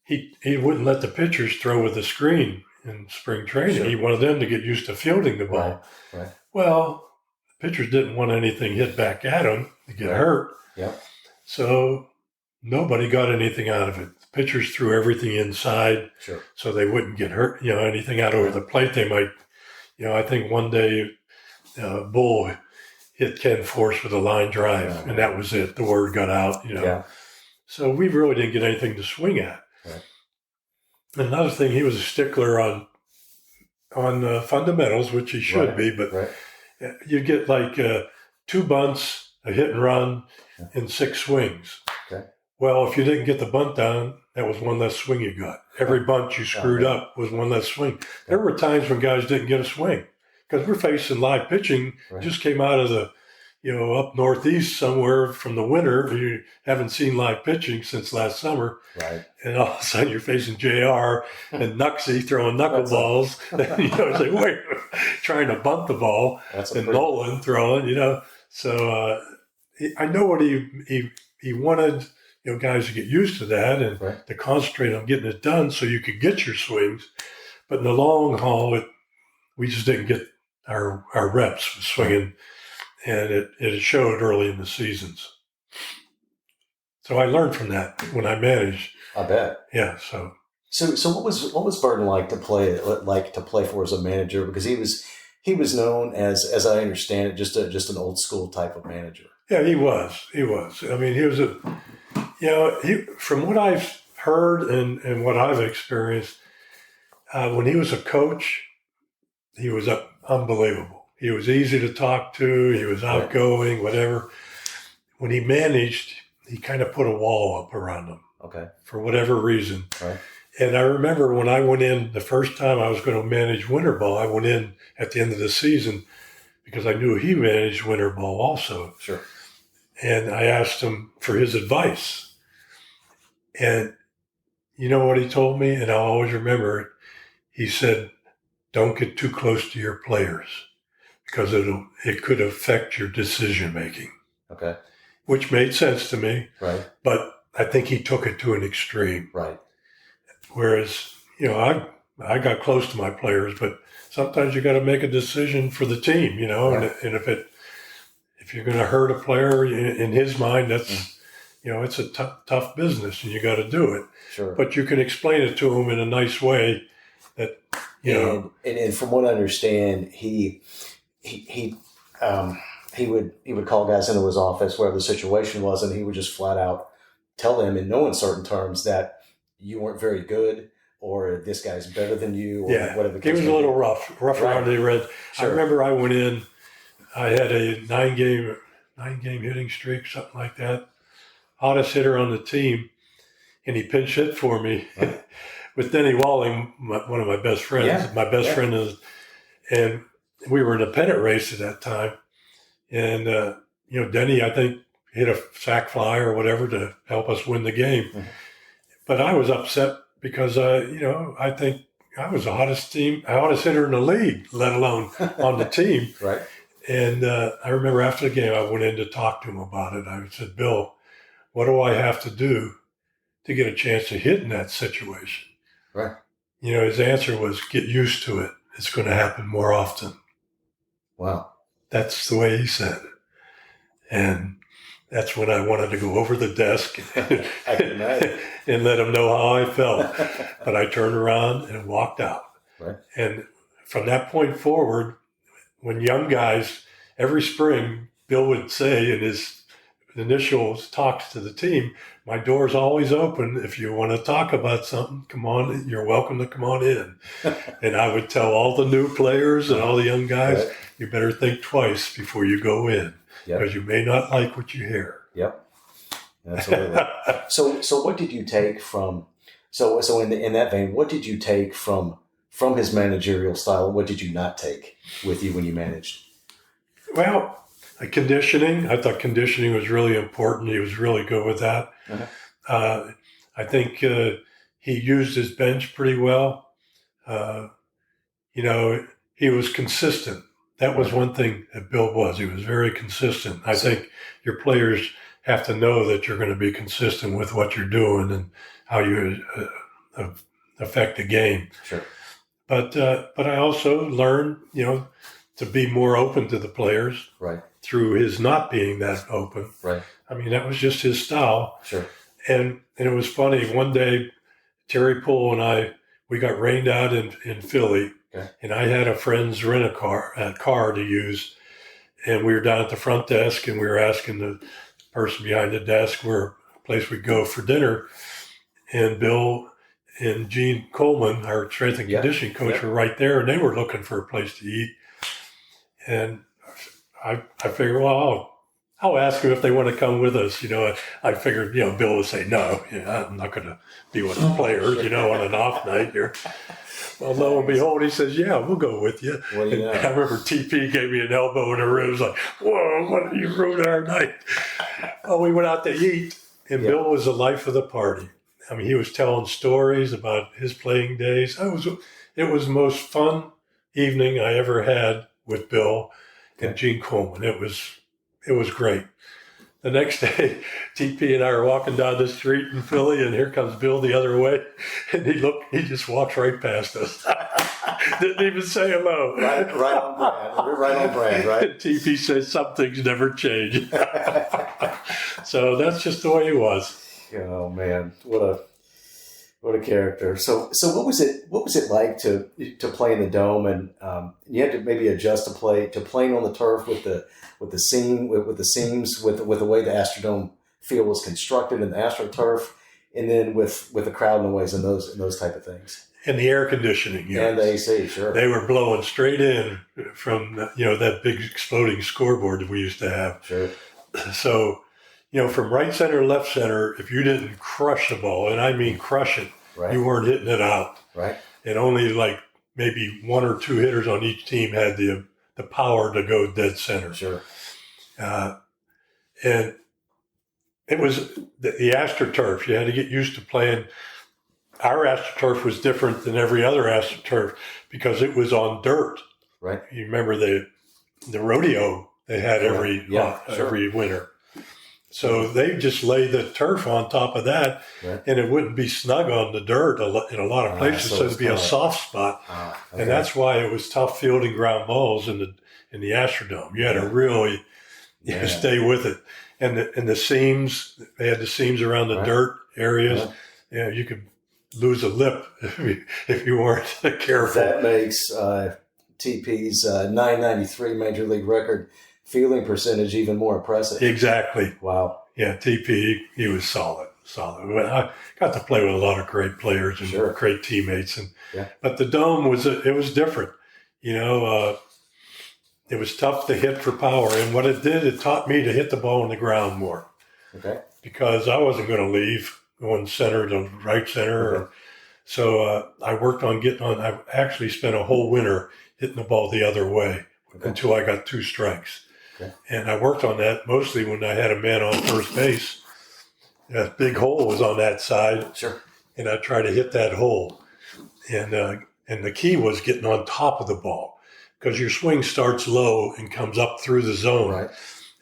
Speaker 2: he wouldn't let the pitchers throw with the screen. in spring training.
Speaker 1: Sure.
Speaker 2: He wanted them to get used to fielding the ball.
Speaker 1: Right.
Speaker 2: Well, pitchers didn't want anything hit back at them to get hurt.
Speaker 1: Yep.
Speaker 2: So nobody got anything out of it. The pitchers threw everything inside so they wouldn't get hurt. Anything out over the plate, they might, I think one day Bull hit Ken Force with a line drive, and that was it. The word got out,
Speaker 1: Yeah.
Speaker 2: So we really didn't get anything to swing at.
Speaker 1: Right.
Speaker 2: And another thing, he was a stickler on fundamentals, which he should be, but you get like 2 bunts, a hit and run, and 6 swings.
Speaker 1: Okay.
Speaker 2: Well, if you didn't get the bunt down, that was one less swing you got. Every bunt you screwed up was one less swing. There were times when guys didn't get a swing because we're facing live pitching. Just came out of the, up northeast somewhere from the winter. You haven't seen live pitching since last summer.
Speaker 1: Right.
Speaker 2: And all of a sudden you're facing JR and Nuxie throwing knuckleballs. It's like, wait, trying to bunt the ball. And Nolan throwing, So I know what he wanted, guys to get used to that and to concentrate on getting it done so you could get your swings. But in the long haul, we just didn't get our reps swinging, and it showed early in the seasons. So I learned from that when I managed.
Speaker 1: I bet.
Speaker 2: Yeah.
Speaker 1: So what was Burton like to play for as a manager? Because he was known as I understand it, just an old school type of manager.
Speaker 2: Yeah, he was. I mean, he was from what I've heard and what I've experienced, when he was a coach, he was unbelievable. He was easy to talk to. He was outgoing, whatever. When he managed, he kind of put a wall up around him.
Speaker 1: Okay.
Speaker 2: For whatever reason.
Speaker 1: Right.
Speaker 2: And I remember when I went in the first time I was going to manage winter ball, I went in at the end of the season because I knew he managed winter ball also.
Speaker 1: Sure.
Speaker 2: And I asked him for his advice. And you know what he told me? And I'll always remember it. He said, don't get too close to your players because it could affect your decision making.
Speaker 1: Okay.
Speaker 2: Which made sense to me.
Speaker 1: Right.
Speaker 2: But I think he took it to an extreme.
Speaker 1: Right.
Speaker 2: Whereas, I got close to my players, but sometimes you got to make a decision for the team, and if you're going to hurt a player, in his mind, that's, it's a tough business and you got to do it.
Speaker 1: Sure.
Speaker 2: But you can explain it to him in a nice way that,
Speaker 1: And from what I understand, he would call guys into his office, wherever the situation was, and he would just flat out tell them in no uncertain terms that you weren't very good or this guy's better than you or whatever.
Speaker 2: He was a little rough around the red. Sure. I remember I went in, I had a 9-game hitting streak, something like that. Hottest hitter on the team, and he pinch hit for me with Denny Walling, one of my best friends.
Speaker 1: Yeah.
Speaker 2: My best friend is, and we were in a pennant race at that time. And, Denny, I think, hit a sac fly or whatever to help us win the game. Mm-hmm. But I was upset because, I think I was the hottest hitter in the league, let alone on the team.
Speaker 1: Right.
Speaker 2: And I remember after the game, I went in to talk to him about it. I said, Bill, what do I have to do to get a chance to hit in that situation?
Speaker 1: Right.
Speaker 2: His answer was, get used to it. It's going to happen more often.
Speaker 1: Wow.
Speaker 2: That's the way he said it. And that's when I wanted to go over the desk and let him know how I felt. But I turned around and walked out.
Speaker 1: Right.
Speaker 2: And from that point forward, when young guys, every spring, Bill would say in his initial talks to the team, my door's always open. If you want to talk about something, come on, you're welcome to come on in. And I would tell all the new players and all the young guys, you better think twice before you go in. Because you may not like what you hear.
Speaker 1: Yep, absolutely. So what did you take from? So in that vein, what did you take from his managerial style, and what did you not take with you when you managed?
Speaker 2: Well, conditioning. I thought conditioning was really important. He was really good with that. Uh-huh. I think he used his bench pretty well. He was consistent. That was one thing that Bill was. He was very consistent. I think your players have to know that you're going to be consistent with what you're doing and how you affect the game.
Speaker 1: Sure.
Speaker 2: But I also learned, to be more open to the players.
Speaker 1: Right.
Speaker 2: Through his not being that open.
Speaker 1: Right.
Speaker 2: I mean, that was just his style.
Speaker 1: Sure.
Speaker 2: And it was funny. One day, Terry Poole and we got rained out in Philly.
Speaker 1: Okay.
Speaker 2: And I had a friend's rent a car to use. And we were down at the front desk, and we were asking the person behind the desk where a place we'd go for dinner. And Bill and Gene Coleman, our strength and conditioning coach, were right there, and they were looking for a place to eat. And I figured, well, I'll ask them if they want to come with us. I figured, Bill would say, no, I'm not going to be with the players, on an off night here. Well, lo and behold, he says, yeah, we'll go with you.
Speaker 1: Well,
Speaker 2: and I remember TP gave me an elbow in the ribs, like, whoa, what did you ruin our night? Well, we went out to eat, and Bill was the life of the party. I mean, he was telling stories about his playing days. It was the most fun evening I ever had with Bill and Gene Coleman. It was great. The next day, TP and I are walking down the street in Philly, and here comes Bill the other way, and he just walks right past us. Didn't even say hello.
Speaker 1: Right on brand. We're right on brand, right?
Speaker 2: And TP says some things never change. So that's just the way he was.
Speaker 1: Oh man, what a character. So what was it like to play in the Dome, and you had to maybe adjust to playing on the turf with the seams with the way the Astrodome field was constructed and the AstroTurf, and then with the crowd noise and those type of things.
Speaker 2: And the air conditioning,
Speaker 1: and the AC, sure.
Speaker 2: They were blowing straight in from that big exploding scoreboard that we used to have.
Speaker 1: Sure.
Speaker 2: So, from right center, left center, if you didn't crush the ball, and I mean crush it, you weren't hitting it out.
Speaker 1: Right. And
Speaker 2: only like maybe one or two hitters on each team had the power to go dead center.
Speaker 1: Sure.
Speaker 2: And it was the AstroTurf. You had to get used to playing. Our AstroTurf was different than every other AstroTurf because it was on dirt.
Speaker 1: Right.
Speaker 2: You remember the rodeo they had every winter. So they just lay the turf on top of that, and it wouldn't be snug on the dirt in a lot of places. So it'd be a soft spot, and that's why it was tough fielding ground balls in the Astrodome. You had to really stay with it, and the seams. They had the seams around the dirt areas. Yeah, you could lose a lip if you weren't careful.
Speaker 1: That makes TP's 993 Major League record fielding percentage even more impressive.
Speaker 2: Exactly.
Speaker 1: Wow.
Speaker 2: Yeah, TP, he was solid. I got to play with a lot of great players and great teammates, but the Dome was different. It was tough to hit for power, and what it did, it taught me to hit the ball on the ground more.
Speaker 1: Okay.
Speaker 2: Because I wasn't going to leave going center to right center.
Speaker 1: Okay.
Speaker 2: So I worked on I actually spent a whole winter hitting the ball the other way until I got 2 strikes.
Speaker 1: Okay.
Speaker 2: And I worked on that mostly when I had a man on first base. That big hole was on that side.
Speaker 1: Sure.
Speaker 2: And I tried to hit that hole. And the key was getting on top of the ball because your swing starts low and comes up through the zone.
Speaker 1: Right.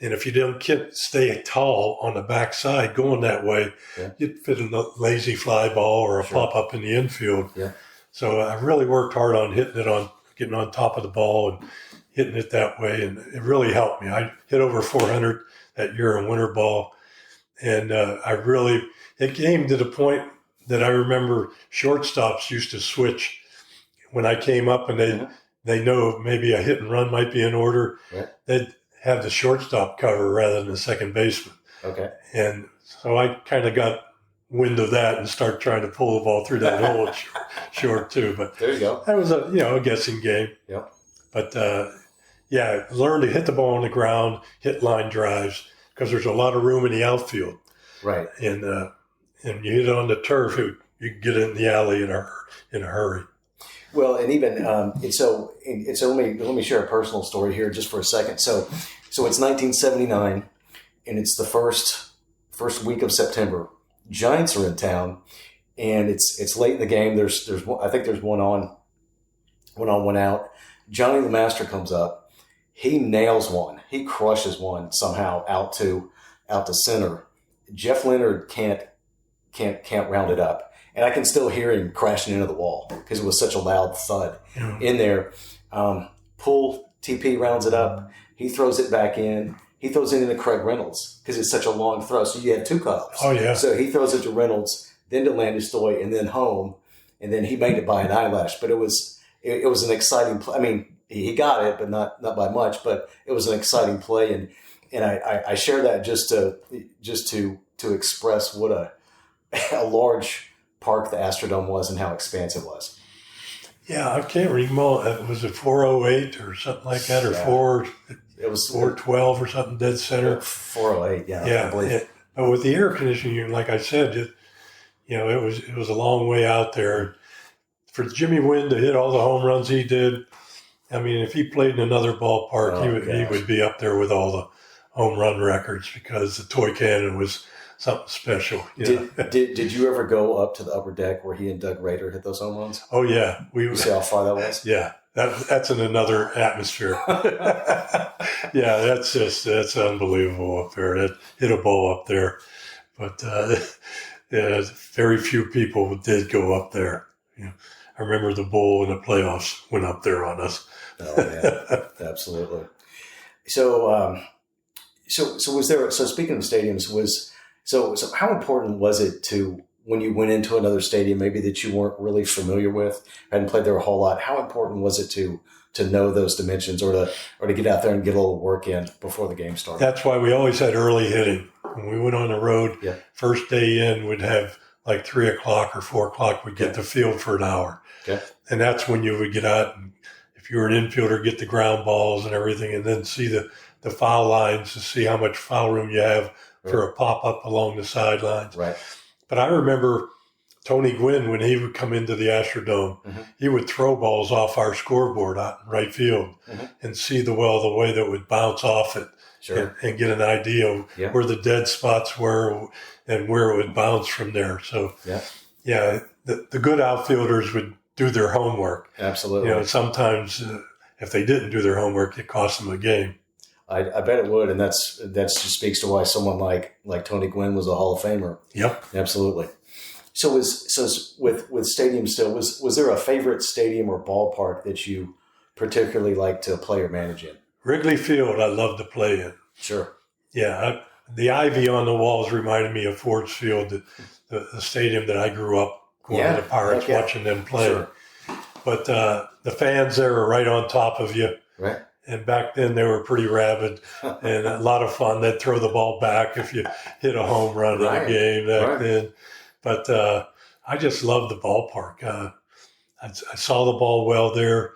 Speaker 2: And if you don't stay tall on the backside going that way, you'd fit in a lazy fly ball or a pop-up in the infield.
Speaker 1: Yeah.
Speaker 2: So I really worked hard on getting on top of the ball and hitting it that way, and it really helped me. I hit over 400 that year in winter ball, and it came to the point that I remember shortstops used to switch when I came up, and they know maybe a hit and run might be in order.
Speaker 1: Right.
Speaker 2: They'd have the shortstop cover rather than the second baseman.
Speaker 1: Okay.
Speaker 2: And so I kind of got wind of that and start trying to pull the ball through that hole short too. But
Speaker 1: there you go.
Speaker 2: That was a guessing game.
Speaker 1: Yep.
Speaker 2: But learn to hit the ball on the ground, hit line drives because there's a lot of room in the outfield.
Speaker 1: Right.
Speaker 2: And you hit it on the turf, you can get in the alley in a hurry.
Speaker 1: Well, and even let me share a personal story here just for a second. So it's 1979, and it's the first week of September. Giants are in town, and it's late in the game. There's I think there's one on, one out. Johnny the Master comes up. He nails one. He crushes one somehow out to center. Jeff Leonard can't round it up. and I can still hear him crashing into the wall because it was such a loud thud in there. Pull TP rounds it up. He throws it back in. He throws it into Craig Reynolds because it's such a long throw. So you had two cutoffs.
Speaker 2: Oh, yeah.
Speaker 1: So he throws it to Reynolds, then to Landestoy, and then home. And then he made it by an eyelash. But it was an exciting play. I mean, he got it, but not by much. But it was an exciting play. And I share that just to express what a large park the Astrodome was and how expansive it was.
Speaker 2: Yeah, I can't remember. Was it 408 or something like that, or 4? It was 412 or something, dead center.
Speaker 1: 408, yeah.
Speaker 2: Yeah,
Speaker 1: I believe.
Speaker 2: but with the air conditioning, like I said, it was a long way out there. For Jimmy Wynn to hit all the home runs he did, I mean, if he played in another ballpark, he would be up there with all the home run records because the toy cannon was something special.
Speaker 1: Did you ever go up to the upper deck where he and Doug Rader hit those home runs?
Speaker 2: Oh, yeah.
Speaker 1: You see how far that was?
Speaker 2: Yeah. That's in another atmosphere. Yeah, that's unbelievable up there. That hit a ball up there. But very few people did go up there. I remember the Bull in the playoffs went up there on us.
Speaker 1: Oh, yeah, absolutely. So was there? So speaking of stadiums, so how important was it to when you went into another stadium, maybe that you weren't really familiar with, hadn't played there a whole lot? How important was it to know those dimensions, or to get out there and get a little work in before the game started?
Speaker 2: That's why we always had early hitting. When we went on the road, first day in, we'd have like 3 o'clock or 4 o'clock. We'd get the field for an hour, and that's when you would get out and, if you were an infielder, get the ground balls and everything, and then see the foul lines to see how much foul room you have for a pop-up along the sidelines.
Speaker 1: Right.
Speaker 2: But I remember Tony Gwynn, when he would come into the Astrodome, he would throw balls off our scoreboard out in right field and see the way that would bounce off it and get an idea of where the dead spots were and where it would bounce from there. So, the good outfielders would do their homework.
Speaker 1: Absolutely.
Speaker 2: Sometimes if they didn't do their homework, it cost them a game.
Speaker 1: I bet it would, and that just speaks to why someone like Tony Gwynn was a Hall of Famer.
Speaker 2: Yep,
Speaker 1: absolutely. So with stadiums still, was there a favorite stadium or ballpark that you particularly like to play or manage in?
Speaker 2: Wrigley Field, I love to play in.
Speaker 1: Sure.
Speaker 2: Yeah, the ivy on the walls reminded me of Ford's Field, the stadium that I grew up going to the Pirates, watching them play. Sure. But the fans there are right on top of you.
Speaker 1: Right.
Speaker 2: And back then they were pretty rabid and a lot of fun. They'd throw the ball back if you hit a home run in a game back then. But I just loved the ballpark. I saw the ball well there.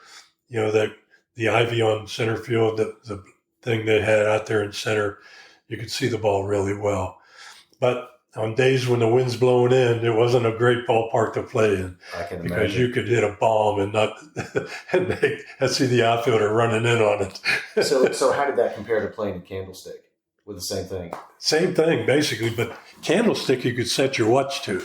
Speaker 2: That the ivy on center field, the thing they had out there in center, you could see the ball really well. But on days when the wind's blowing in, it wasn't a great ballpark to play in.
Speaker 1: I can imagine.
Speaker 2: Because you could hit a bomb and not and see the outfielder running in on it.
Speaker 1: So how did that compare to playing in Candlestick with the same thing?
Speaker 2: Same thing, basically, but Candlestick you could set your watch to.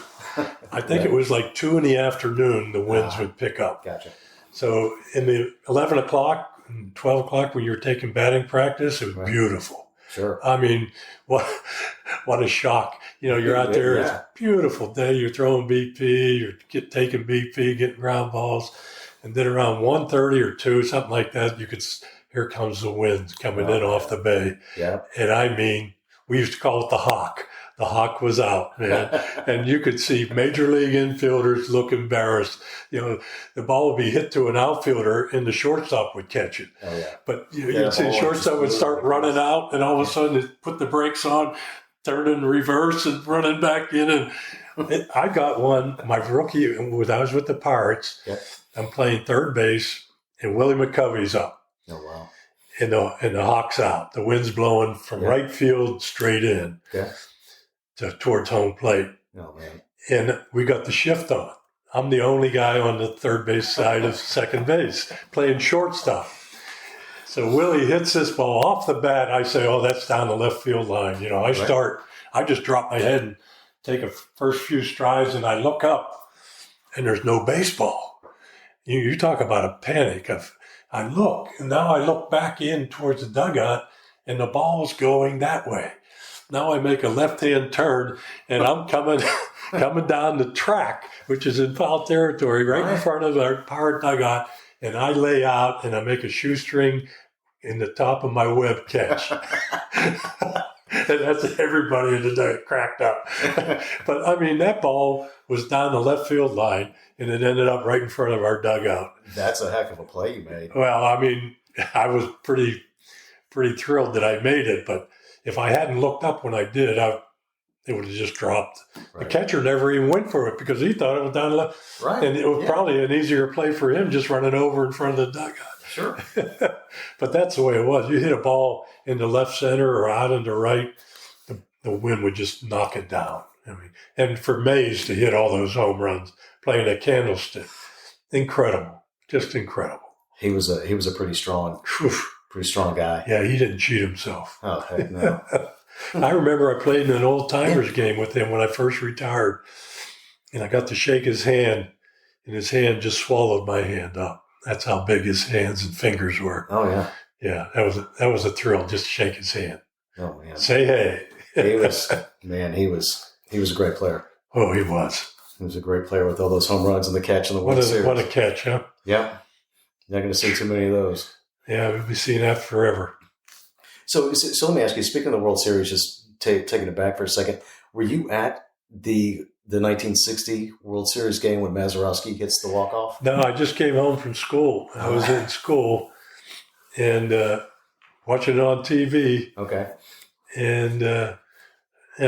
Speaker 2: I think it was like 2 p.m, the winds would pick up.
Speaker 1: Gotcha.
Speaker 2: So in the 11 o'clock and 12 o'clock when you were taking batting practice, it was beautiful.
Speaker 1: Sure.
Speaker 2: I mean, what a shock. You're out there, it's a beautiful day, you're throwing BP, you're taking BP, getting ground balls, and then around 1:30 or 2, something like that, here comes the wind coming in off the bay.
Speaker 1: Yeah.
Speaker 2: And I mean, we used to call it the hawk. The hawk was out, man. And you could see major league infielders look embarrassed. The ball would be hit to an outfielder and the shortstop would catch it.
Speaker 1: Oh, yeah.
Speaker 2: But you'd see the shortstop would start running out and all of a sudden it put the brakes on, turn in reverse and running back in. And I got one, my rookie, when I was with the Pirates, I'm playing third base and Willie McCovey's up.
Speaker 1: Oh, wow.
Speaker 2: And the hawk's out. The wind's blowing from right field straight in.
Speaker 1: Yeah.
Speaker 2: Towards home plate.
Speaker 1: Oh, man.
Speaker 2: And we got the shift on. I'm the only guy on the third base side of second base playing shortstop. So Willie hits this ball off the bat. I say, oh, that's down the left field line. I just drop my head and take a first few strides and I look up and there's no baseball. You talk about a panic. I look and now I look back in towards the dugout and the ball's going that way. Now I make a left-hand turn, and I'm coming coming down the track, which is in foul territory, right in front of our power dugout. And I lay out and I make a shoestring in the top of my web catch. And that's everybody in the day cracked up. But I mean, that ball was down the left field line and it ended up right in front of our dugout.
Speaker 1: That's a heck of a play you made.
Speaker 2: Well, I mean, I was pretty thrilled that I made it, but if I hadn't looked up when I did, it would have just dropped. Right. The catcher never even went for it because he thought it was down the left. Right. And it was probably an easier play for him just running over in front of the dugout.
Speaker 1: Sure.
Speaker 2: But that's the way it was. You hit a ball in the left center or out in the right, the wind would just knock it down. I mean, and for Mays to hit all those home runs playing a Candlestick, incredible, just incredible.
Speaker 1: He was a pretty strong guy.
Speaker 2: Yeah, he didn't cheat himself.
Speaker 1: Oh, heck no.
Speaker 2: I remember I played in an old timers game with him when I first retired, and I got to shake his hand, and his hand just swallowed my hand up. That's how big his hands and fingers were.
Speaker 1: Oh yeah,
Speaker 2: yeah. That was a thrill just to shake his hand.
Speaker 1: Oh man,
Speaker 2: say hey.
Speaker 1: He was a great player.
Speaker 2: Oh, he was.
Speaker 1: He was a great player with all those home runs and the catch in the World Series.
Speaker 2: What a catch, huh?
Speaker 1: Yeah, you're not going to see too many of those.
Speaker 2: Yeah, we'll be seeing that forever.
Speaker 1: So let me ask you, speaking of the World Series, just taking it back for a second, were you at the 1960 World Series game when Mazeroski hits the walk-off?
Speaker 2: No, I just came home from school. I was in school and watching it on TV.
Speaker 1: Okay.
Speaker 2: And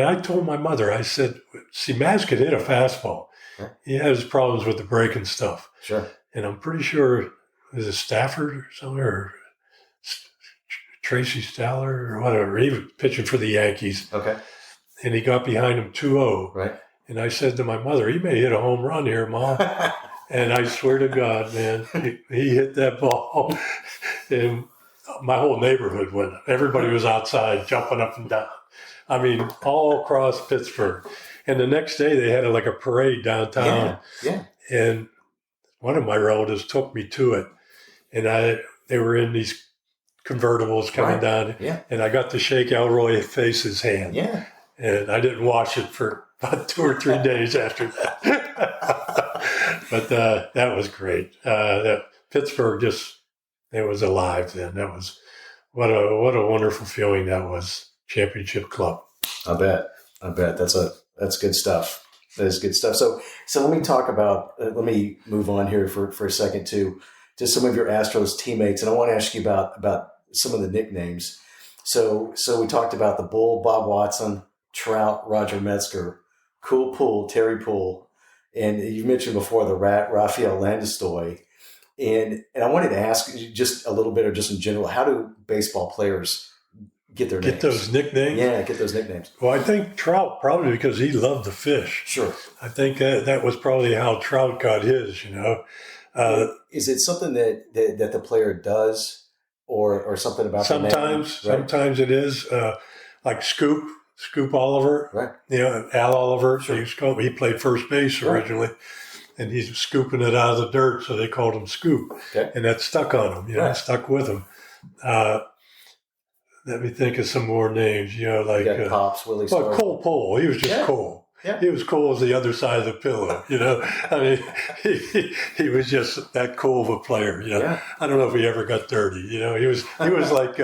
Speaker 2: I told my mother, I said, see, Maz could hit a fastball. Okay. He has problems with the break and stuff.
Speaker 1: Sure.
Speaker 2: And I'm pretty sure, was it Stafford or somewhere, or Tracy Staller or whatever. He was pitching for the Yankees.
Speaker 1: Okay.
Speaker 2: And he got behind him 2-0.
Speaker 1: Right.
Speaker 2: And I said to my mother, he may hit a home run here, Mom. And I swear to God, man, he hit that ball. And my whole neighborhood went. Everybody was outside jumping up and down. I mean, all across Pittsburgh. And the next day they had like a parade downtown.
Speaker 1: Yeah.
Speaker 2: And one of my relatives took me to it. And they were in these convertibles coming down.
Speaker 1: Yeah.
Speaker 2: And I got to shake Elroy Face's hand.
Speaker 1: Yeah.
Speaker 2: And I didn't wash it for about 2 or 3 days after that. But that was great. Pittsburgh it was alive then. That was what a wonderful feeling that was. Championship club.
Speaker 1: I bet. That's good stuff. That is good stuff. So let me talk about. Let me move on here for a second to some of your Astros teammates, and I want to ask you about some of the nicknames. So we talked about the Bull, Bob Watson, Trout, Roger Metzger, Cool Pool, Terry Poole, and you mentioned before the Rat, Rafael Landestoy. And I wanted to ask you just a little bit, or just in general, how do baseball players get their names?
Speaker 2: Get those nicknames?
Speaker 1: Yeah, get those nicknames.
Speaker 2: Well, I think Trout, probably because he loved the fish.
Speaker 1: Sure.
Speaker 2: I think that was probably how Trout got his,
Speaker 1: Is it something that the player does or something about
Speaker 2: sometimes,
Speaker 1: the name? Right?
Speaker 2: Sometimes it is. Like Scoop Oliver.
Speaker 1: Right.
Speaker 2: Al Oliver.
Speaker 1: Sure.
Speaker 2: He played first base originally. Right. And he's scooping it out of the dirt, so they called him Scoop.
Speaker 1: Okay.
Speaker 2: And that stuck on him,
Speaker 1: right.
Speaker 2: Stuck with him. Let me think of some more names, like
Speaker 1: Pops, Willie Starr.
Speaker 2: Cole Poole. He was just cool. Yeah. He was cool as the other side of the pillow, I mean, he was just that cool of a player, Yeah. I don't know if he ever got dirty, He was like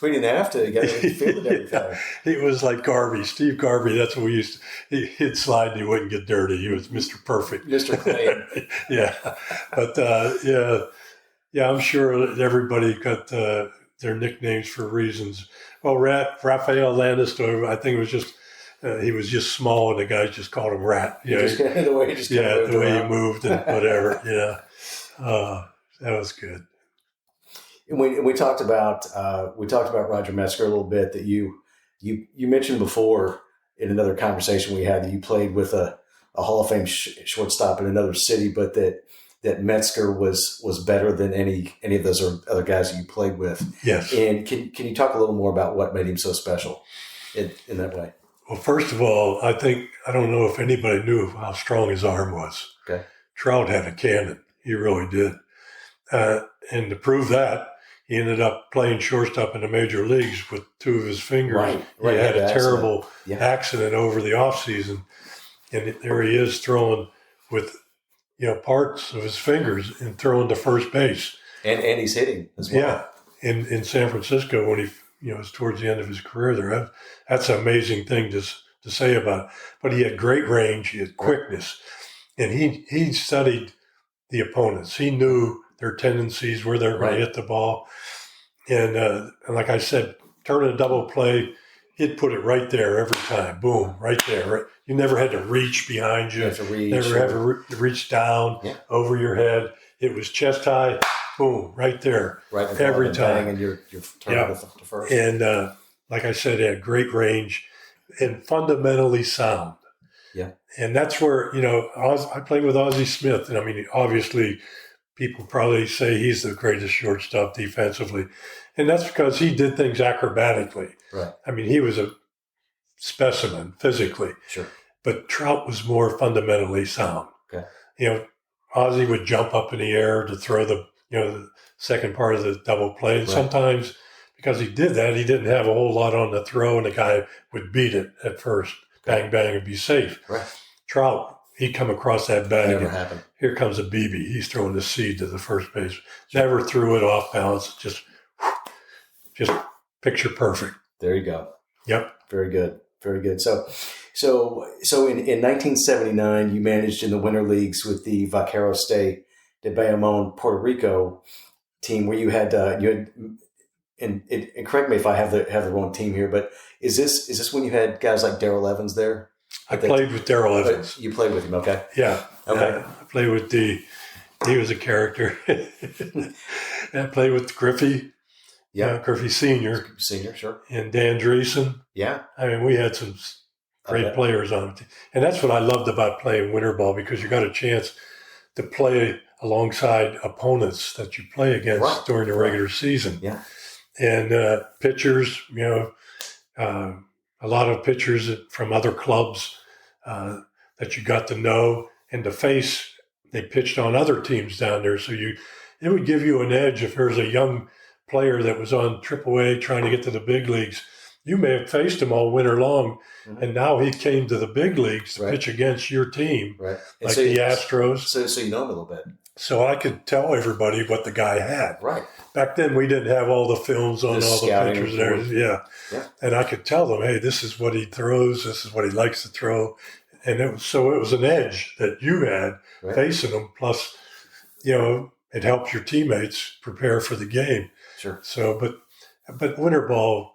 Speaker 1: we didn't have to get feel it every time.
Speaker 2: He was like Garvey, Steve Garvey. That's what we used to. He'd slide and he wouldn't get dirty. He was Mr. Perfect,
Speaker 1: Mr. Clean.
Speaker 2: Yeah, but I'm sure that everybody got their nicknames for reasons. Well, Rafael Landestoy, I think it was just. He was just small, and the guys just called him Rat.
Speaker 1: The way he just
Speaker 2: the way he moved and whatever. That was good.
Speaker 1: And we talked about Roger Metzger a little bit. That you mentioned before in another conversation we had that you played with a Hall of Fame shortstop in another city, but that Metzger was better than any of those other guys that you played with.
Speaker 2: Yes.
Speaker 1: And can you talk a little more about what made him so special in that way?
Speaker 2: Well, first of all, I don't know if anybody knew how strong his arm was.
Speaker 1: Okay.
Speaker 2: Trout had a cannon. He really did. And to prove that, he ended up playing shortstop in the major leagues with 2 of his fingers.
Speaker 1: Right.
Speaker 2: He had a terrible accident over the offseason. and there he is throwing with parts of his fingers and throwing to first base.
Speaker 1: And he's hitting as well.
Speaker 2: Yeah, in San Francisco when he was towards the end of his career there. That's an amazing thing to say about it. But he had great range, he had quickness, and he studied the opponents. He knew their tendencies, where they're going to hit the ball. And like I said, turning a double play, he'd put it right there every time. Boom, right there. Right. You never had to reach behind you. Never had to reach down over your head. It was chest high, boom, right there.
Speaker 1: Right
Speaker 2: every time.
Speaker 1: And you're turning to first.
Speaker 2: And like I said, he had great range and fundamentally sound.
Speaker 1: Yeah.
Speaker 2: And that's where, I played with Ozzie Smith. And I mean, obviously, people probably say he's the greatest shortstop defensively. And that's because he did things acrobatically.
Speaker 1: Right.
Speaker 2: I mean, he was a specimen physically.
Speaker 1: Sure.
Speaker 2: But Trout was more fundamentally sound.
Speaker 1: Okay.
Speaker 2: Ozzie would jump up in the air to throw the second part of the double play. And sometimes because he did that, he didn't have a whole lot on the throw, and the guy would beat it at first. Bang, bang, and be safe.
Speaker 1: Right.
Speaker 2: Trout, he'd come across that bag.
Speaker 1: Never happened.
Speaker 2: Here comes a BB. He's throwing the seed to the first base. Never threw it off balance. Just picture perfect.
Speaker 1: There you go.
Speaker 2: Yep.
Speaker 1: Very good. Very good. So in 1979, you managed in the winter leagues with the Vaqueros de Bayamon, Puerto Rico team, where you had and correct me if I have the wrong team here, but is this when you had guys like Darrell Evans there?
Speaker 2: I played with Darrell Evans.
Speaker 1: You played with him, okay?
Speaker 2: Yeah.
Speaker 1: Okay.
Speaker 2: I played with he was a character. I played with Griffey.
Speaker 1: Yeah.
Speaker 2: Griffey Sr.
Speaker 1: Senior, sure.
Speaker 2: And Dan Dreesen.
Speaker 1: Yeah.
Speaker 2: I mean, we had some great players on it. And that's what I loved about playing winter ball, because you got a chance to play alongside opponents that you play against during the regular season.
Speaker 1: Yeah.
Speaker 2: And pitchers, a lot of pitchers from other clubs that you got to know and to face. They pitched on other teams down there, so it would give you an edge if there's a young player that was on AAA trying to get to the big leagues. You may have faced him all winter long, and now he came to the big leagues to pitch against your team, like the Astros.
Speaker 1: So you know him a little bit.
Speaker 2: So I could tell everybody what the guy had. Right. Back then, we didn't have all the films on all the pitchers there. Yeah. And I could tell them, hey, this is what he throws. This is what he likes to throw. And it was an edge that you had facing him. Plus, it helps your teammates prepare for the game.
Speaker 1: Sure.
Speaker 2: So, but winter ball,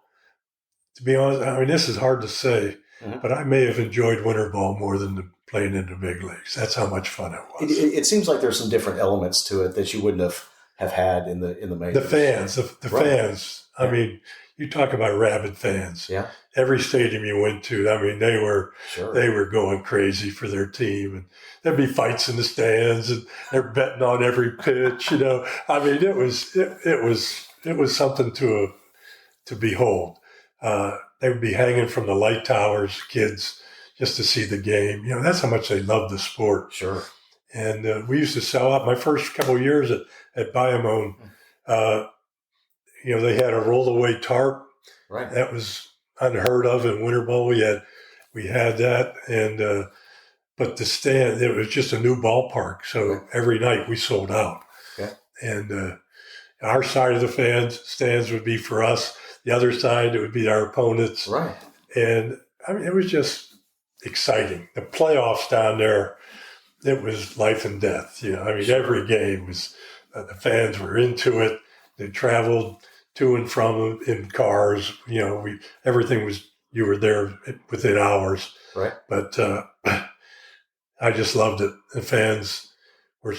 Speaker 2: to be honest, I mean, this is hard to say, but I may have enjoyed winter ball more than playing in the big leagues. That's how much fun it was.
Speaker 1: It seems like there's some different elements to it that you wouldn't have had in the majors.
Speaker 2: The fans, the fans. I mean, you talk about rabid fans.
Speaker 1: Yeah.
Speaker 2: Every stadium you went to, I mean, they were going crazy for their team, and there'd be fights in the stands, and they're betting on every pitch. I mean, it was something to behold. They would be hanging from the light towers, kids, just to see the game. That's how much they love the sport.
Speaker 1: Sure.
Speaker 2: And we used to sell out. My first couple of years at Bayamon, they had a roll-away tarp.
Speaker 1: Right.
Speaker 2: That was unheard of in winter ball. We had that, and but the stand, it was just a new ballpark. So every night we sold out. Okay. And our side of the stands would be for us. The other side, it would be our opponents. Right. And I mean, it was just exciting. The playoffs down there, it was life and death. I mean, every game was, the fans were into it. They traveled to and from in cars. Everything was, you were there within hours. Right. But I just loved it. The fans were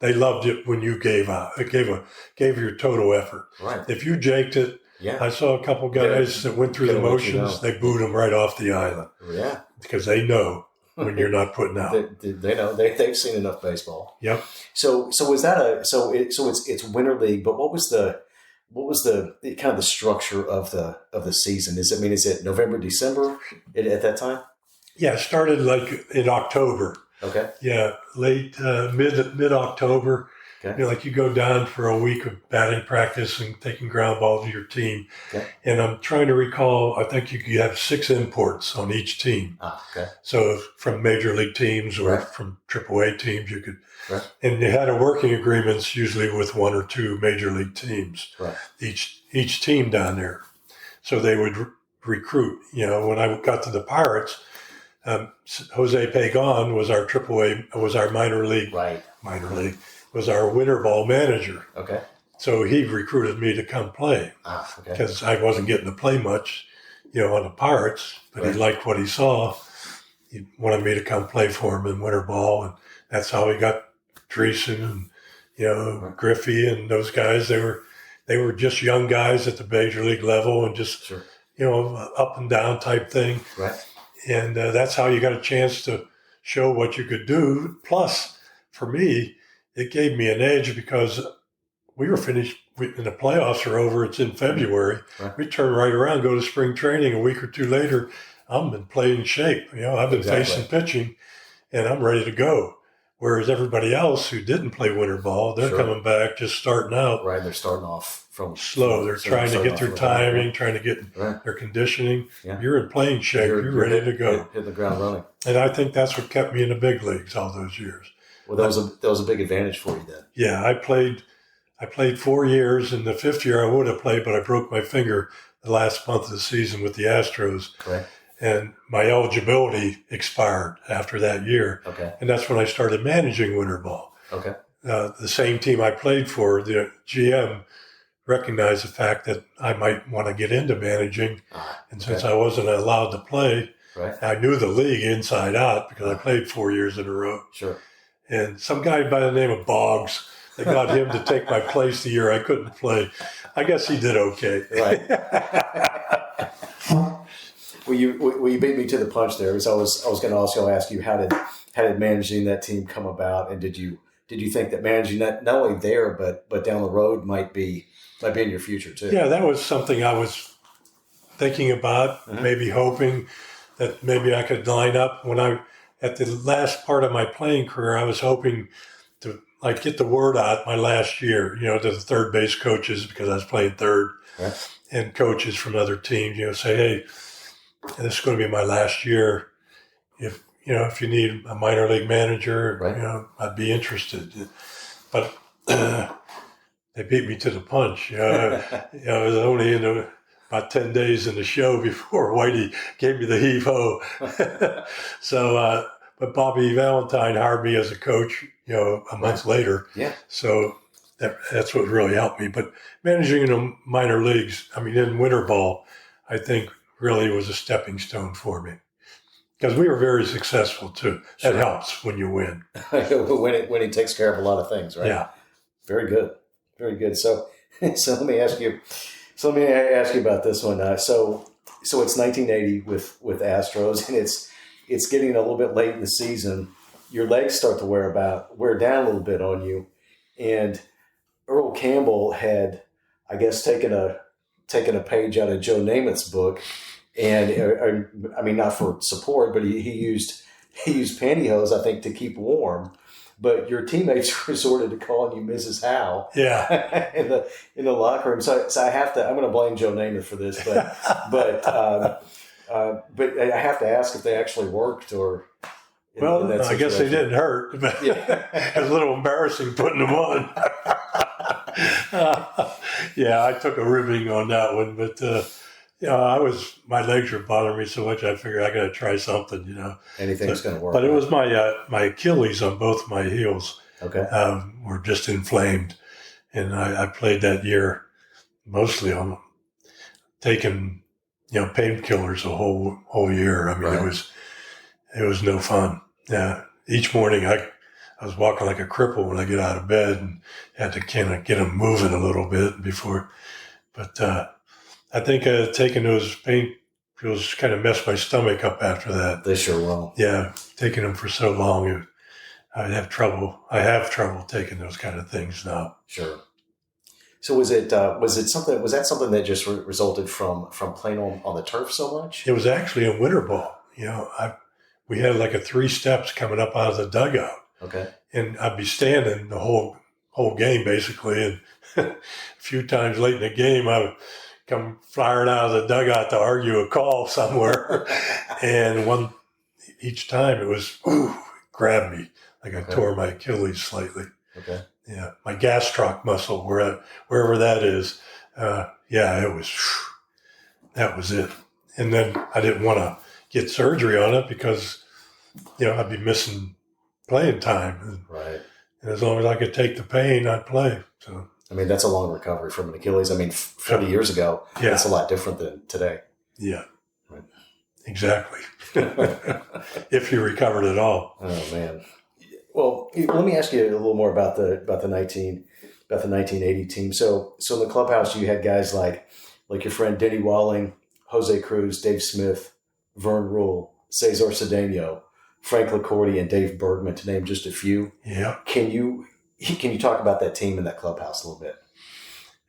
Speaker 2: they loved it when you gave your total effort. Right. If you jaked it, I saw a couple guys that went through the motions. They booed them right off the island. Yeah. Because they know when you're not putting out.
Speaker 1: They know. They've seen enough baseball.
Speaker 2: Yep.
Speaker 1: So is that it's winter league, but what was the kind of the structure of the season? Is it November, December at that time?
Speaker 2: Yeah, it started like in October.
Speaker 1: Okay.
Speaker 2: Yeah, late mid October,
Speaker 1: Okay.
Speaker 2: Like you go down for a week of batting practice and taking ground balls to your team.
Speaker 1: Okay.
Speaker 2: And I'm trying to recall, I think you have 6 imports on each team.
Speaker 1: Okay.
Speaker 2: So from major league teams or from AAA teams, you could, and you had a working agreements usually with 1 or 2 major league teams, each team down there. So they would recruit. When I got to the Pirates, Jose Pagan was our AAA, was our minor league, was our winter ball manager.
Speaker 1: Okay.
Speaker 2: So he recruited me to come play because I wasn't getting to play much, on the Pirates, but he liked what he saw. He wanted me to come play for him in winter ball, and that's how he got Dreesen and Griffey and those guys. They were just young guys at the major league level and just up and down type thing.
Speaker 1: Right.
Speaker 2: And that's how you got a chance to show what you could do. Plus, for me, it gave me an edge because we were finished and the playoffs are over. It's in February. Right. We turn right around, go to spring training. A week or 2 later, I'm in playing shape. I've been facing pitching, and I'm ready to go. Whereas everybody else who didn't play winter ball, they're coming back just starting out.
Speaker 1: Right, they're starting off from
Speaker 2: slow. They're trying to get their timing, trying to get their conditioning. Yeah. You're in playing shape. You're ready to go.
Speaker 1: Hit the ground running.
Speaker 2: And I think that's what kept me in the big leagues all those years.
Speaker 1: Well, that was a big advantage for you then.
Speaker 2: Yeah, I played 4 years. In the 5th year, I would have played, but I broke my finger the last month of the season with the Astros.
Speaker 1: Correct.
Speaker 2: And my eligibility expired after that year.
Speaker 1: Okay.
Speaker 2: And that's when I started managing winter ball.
Speaker 1: Okay.
Speaker 2: The same team I played for, the GM recognized the fact that I might want to get into managing. And since I wasn't allowed to play, I knew the league inside out because I played 4 years in a row.
Speaker 1: Sure. And
Speaker 2: some guy by the name of Boggs, they got him to take my place the year I couldn't play. I guess he did okay.
Speaker 1: Right. Well, you beat me to the punch there, because I was going to also ask you how did managing that team come about, and did you think that managing that not only there but down the road might be in your future too?
Speaker 2: Yeah, that was something I was thinking about, maybe hoping that maybe I could line up at the last part of my playing career. I was hoping to get the word out my last year, to the third base coaches, because I was playing third, and coaches from other teams, say, hey, this is going to be my last year. If you need a minor league manager, I'd be interested. But they beat me to the punch. I was only in about 10 days in the show before Whitey gave me the heave-ho. So, but Bobby Valentine hired me as a coach, a month later.
Speaker 1: Yeah. So
Speaker 2: that's what really helped me. But managing in the minor leagues, in winter ball, I think really was a stepping stone for me, because we were very successful too. That helps when you win.
Speaker 1: when it takes care of a lot of things, right?
Speaker 2: Yeah.
Speaker 1: Very good. Very good. So let me ask you about this one. So it's 1980 with Astros, and it's getting a little bit late in the season. Your legs start to wear down a little bit on you, and Earl Campbell had, I guess, taken a page out of Joe Namath's book, and not for support, but he used pantyhose, I think, to keep warm. But your teammates resorted to calling you Mrs. Howe.
Speaker 2: Yeah.
Speaker 1: in the locker room. So I'm going to blame Joe Namath for this, but I have to ask if they actually worked or.
Speaker 2: I guess they didn't hurt. But it was a little embarrassing putting them on. Yeah, I took a ribbing on that one, but my legs were bothering me so much. I figured I got to try something.
Speaker 1: Anything's going to work.
Speaker 2: But it was my Achilles on both my heels.
Speaker 1: Okay,
Speaker 2: were just inflamed, and I played that year mostly on taking painkillers the whole year. It was no fun. Yeah, each morning I was walking like a cripple when I get out of bed, and had to kind of get them moving a little bit before. But I think taking those pain pills kind of messed my stomach up after that.
Speaker 1: They sure will.
Speaker 2: Yeah, taking them for so long, I have trouble taking those kind of things now.
Speaker 1: Sure. So was that something that just resulted from playing on the turf so much?
Speaker 2: It was actually in winter ball. We had like a 3 steps coming up out of the dugout.
Speaker 1: Okay.
Speaker 2: And I'd be standing the whole whole game basically. And a few times late in the game, I would come firing out of the dugout to argue a call somewhere. And each time it was, grabbed me like I tore my Achilles slightly.
Speaker 1: Okay.
Speaker 2: Yeah. My gastroc muscle, wherever that is. That was it. And then I didn't want to get surgery on it because, I'd be missing playing time.
Speaker 1: Right.
Speaker 2: And as long as I could take the pain, I'd play. So,
Speaker 1: I mean, that's a long recovery from an Achilles. I mean, 40 years ago, that's a lot different than today.
Speaker 2: Yeah.
Speaker 1: Right.
Speaker 2: Exactly. If you recovered at all.
Speaker 1: Oh man. Well, let me ask you a little more about the 1980 team. So in the clubhouse, you had guys like your friend Denny Walling, Jose Cruz, Dave Smith, Vern Rule, Cesar Cedeno, Frank Licordi, and Dave Bergman, to name just a few.
Speaker 2: Yeah.
Speaker 1: Can you talk about that team in that clubhouse a little bit?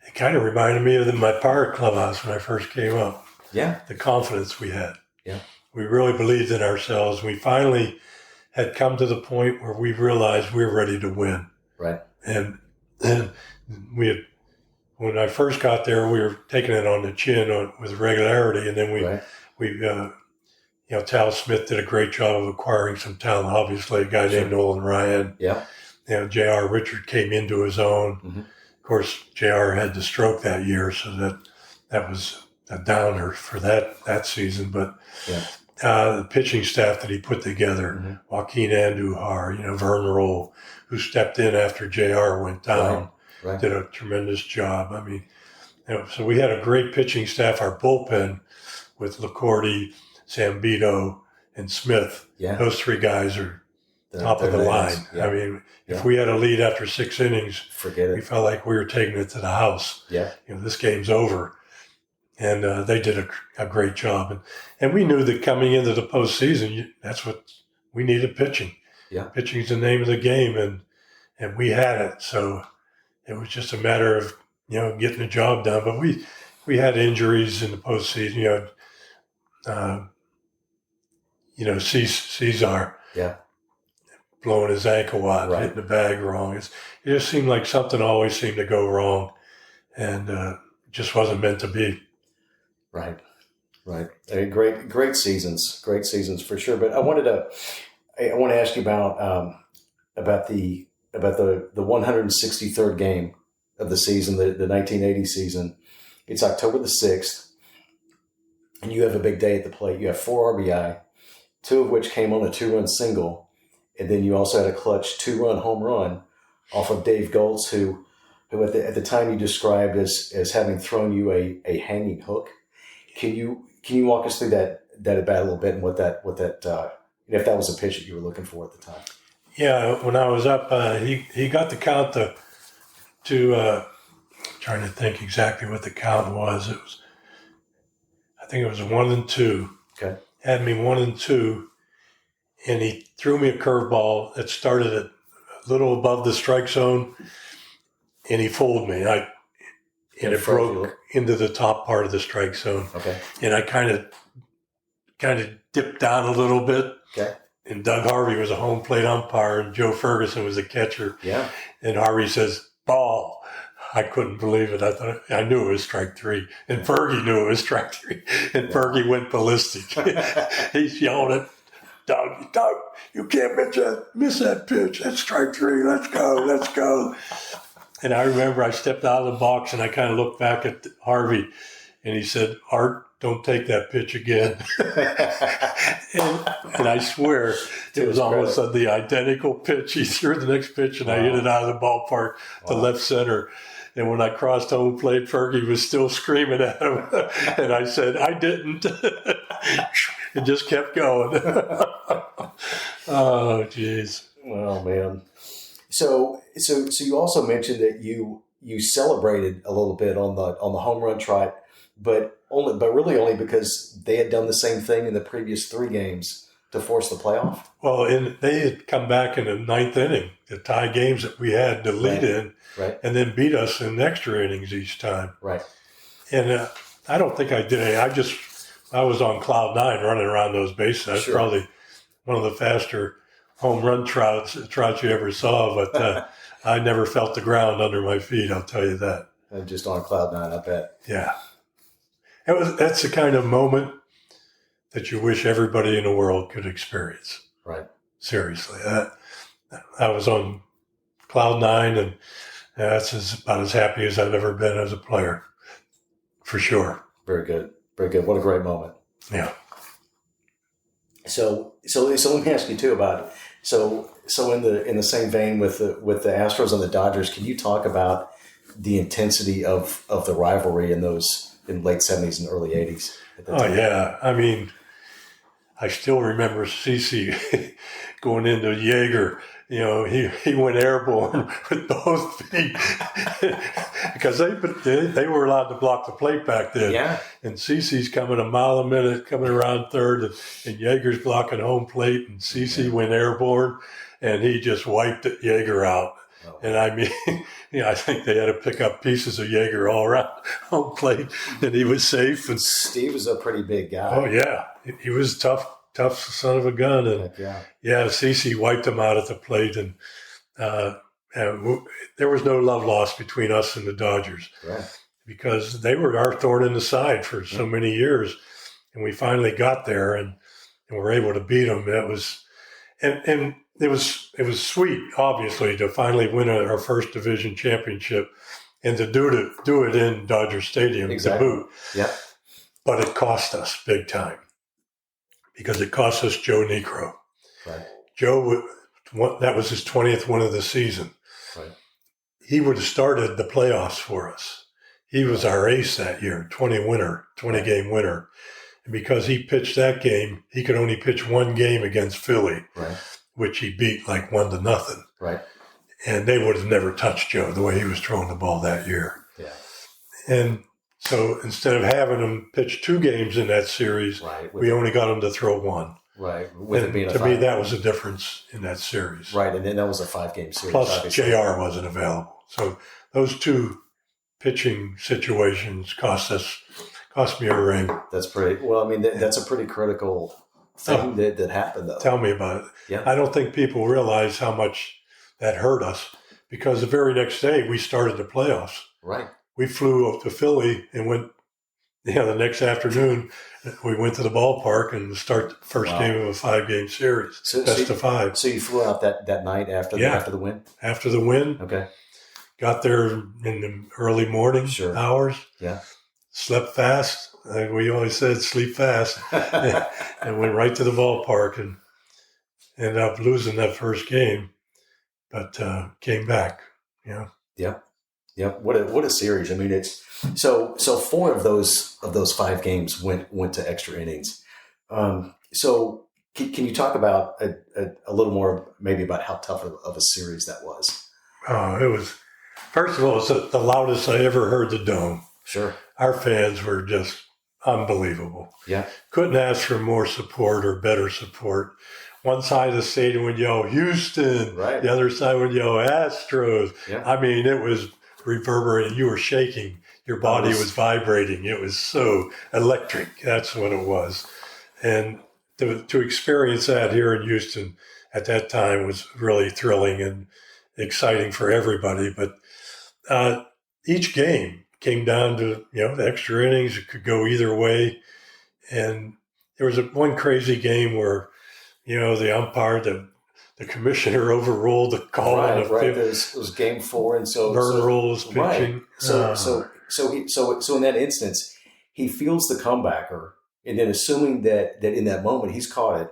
Speaker 2: It kind of reminded me of my Pirate clubhouse when I first came up.
Speaker 1: Yeah.
Speaker 2: The confidence we had.
Speaker 1: Yeah.
Speaker 2: We really believed in ourselves. We finally had come to the point where we realized we were ready to win.
Speaker 1: Right.
Speaker 2: And when I first got there, we were taking it on the chin with regularity. And then Tal Smith did a great job of acquiring some talent. Obviously, a guy named Nolan Ryan.
Speaker 1: Yeah.
Speaker 2: J.R. Richard came into his own.
Speaker 1: Mm-hmm.
Speaker 2: Of course, J.R. had the stroke that year, so that was a downer for that season. But the pitching staff that he put together, Joaquin Andujar, Vern Rule, who stepped in after J.R. went down, did a tremendous job. I mean, so we had a great pitching staff. Our bullpen with Licordi, Zambito, and Smith, those three guys are top of the line. Yeah. I mean, if we had a lead after 6 innings,
Speaker 1: forget it.
Speaker 2: We felt like we were taking it to the house.
Speaker 1: Yeah.
Speaker 2: This game's over. And they did a great job. And we knew that coming into the postseason, that's what we needed, pitching.
Speaker 1: Yeah.
Speaker 2: Pitching's the name of the game, and we had it. So it was just a matter of, getting the job done. But we had injuries in the postseason. Cesar blowing his ankle out, hitting the bag wrong. It just seemed like something always seemed to go wrong, and it just wasn't meant to be.
Speaker 1: Right. I mean, great seasons for sure. But I want to ask you about the 163rd game of the season, the 1980 season. It's October the 6th, and you have a big day at the plate. You have 4 RBI, 2 of which came on a 2-run single, and then you also had a clutch 2-run home run off of Dave Goltz, who at the time you described as having thrown you a hanging hook. Can you walk us through that at bat a little bit, and what that if that was a pitch that you were looking for at the time?
Speaker 2: Yeah, when I was up, he got the count to trying to think exactly what the count was. I think it was 1-2.
Speaker 1: Okay.
Speaker 2: Had me 1-2, and he threw me a curveball that started at a little above the strike zone, and he fooled me. And it broke into the top part of the strike zone.
Speaker 1: Okay.
Speaker 2: And I kind of dipped down a little bit.
Speaker 1: Okay.
Speaker 2: And Doug Harvey was a home plate umpire, and Joe Ferguson was the catcher.
Speaker 1: Yeah.
Speaker 2: And Harvey says, "Ball." I couldn't believe it. I knew it was strike 3. And Fergie knew it was strike 3. And Fergie went ballistic. He's yelling at Doug, you can't miss that pitch. That's strike 3. Let's go. And I remember I stepped out of the box and I kind of looked back at Harvey, and he said, "Art, don't take that pitch again." and I swear it was almost the identical pitch. He threw the next pitch, and I hit it out of the ballpark to left center. And when I crossed home plate, Fergie was still screaming at him. And I said, "I didn't." It just kept going. Oh, geez.
Speaker 1: Oh, man. So you also mentioned that you celebrated a little bit on the home run trot, but really only because they had done the same thing in the previous 3 games to force the playoff.
Speaker 2: Well, they had come back in the 9th inning to tie games that we had to lead in, and then beat us in extra innings each time. Right. And I don't think I did any. I was on cloud 9 running around those bases. I was probably one of the faster home run trots you ever saw, but I never felt the ground under my feet, I'll tell you that.
Speaker 1: And just on cloud nine, I bet.
Speaker 2: Yeah. That's the kind of moment that you wish everybody in the world could experience.
Speaker 1: Right.
Speaker 2: Seriously. I was on cloud nine, and that's about as happy as I've ever been as a player. For sure.
Speaker 1: Very good. Very good. What a great moment.
Speaker 2: Yeah.
Speaker 1: So let me ask you too about so in the same vein with the Astros and the Dodgers, can you talk about the intensity of the rivalry in late 70s and early 80s?
Speaker 2: Oh yeah. I mean, I still remember CeCe going into Yeager. You know, he went airborne with both feet because they were allowed to block the plate back then.
Speaker 1: Yeah.
Speaker 2: And CeCe's coming a mile a minute, coming around third, and Yeager's blocking home plate, and CeCe went airborne, and he just wiped Yeager out. Oh. And I mean, I think they had to pick up pieces of Yeager all around home plate, and he was safe. And
Speaker 1: Steve was a pretty big guy.
Speaker 2: Oh yeah, he was tough son of a gun, and CeCe wiped him out at the plate, and there was no love lost between us and the Dodgers, because they were our thorn in the side for so many years, and we finally got there and were able to beat them. That was, and it was sweet, obviously, to finally win our first division championship, and to do it in Dodger Stadium to boot.
Speaker 1: Yeah,
Speaker 2: but it cost us big time. Because it cost us Joe Niekro.
Speaker 1: Right.
Speaker 2: Joe, that was his 20th win of the season.
Speaker 1: Right.
Speaker 2: He would have started the playoffs for us. He was our ace that year, 20-game winner. And because he pitched that game, he could only pitch one game against Philly, which he beat like 1-0.
Speaker 1: Right.
Speaker 2: And they would have never touched Joe the way he was throwing the ball that year.
Speaker 1: Yeah.
Speaker 2: And so instead of having him pitch 2 games in that series, we only got him to throw 1.
Speaker 1: Right.
Speaker 2: To me, that was a difference in that series.
Speaker 1: Right, and then that was a 5-game series.
Speaker 2: Plus,
Speaker 1: obviously.
Speaker 2: JR wasn't available. So those 2 pitching situations cost me a ring.
Speaker 1: That's pretty, well, I mean, that's a pretty critical thing that happened, though.
Speaker 2: Tell me about it.
Speaker 1: Yeah.
Speaker 2: I don't think people realize how much that hurt us, because the very next day we started the playoffs.
Speaker 1: Right.
Speaker 2: We flew up to Philly and went, the next afternoon, we went to the ballpark and start the first game of a 5-game series, best of 5.
Speaker 1: So you flew out that night after the win?
Speaker 2: After the win.
Speaker 1: Okay.
Speaker 2: Got there in the early morning hours.
Speaker 1: Yeah.
Speaker 2: Slept fast. We always said sleep fast. And went right to the ballpark and ended up losing that first game, but came back. Yeah.
Speaker 1: Yeah. Yeah, what a series! I mean, it's so 4 of those 5 games went to extra innings. So can you talk about a little more maybe about how tough of a series that was?
Speaker 2: It was, first of all, it was the loudest I ever heard the Dome.
Speaker 1: Sure,
Speaker 2: our fans were just unbelievable.
Speaker 1: Yeah,
Speaker 2: couldn't ask for more support or better support. One side of the stadium would yell Houston, the other side would yell Astros.
Speaker 1: Yeah.
Speaker 2: I mean, it was reverberating. You were shaking. Your body was vibrating. It was so electric. That's what it was. And to experience that here in Houston at that time was really thrilling and exciting for everybody. But each game came down to, the extra innings. It could go either way. And there was one crazy game where, the umpire, the commissioner overruled the call on the fifth.
Speaker 1: It was game 4, and so
Speaker 2: Vern Rule was pitching.
Speaker 1: Right. So in that instance, he fields the comebacker, and then assuming that in that moment he's caught it,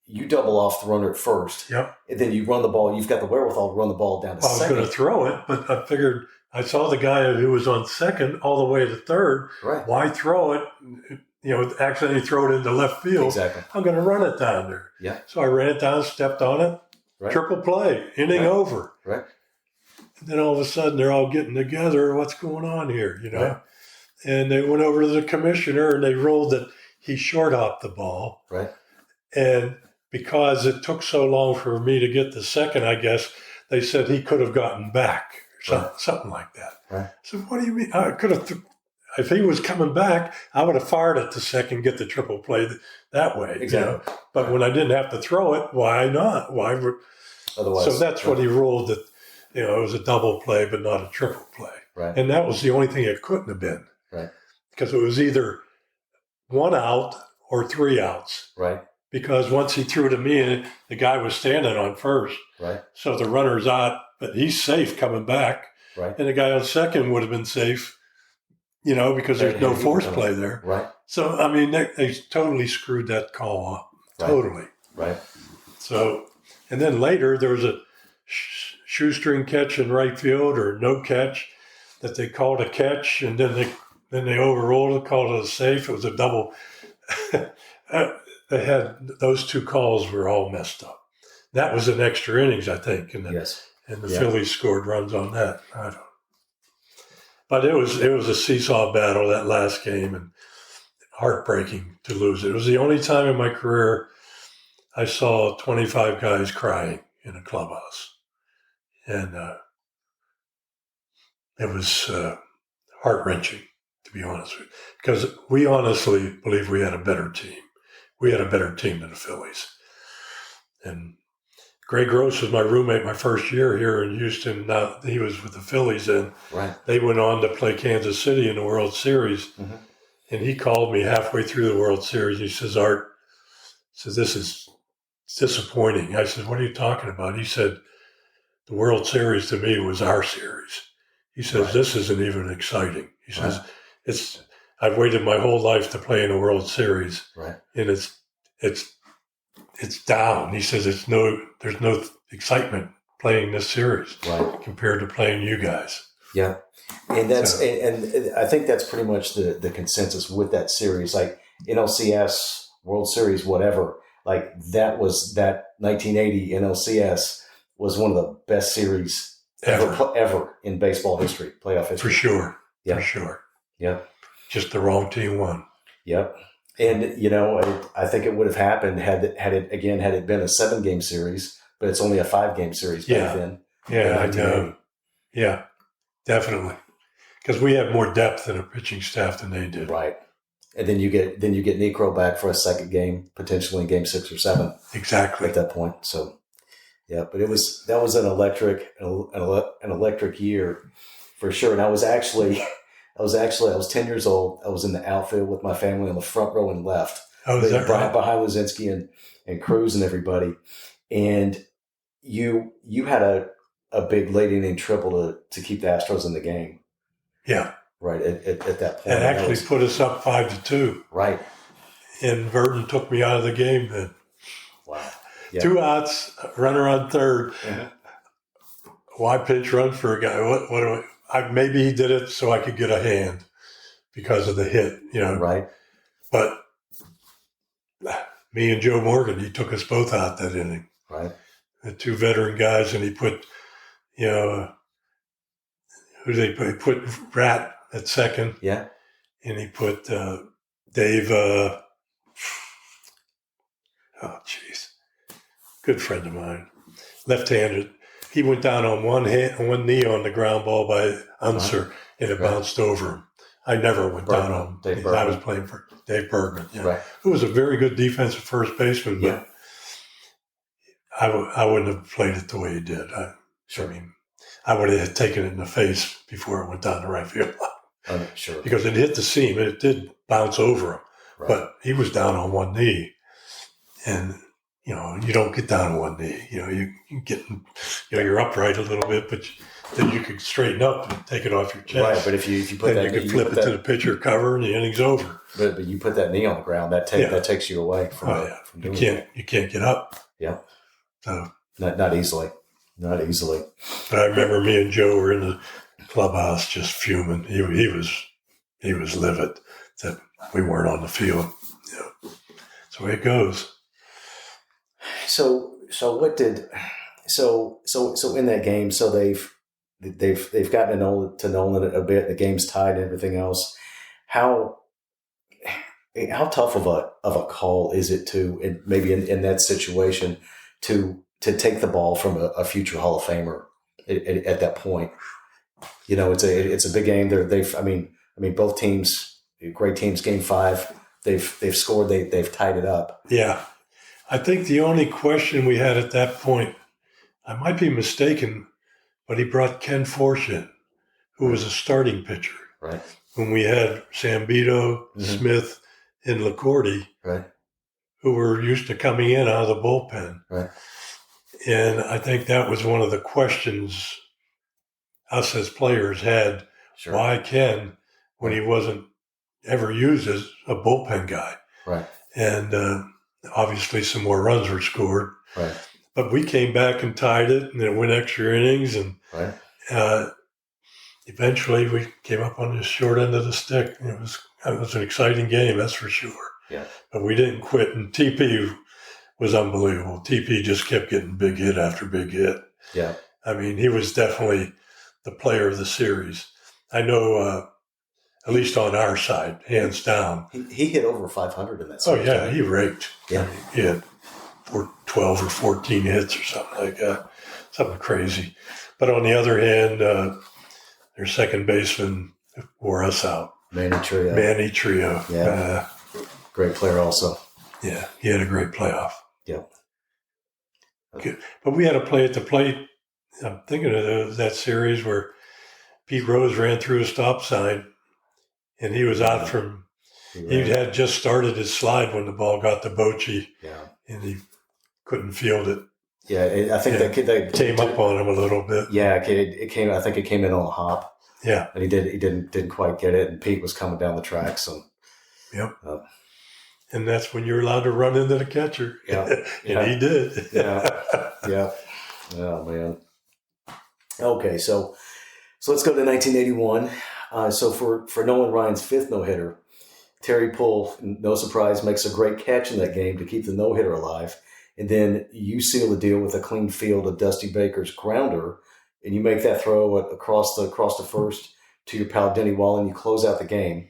Speaker 1: you double off the runner at first.
Speaker 2: Yep.
Speaker 1: And then you run the ball. You've got the wherewithal to run the ball down to second.
Speaker 2: I was going to throw it, but I figured I saw the guy who was on second all the way to third.
Speaker 1: Right.
Speaker 2: Why throw it? Accidentally throw it into left field.
Speaker 1: Exactly.
Speaker 2: I'm going to run it down there.
Speaker 1: Yeah.
Speaker 2: So I ran it down, stepped on it. Right. Triple play, inning over.
Speaker 1: Right.
Speaker 2: And then all of a sudden they're all getting together. What's going on here?
Speaker 1: Right.
Speaker 2: And they went over to the commissioner and they ruled that he short hopped the ball.
Speaker 1: Right.
Speaker 2: And because it took so long for me to get the second, I guess they said he could have gotten back or something like that.
Speaker 1: Right.
Speaker 2: So what do you mean? I could have. If he was coming back, I would have fired it the second, get the triple play that way.
Speaker 1: Exactly.
Speaker 2: But when I didn't have to throw it, why not? Otherwise, so that's what he ruled, that it was a double play, but not a triple play.
Speaker 1: Right.
Speaker 2: And that was the only thing it couldn't have been.
Speaker 1: Right.
Speaker 2: Because it was either 1 out or 3 outs.
Speaker 1: Right.
Speaker 2: Because once he threw to me, the guy was standing on first.
Speaker 1: Right.
Speaker 2: So the runner's out, but he's safe coming back.
Speaker 1: Right.
Speaker 2: And the guy on second would have been safe, because there's no force play there.
Speaker 1: Right.
Speaker 2: So, I mean, they totally screwed that call up.
Speaker 1: Right.
Speaker 2: Totally.
Speaker 1: Right.
Speaker 2: So, and then later there was a shoestring catch in right field or no catch that they called a catch, and then they overruled it, called it a safe. It was a double. They had those 2 calls were all messed up. That was an extra innings, I think, and the Phillies scored runs on that. I don't know. But it was a seesaw battle that last game, and heartbreaking to lose it. It was the only time in my career I saw 25 guys crying in a clubhouse, and it was heart-wrenching, to be honest with you, because we honestly believe we had a better team. We had a better team than the Phillies. And Greg Gross was my roommate my first year here in Houston. Now he was with the Phillies, and they went on to play Kansas City in the World Series. Mm-hmm. And he called me halfway through the World Series. He says, Art, this is disappointing. I said, what are you talking about? He said, the World Series to me was our series. He says, this isn't even exciting. He says, I've waited my whole life to play in a World Series, and it's down. He says there's no excitement playing this series compared to playing you guys.
Speaker 1: Yeah, and and I think that's pretty much the consensus with that series. Like NLCS, World Series, whatever. Like that 1980 NLCS was one of the best series ever in baseball history, playoff history.
Speaker 2: For sure. Yeah. For sure.
Speaker 1: Yeah.
Speaker 2: Just the wrong team won.
Speaker 1: Yep. And, I think it would have happened had it been a 7-game series, but it's only a 5-game series back then.
Speaker 2: Yeah, I know. Yeah, definitely. Because we have more depth in a pitching staff than they did.
Speaker 1: Right. And then you get Necro back for a second game, potentially in game 6 or 7.
Speaker 2: Exactly.
Speaker 1: At that point. So, yeah, but that was an electric year for sure. And I was 10 years old. I was in the outfield with my family on the front row and left.
Speaker 2: Oh, is that right?
Speaker 1: Behind Lazinski and Cruz and everybody. And you had a big late inning triple to keep the Astros in the game.
Speaker 2: Yeah.
Speaker 1: Right, at that point.
Speaker 2: It actually put us up 5-2.
Speaker 1: Right.
Speaker 2: And Verdon took me out of the game then.
Speaker 1: Wow. Yeah.
Speaker 2: 2 outs, runner on third. Mm-hmm. Why pinch run for a guy? What do maybe he did it so I could get a hand because of the hit,
Speaker 1: Right.
Speaker 2: But me and Joe Morgan, he took us both out that inning.
Speaker 1: Right.
Speaker 2: The 2 veteran guys, and he put, who did he put? He put Rat at second.
Speaker 1: Yeah.
Speaker 2: And he put Dave, good friend of mine, left-handed. He went down on one knee on the ground ball by Unser, and it bounced over him. I never went down on him. I was playing for Dave Bergman, who was a very good defensive first baseman, but I wouldn't have played it the way he did. I would have taken it in the face before it went down the right field line.
Speaker 1: Sure.
Speaker 2: Because it hit the seam, and it did bounce over him. Right. But he was down on one knee, and you don't get down on one knee. You get, you're upright a little bit, but then you can straighten up and take it off your chest.
Speaker 1: Right, but if you put
Speaker 2: then you can flip it to the pitcher cover, and the inning's over.
Speaker 1: But you put that knee on the ground, that takes you away from
Speaker 2: you can't get up.
Speaker 1: Yeah.
Speaker 2: So
Speaker 1: not easily. Not easily.
Speaker 2: But I remember me and Joe were in the clubhouse just fuming. He was livid that we weren't on the field. That's the way it goes.
Speaker 1: So in that game, so they've gotten to Nolan a bit. The game's tied and everything else. How tough of a call is it to maybe in that situation to take the ball from a future Hall of Famer at that point? It's a big game. Both teams, great teams. Game 5, they've scored. They've tied it up.
Speaker 2: Yeah. I think the only question we had at that point, I might be mistaken, but he brought Ken Forsch in, who was a starting pitcher.
Speaker 1: Right.
Speaker 2: When we had Sambito, Smith, and LaCourte, who were used to coming in out of the bullpen.
Speaker 1: Right.
Speaker 2: And I think that was one of the questions us as players had. Sure. Why Ken, when he wasn't ever used as a bullpen guy?
Speaker 1: Right.
Speaker 2: And obviously some more runs were scored.
Speaker 1: Right.
Speaker 2: But we came back and tied it, and it went extra innings. And eventually we came up on the short end of the stick. It was an exciting game, that's for sure.
Speaker 1: Yeah.
Speaker 2: But we didn't quit. And TP was unbelievable. TP just kept getting big hit after big hit.
Speaker 1: Yeah.
Speaker 2: I mean, he was definitely the player of the series. I know, at least on our side, hands down.
Speaker 1: He hit over 500 in that series.
Speaker 2: Oh, yeah, he raked.
Speaker 1: Yeah.
Speaker 2: I mean, he had 12 or 14 hits or something like that. Something crazy. But on the other hand, their second baseman wore us out.
Speaker 1: Manny Trio.
Speaker 2: Yeah.
Speaker 1: Great player also.
Speaker 2: Yeah, he had a great playoff.
Speaker 1: Yeah.
Speaker 2: Okay. But we had a play at the plate. I'm thinking of that series where Pete Rose ran through a stop sign, and he was out from. He had just started his slide when the ball got to Bochy, and he couldn't field it.
Speaker 1: Yeah, I think that
Speaker 2: came up on him a little bit.
Speaker 1: Yeah, it came. I think it came in on a hop.
Speaker 2: Yeah,
Speaker 1: and he didn't quite get it, and Pete was coming down the track. So,
Speaker 2: yep. And that's when you're allowed to run into the catcher.
Speaker 1: Yeah,
Speaker 2: and he did.
Speaker 1: Yeah. Oh man. Okay, so let's go to 1981. So for Nolan Ryan's fifth no-hitter, Terry Pull, no surprise, makes a great catch in that game to keep the no-hitter alive. And then you seal the deal with a clean field of Dusty Baker's grounder, and you make that throw across the first to your pal Denny Wallen. You close out the game.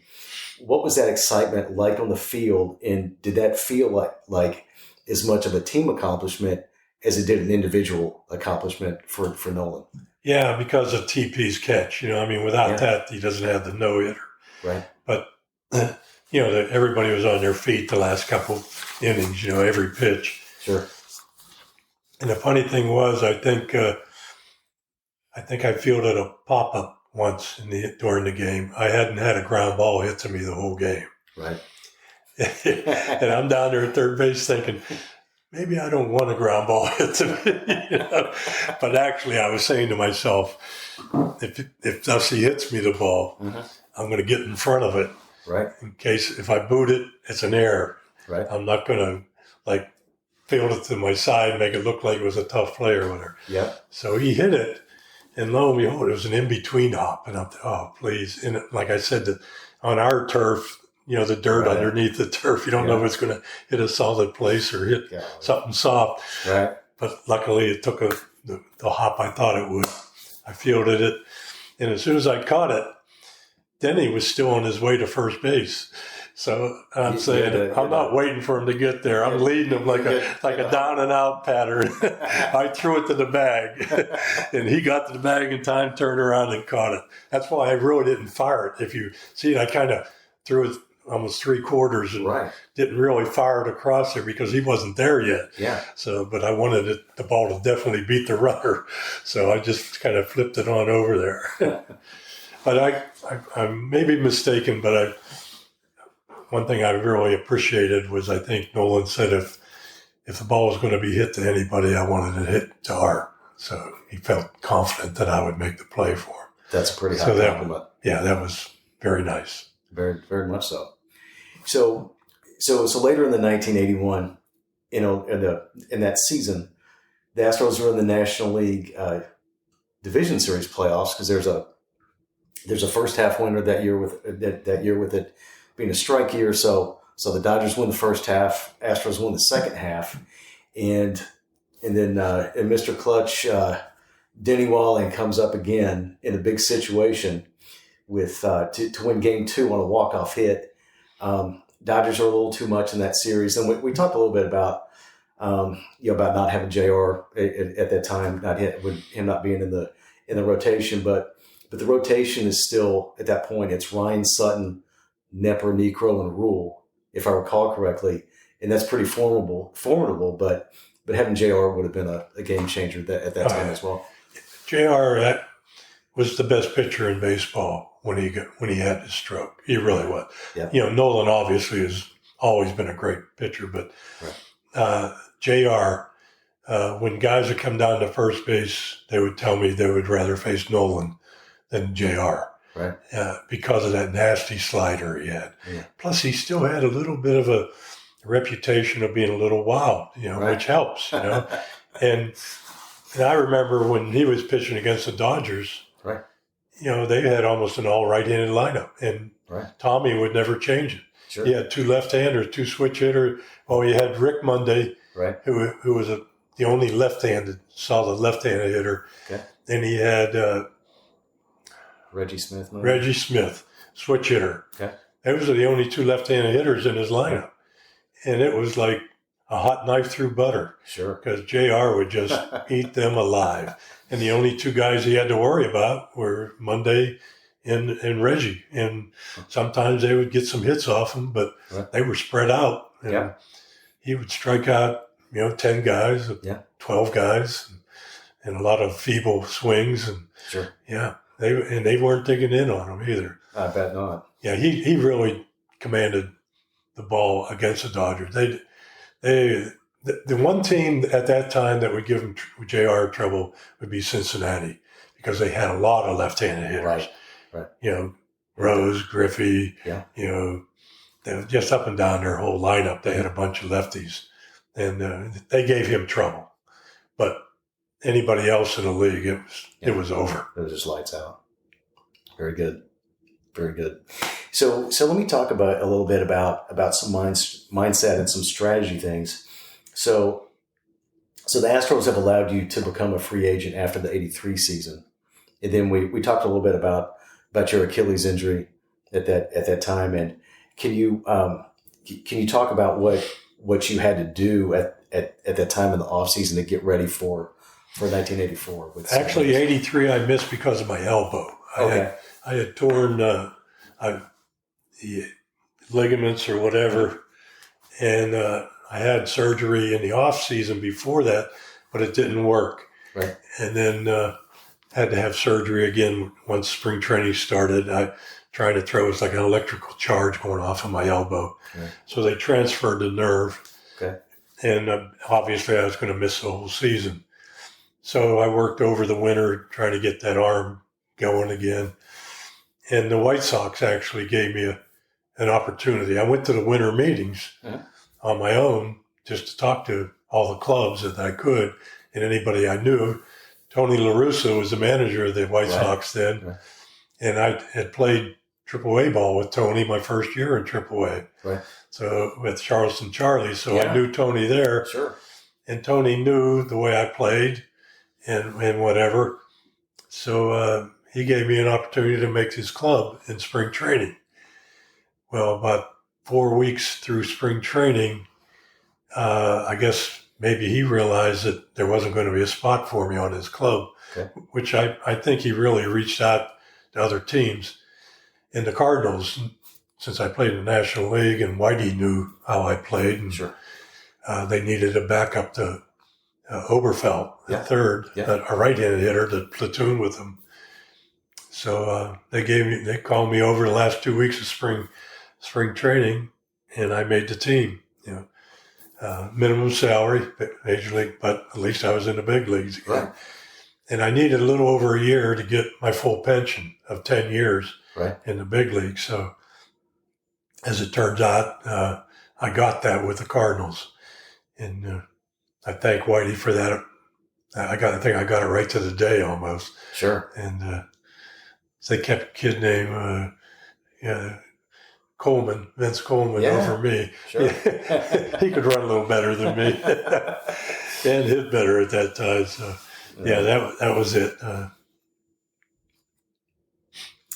Speaker 1: What was that excitement like on the field, and did that feel like as much of a team accomplishment as it did an individual accomplishment for Nolan?
Speaker 2: Yeah, because of TP's catch. Without that, he doesn't have the no-hitter.
Speaker 1: Right.
Speaker 2: But, everybody was on their feet the last couple innings, every pitch.
Speaker 1: Sure.
Speaker 2: And the funny thing was, I think I fielded a pop-up once during the game. I hadn't had a ground ball hit to me the whole game.
Speaker 1: Right.
Speaker 2: And I'm down there at third base thinking, maybe I don't want a ground ball hit to me. But actually, I was saying to myself, if Dusty hits me the ball, I'm going to get in front of it.
Speaker 1: Right.
Speaker 2: In case if I boot it, it's an error.
Speaker 1: Right.
Speaker 2: I'm not going to field it to my side and make it look like it was a tough play or whatever.
Speaker 1: Yeah.
Speaker 2: So he hit it. And lo and behold, it was an in-between hop. And I'm please. And like I said, on our turf, the dirt underneath the turf, you don't know if it's going to hit a solid place or hit something soft.
Speaker 1: Right.
Speaker 2: But luckily, it took the hop I thought it would. I fielded it. And as soon as I caught it, Denny was still on his way to first base. So I'm saying, I'm not waiting for him to get there. I'm leading him like a down and out pattern. I threw it to the bag, and he got to the bag in time, turned around and caught it. That's why I really didn't fire it. If you see it, I kind of threw it almost 3/4 and didn't really fire it across there because he wasn't there yet.
Speaker 1: Yeah.
Speaker 2: So, but I wanted the ball to definitely beat the runner. So I just kind of flipped it on over there. But I may be mistaken, but one thing I really appreciated was I think Nolan said if the ball was going to be hit to anybody, I wanted it hit to Art. So he felt confident that I would make the play for him.
Speaker 1: That's a pretty high compliment.
Speaker 2: That was very nice.
Speaker 1: Very, very much so. So later in the 1981, in that season, the Astros were in the National League Division Series playoffs because there's a first half winner that year with it being a strike year. So the Dodgers win the first half, Astros win the second half, and then Mr. Clutch, Denny Walling comes up again in a big situation with to win Game 2 on a walk-off hit. Dodgers are a little too much in that series, and we talked a little bit about about not having JR at that time, with him not being in the rotation, but the rotation is still at that point. It's Ryan, Sutton, Nepper, Necro, and Rule, if I recall correctly, and that's pretty formidable. But having JR would have been a game changer at that time as well.
Speaker 2: JR was the best pitcher in baseball when he had his stroke. He really was.
Speaker 1: Yeah.
Speaker 2: Nolan obviously has always been a great pitcher, but JR, when guys would come down to first base, they would tell me they would rather face Nolan than JR.
Speaker 1: Right.
Speaker 2: Because of that nasty slider he had.
Speaker 1: Yeah.
Speaker 2: Plus, he still had a little bit of a reputation of being a little wild, which helps, And I remember when he was pitching against the Dodgers,
Speaker 1: right.
Speaker 2: They had almost an all right-handed lineup, and Tommy would never change it.
Speaker 1: Sure.
Speaker 2: He had two left-handers, two switch hitters. Well, he had Rick Monday, who was the only solid left-handed hitter.
Speaker 1: Okay.
Speaker 2: Then he had
Speaker 1: Reggie Smith,
Speaker 2: switch hitter.
Speaker 1: Okay.
Speaker 2: Those are the only two left-handed hitters in his lineup. And it was like a hot knife through butter.
Speaker 1: Sure.
Speaker 2: Because JR would just eat them alive. And the only two guys he had to worry about were Monday and Reggie. And sometimes they would get some hits off him, but they were spread out. And he would strike out, 10 guys, 12 guys, and a lot of feeble swings. And
Speaker 1: sure.
Speaker 2: Yeah. They weren't digging in on him either.
Speaker 1: I bet not.
Speaker 2: Yeah, he really commanded the ball against the Dodgers. The one team at that time that would give him JR trouble would be Cincinnati, because they had a lot of left-handed hitters.
Speaker 1: Right.
Speaker 2: Rose, Griffey.
Speaker 1: Yeah.
Speaker 2: They were just up and down their whole lineup. They had a bunch of lefties, and they gave him trouble. But anybody else in the league, it was over.
Speaker 1: It was just lights out. Very good. Very good. So let me talk a little bit about some mindset and some strategy things. So the Astros have allowed you to become a free agent after the '83 season, and then we talked a little bit about your Achilles injury at that time. And can you talk about what you had to do at that time in the off season to get ready for 1984?
Speaker 2: Actually, '83 I missed because of my elbow.
Speaker 1: Okay.
Speaker 2: I had torn the ligaments or whatever, and I had surgery in the off season before that, but it didn't work.
Speaker 1: Right.
Speaker 2: And then had to have surgery again once spring training started. Trying to throw, it's like an electrical charge going off of my elbow.
Speaker 1: Right.
Speaker 2: So they transferred the nerve.
Speaker 1: Okay.
Speaker 2: And obviously I was going to miss the whole season. So I worked over the winter trying to get that arm going again. And the White Sox actually gave me an opportunity. I went to the winter meetings on my own just to talk to all the clubs that I could and anybody I knew. Tony La Russa was the manager of the White Sox then. Right. And I had played AAA ball with Tony my first year in AAA.
Speaker 1: Right.
Speaker 2: So with Charleston Charlie. So I knew Tony there.
Speaker 1: Sure.
Speaker 2: And Tony knew the way I played and whatever. So he gave me an opportunity to make his club in spring training. Well, about 4 weeks through spring training, I guess maybe he realized that there wasn't going to be a spot for me on his club, which I think he really reached out to other teams. And the Cardinals, since I played in the National League and Whitey knew how I played, and they needed a backup to Oberfeld, the third, a right-handed hitter to platoon with him. So they called me over the last 2 weeks of spring training, and I made the team. Minimum salary, major league, but at least I was in the big leagues again. Right. And I needed a little over a year to get my full pension of 10 years in the big league. So as it turns out, I got that with the Cardinals, and I thank Whitey for that. I think I got it right to the day almost.
Speaker 1: Sure.
Speaker 2: And they kept a kid named Vince Coleman over me.
Speaker 1: Sure.
Speaker 2: He could run a little better than me and hit better at that time. So that was it.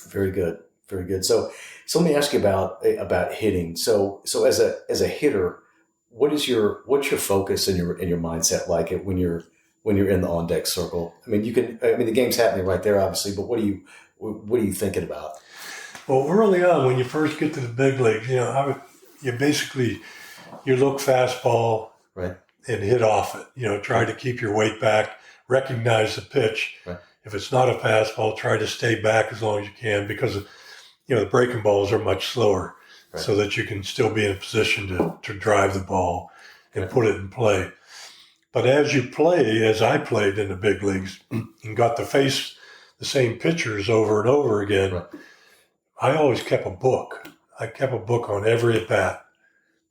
Speaker 1: Very good. Very good. So let me ask you about hitting. So as a hitter, what's your focus and your mindset like when you're in the on deck circle? I mean, the game's happening right there, obviously, but what are you thinking about?
Speaker 2: Well, early on, when you first get to the big leagues, you look fastball and hit off it. Try to keep your weight back, recognize the pitch, If it's not a fastball, try to stay back as long as you can, because the breaking balls are much slower, so that you can still be in a position to drive the ball and put it in play. But as you play, as I played in the big leagues and got to face the same pitchers over and over again, I always kept a book. I kept a book on every at-bat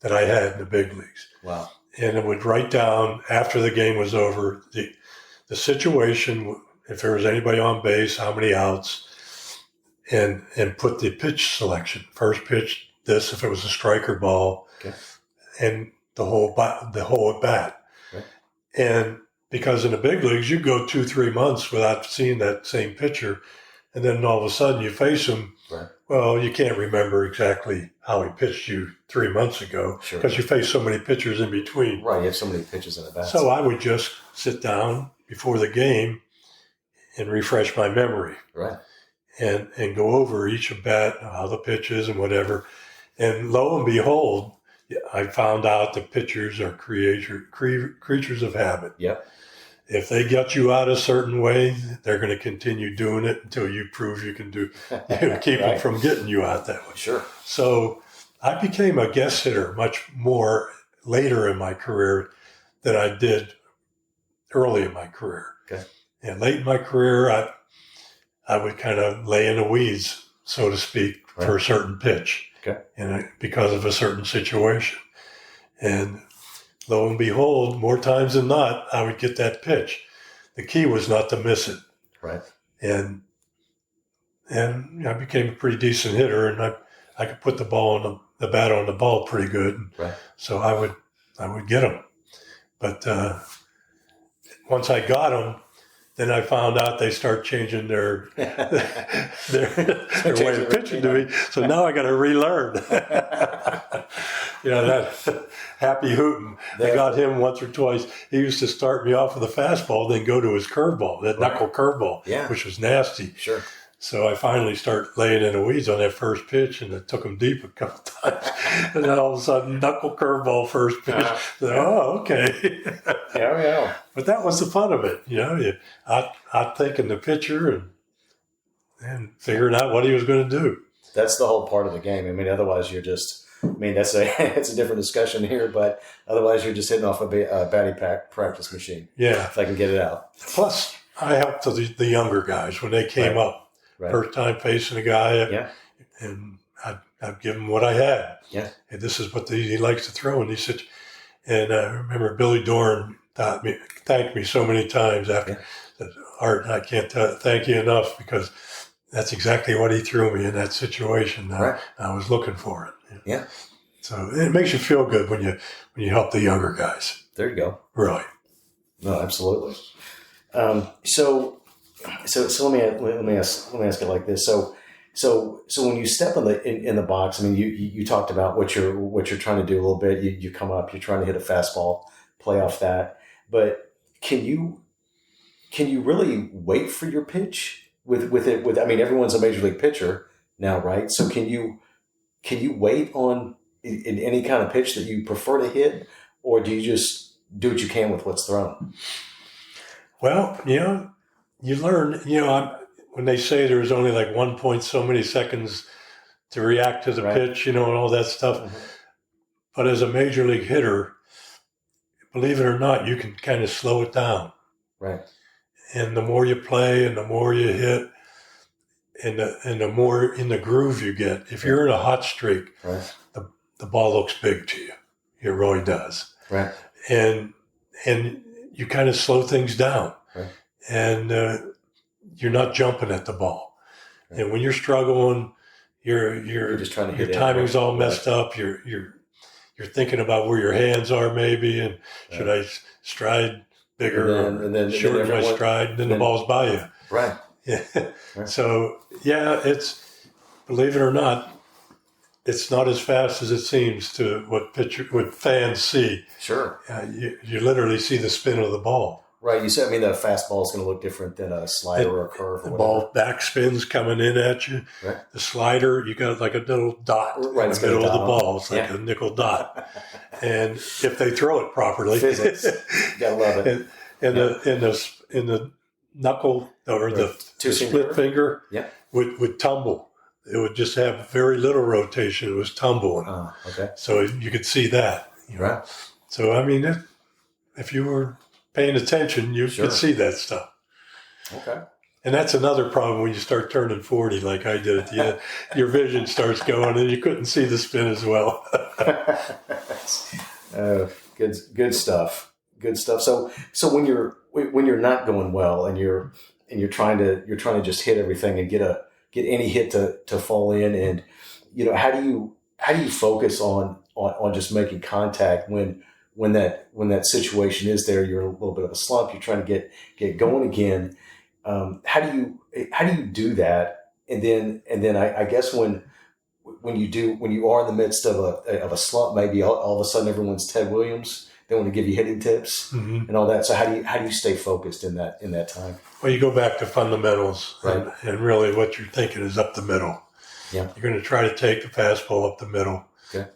Speaker 2: that I had in the big leagues.
Speaker 1: Wow.
Speaker 2: And I would write down, after the game was over, the situation, if there was anybody on base, how many outs, and put the pitch selection. First pitch, this, if it was a striker ball, and the whole at bat. Okay. And because in the big leagues, you go 2-3 months without seeing that same pitcher, and then all of a sudden you face him. Right. Well, you can't remember exactly how he pitched you 3 months ago, because you face so many pitchers in between. Right,
Speaker 1: you have so many pitches in the bat.
Speaker 2: So I would just sit down before the game and refresh my memory.
Speaker 1: Right.
Speaker 2: And go over each at bat, how the pitch is and whatever. And lo and behold, I found out the pitchers are creatures of habit.
Speaker 1: Yep.
Speaker 2: If they get you out a certain way, they're going to continue doing it until you prove you can keep them from getting you out that way.
Speaker 1: Sure.
Speaker 2: So I became a guest hitter much more later in my career than I did early in my career.
Speaker 1: Okay.
Speaker 2: And late in my career, I would kind of lay in the weeds, so to speak, for a certain pitch, and because of a certain situation. And lo and behold, more times than not, I would get that pitch. The key was not to miss it.
Speaker 1: Right.
Speaker 2: And I became a pretty decent hitter, and I could put the bat on the ball pretty good.
Speaker 1: Right.
Speaker 2: So I would get them. But once I got them, then I found out they start changing their way of pitching to me. So now I got to relearn. That Happy Hooten. I got him once or twice. He used to start me off with a fastball, then go to his curveball, that knuckle curveball, which was nasty.
Speaker 1: Sure.
Speaker 2: So I finally started laying in the weeds on that first pitch, and it took him deep a couple times. And then all of a sudden, knuckle curveball first pitch. Oh, okay.
Speaker 1: Yeah.
Speaker 2: But that was the fun of it. I thinking the pitcher and figuring out what he was going to do.
Speaker 1: That's the whole part of the game. I mean, otherwise you're just, it's a different discussion here, but otherwise you're just hitting off a batting practice machine.
Speaker 2: Yeah.
Speaker 1: If I can get it out.
Speaker 2: Plus, I helped the younger guys when they came up. Right. First time facing a guy, and I'd give him what I had.
Speaker 1: Yeah.
Speaker 2: And this is what he likes to throw. And he said, and I remember Billy Dorn thanked me so many times after. Said, Art, I can't thank you enough, because that's exactly what he threw me in that situation. I was looking for it.
Speaker 1: Yeah.
Speaker 2: So it makes you feel good when you help the younger guys.
Speaker 1: There you go.
Speaker 2: Really.
Speaker 1: No, absolutely. So let me ask it like this. So when you step in the box, I mean, you talked about what you're trying to do a little bit. You come up, you're trying to hit a fastball, play off that. But can you really wait for your pitch with I mean, everyone's a major league pitcher now, right? So can you wait on in any kind of pitch that you prefer to hit, or do you just do what you can with what's thrown?
Speaker 2: Well, you learn, when they say there's only like 1 point so many seconds to react to the pitch, and all that stuff. Mm-hmm. But as a major league hitter, believe it or not, you can kind of slow it down.
Speaker 1: Right.
Speaker 2: And the more you play and the more you hit and the more in the groove you get, if you're in a hot streak, the ball looks big to you. It really does.
Speaker 1: Right.
Speaker 2: And you kind of slow things down. Right. And you're not jumping at the ball. Right. And when you're struggling, you're just trying to hit your timing's all messed up. You're thinking about where your hands are maybe, and should I stride bigger and then shorten my stride, and then the ball's by you.
Speaker 1: Right.
Speaker 2: Yeah. Right. So it's, believe it or not, it's not as fast as it seems to what fans see.
Speaker 1: Sure.
Speaker 2: You literally see the spin of the ball.
Speaker 1: Right. You said, the fastball is going to look different than a slider or a curve.
Speaker 2: The ball backspins coming in at you. Right. The slider, you got like a little dot in the middle of the ball. It's like a nickel dot. And if they throw it properly,
Speaker 1: physics, you gotta love it.
Speaker 2: In the knuckle or the split finger would tumble. It would just have very little rotation. It was tumbling.
Speaker 1: Okay.
Speaker 2: So you could see that.
Speaker 1: Right.
Speaker 2: So, I mean, if you were paying attention, you could see that stuff.
Speaker 1: Okay.
Speaker 2: And that's another problem when you start turning 40, like I did at the end. Your vision starts going, and you couldn't see the spin as well.
Speaker 1: Good stuff. Good stuff. So when you're not going well, and you're trying to just hit everything and get any hit to fall in, and how do you focus on just making contact when that situation is there? You're in a little bit of a slump. You're trying to get going again. How do you do that? And then I guess when you are in the midst of a slump, maybe all of a sudden everyone's Ted Williams. They want to give you hitting tips and all that. So how do you stay focused in that time?
Speaker 2: Well, you go back to fundamentals,
Speaker 1: right?
Speaker 2: And really what you're thinking is up the middle.
Speaker 1: Yeah,
Speaker 2: you're going to try to take the fastball up the middle.
Speaker 1: Okay.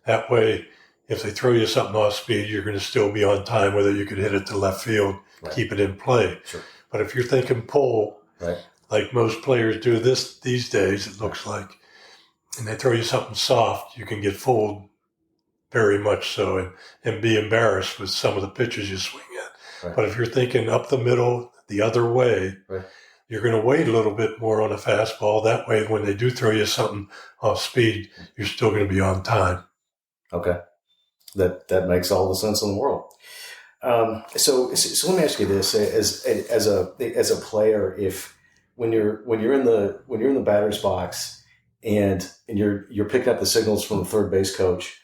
Speaker 2: That way, if they throw you something off speed, you're going to still be on time, whether you could hit it to left field, keep it in play.
Speaker 1: Sure.
Speaker 2: But if you're thinking pull, like most players do these days, it looks like, and they throw you something soft, you can get fooled very much so and be embarrassed with some of the pitches you swing at. Right. But if you're thinking up the middle, the other way, you're going to wait a little bit more on a fastball. That way, when they do throw you something off speed, you're still going to be on time.
Speaker 1: Okay. That makes all the sense in the world. So let me ask you this: as a player, if when you're in the batter's box and you're picking up the signals from the third base coach,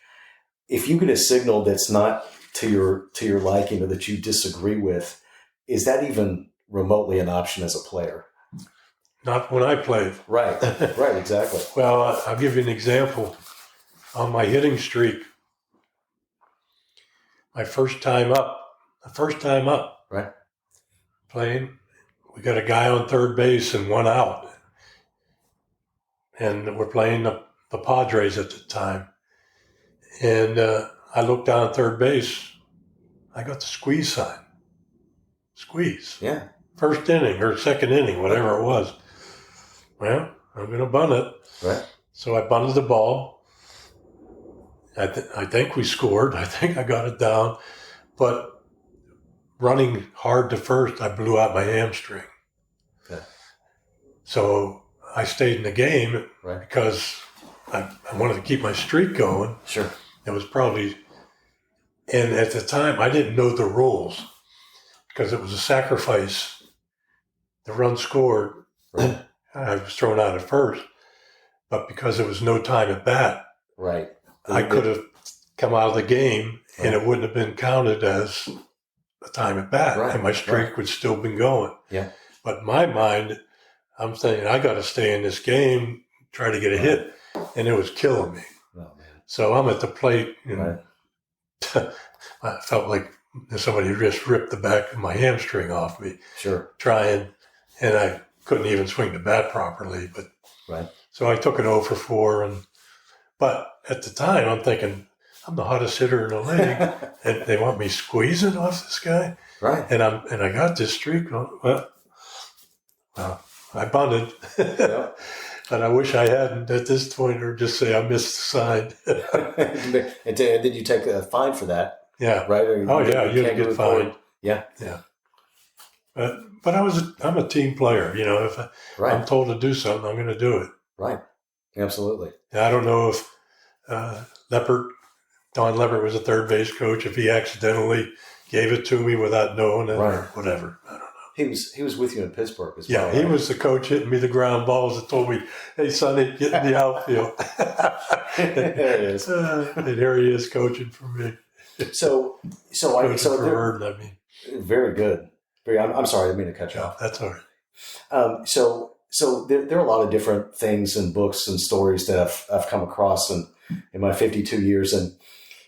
Speaker 1: if you get a signal that's not to your liking or that you disagree with, is that even remotely an option as a player?
Speaker 2: Not when I played.
Speaker 1: Right, exactly.
Speaker 2: Well, I'll give you an example. On my hitting streak, my first time up,
Speaker 1: right,
Speaker 2: playing, we got a guy on third base and one out. And we're playing the Padres at the time. And I looked down at third base. I got the squeeze sign. Squeeze.
Speaker 1: Yeah.
Speaker 2: First inning or second inning, whatever it was. Well, I'm going to bunt it.
Speaker 1: Right.
Speaker 2: So I bunted the ball. I think we scored. I think I got it down. But running hard to first, I blew out my hamstring.
Speaker 1: Okay.
Speaker 2: So I stayed in the game because I wanted to keep my streak going.
Speaker 1: Sure.
Speaker 2: It was probably, and at the time, I didn't know the rules because it was a sacrifice. The run scored. Right. I was thrown out at first, but because there was no time at bat, I could have come out of the game and it wouldn't have been counted as a time at bat, and my streak would still been going.
Speaker 1: Yeah.
Speaker 2: But in my mind, I'm thinking I got to stay in this game, try to get a hit, and it was killing me.
Speaker 1: Oh, man.
Speaker 2: So I'm at the plate, I felt like somebody just ripped the back of my hamstring off me.
Speaker 1: Sure.
Speaker 2: Trying, and I couldn't even swing the bat properly. But so I took an 0 for 4, but at the time I'm thinking I'm the hottest hitter in the league, and they want me squeezing off this guy.
Speaker 1: Right.
Speaker 2: And I got this streak. Well, I bunted.
Speaker 1: Yep.
Speaker 2: And I wish I hadn't at this point, or just say I missed the sign.
Speaker 1: And did you take a fine for that?
Speaker 2: Yeah.
Speaker 1: Right?
Speaker 2: You get fined.
Speaker 1: Yeah.
Speaker 2: Yeah. But I'm a team player. If I'm told to do something, I'm going to do it.
Speaker 1: Right. Absolutely.
Speaker 2: I don't know if Don Leppert was a third base coach, if he accidentally gave it to me without knowing it or whatever. I don't know.
Speaker 1: He was with you in Pittsburgh as well.
Speaker 2: Yeah, he was the coach hitting me the ground balls that told me, "Hey, Sonny, get in the outfield."
Speaker 1: There it is.
Speaker 2: And here he is coaching for me.
Speaker 1: Very good. I'm sorry, I didn't mean to cut you off.
Speaker 2: That's all right.
Speaker 1: So there are a lot of different things and books and stories that I've come across in my 52 years, and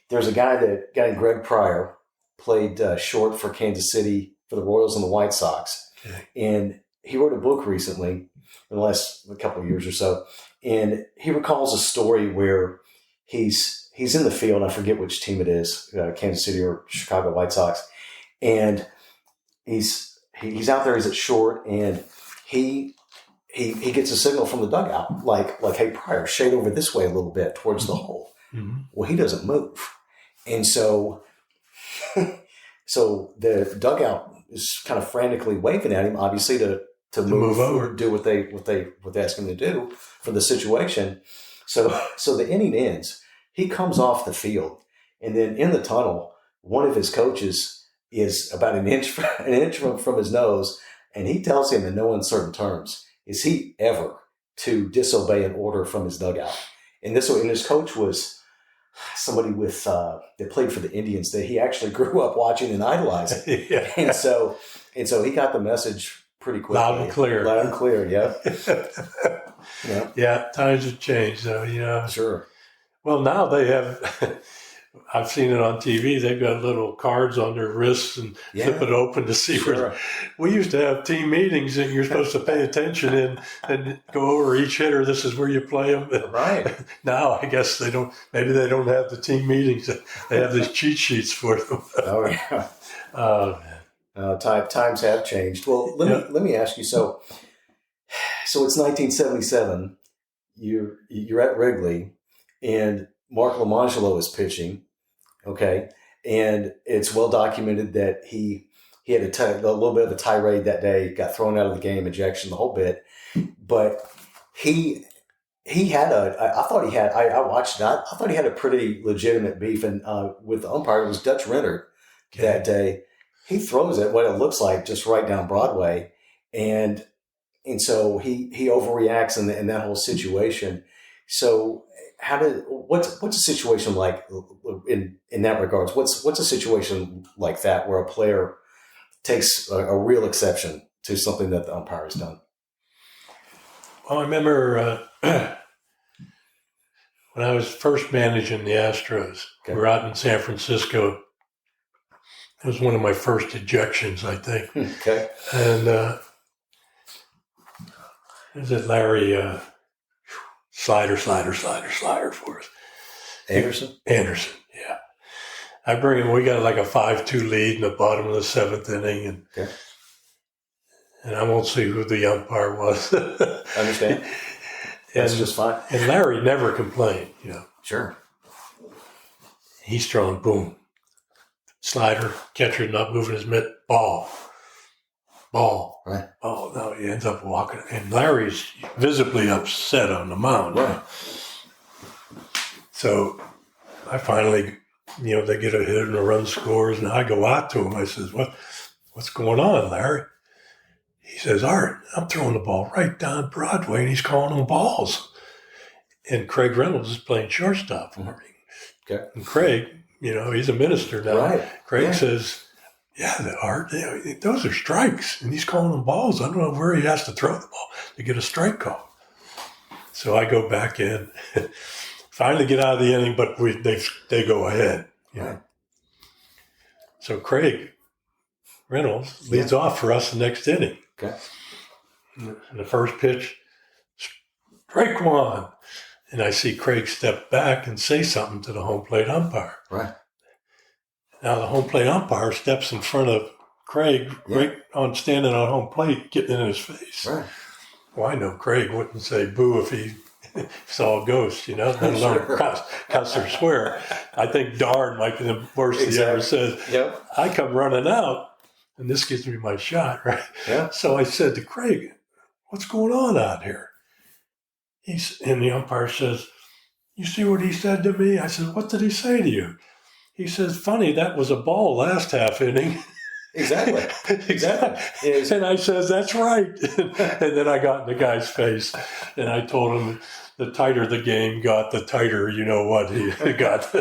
Speaker 1: there's a guy named Greg Pryor, played short for Kansas City for the Royals and the White Sox, and he wrote a book recently in the last couple of years or so, and he recalls a story where he's in the field. I forget which team it is, Kansas City or Chicago White Sox, and he's he's out there. He's at short, and he gets a signal from the dugout, like, hey, Pryor, shade over this way a little bit towards the hole.
Speaker 2: Mm-hmm.
Speaker 1: Well, he doesn't move, and so the dugout is kind of frantically waving at him, obviously to move over, do what they ask him to do for the situation. So the inning ends. He comes off the field, and then in the tunnel, one of his coaches is about an inch from his nose, and he tells him in no uncertain terms, is he ever to disobey an order from his dugout? And his coach was somebody that played for the Indians that he actually grew up watching and idolizing.
Speaker 2: Yeah.
Speaker 1: And so he got the message pretty quickly.
Speaker 2: Loud and clear.
Speaker 1: Yeah.
Speaker 2: Yeah. Yeah. Times have changed, though.
Speaker 1: Sure.
Speaker 2: Well, now they have. I've seen it on TV. They've got little cards on their wrists and flip it open to see where. We used to have team meetings and you're supposed to pay attention and go over each hitter. This is where you play them.
Speaker 1: Right.
Speaker 2: Now, I guess they don't. Maybe they don't have the team meetings. They have these cheat sheets for them.
Speaker 1: Oh yeah. Times have changed. Well, let me ask you. So it's 1977. You're at Wrigley, and Mark Lamangelo is pitching, okay? And it's well documented that he had a little bit of a tirade that day, got thrown out of the game, ejection, the whole bit. But I watched it. I thought he had a pretty legitimate beef with the umpire. It was Dutch Renner that day. He throws it, what it looks like, just right down Broadway. And so he overreacts in that whole situation. So what's a situation like in that regards? What's a situation like that where a player takes a real exception to something that the umpire has done?
Speaker 2: Well, I remember when I was first managing the Astros. Okay. We were out in San Francisco. It was one of my first ejections, I think.
Speaker 1: Okay.
Speaker 2: And is it Larry? Slider for us.
Speaker 1: Anderson,
Speaker 2: yeah. I bring him. We got like a 5-2 lead in the bottom of the 7th inning, and I won't say who the umpire was.
Speaker 1: I understand. That's just fine.
Speaker 2: And Larry never complained.
Speaker 1: Sure.
Speaker 2: He's throwing boom, slider, catcher not moving his mitt, ball.
Speaker 1: Right.
Speaker 2: Oh, no, he ends up walking. And Larry's visibly upset on the mound.
Speaker 1: Right.
Speaker 2: So I finally, they get a hit and a run scores, and I go out to him. I says, what's going on, Larry? He says, Art, I'm throwing the ball right down Broadway, and he's calling them balls. And Craig Reynolds is playing shortstop for me.
Speaker 1: Okay.
Speaker 2: And Craig, he's a minister now.
Speaker 1: Right.
Speaker 2: Craig says, yeah, Art, those are strikes, and he's calling them balls. I don't know where he has to throw the ball to get a strike call. So I go back in, finally get out of the inning, but they go ahead.
Speaker 1: Right.
Speaker 2: So Craig Reynolds leads off for us the next inning.
Speaker 1: Okay.
Speaker 2: And the first pitch, strike one. And I see Craig step back and say something to the home plate umpire.
Speaker 1: Right.
Speaker 2: Now the home plate umpire steps in front of Craig, right on standing on home plate, getting in his face.
Speaker 1: Right.
Speaker 2: Well, I know Craig wouldn't say boo if he saw a ghost, let alone cuss or swear. I think darn might be the worst he ever says.
Speaker 1: Yep.
Speaker 2: I come running out, and this gives me my shot, right?
Speaker 1: Yeah.
Speaker 2: So I said to Craig, what's going on out here? And the umpire says, you see what he said to me? I said, what did he say to you? He says, funny, that was a ball last half inning.
Speaker 1: Exactly.
Speaker 2: And I says, that's right. And then I got in the guy's face, and I told him the tighter the game got, the tighter he got.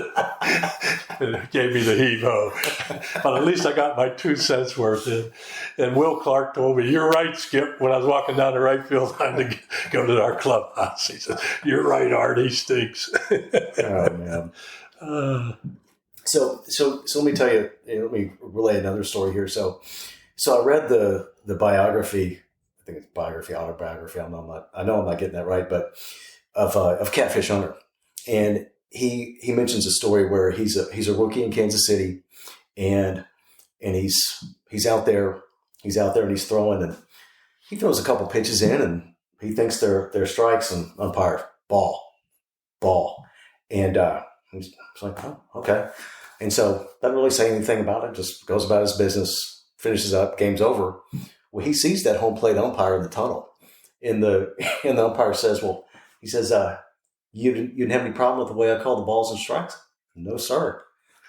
Speaker 2: And it gave me the heave-ho. But at least I got my 2 cents worth in. And Will Clark told me, you're right, Skip, when I was walking down the right field line to go to our clubhouse. He said, you're right, Art, he stinks.
Speaker 1: Oh, man. So let me tell you, let me relay another story here. So I read the biography, I think it's biography, autobiography. I know I'm not getting that right, but of Catfish Hunter. And he mentions a story where he's a rookie in Kansas City, and he's out there He's out there and he's throwing, and he throws a couple pitches in, and he thinks they're strikes, and umpire, ball. And he's like, oh, okay. And so doesn't really say anything about it, just goes about his business, finishes up, game's over. Well, he sees that home plate umpire in the tunnel. And the umpire says, well, he says, you didn't have any problem with the way I called the balls and strikes? No, sir.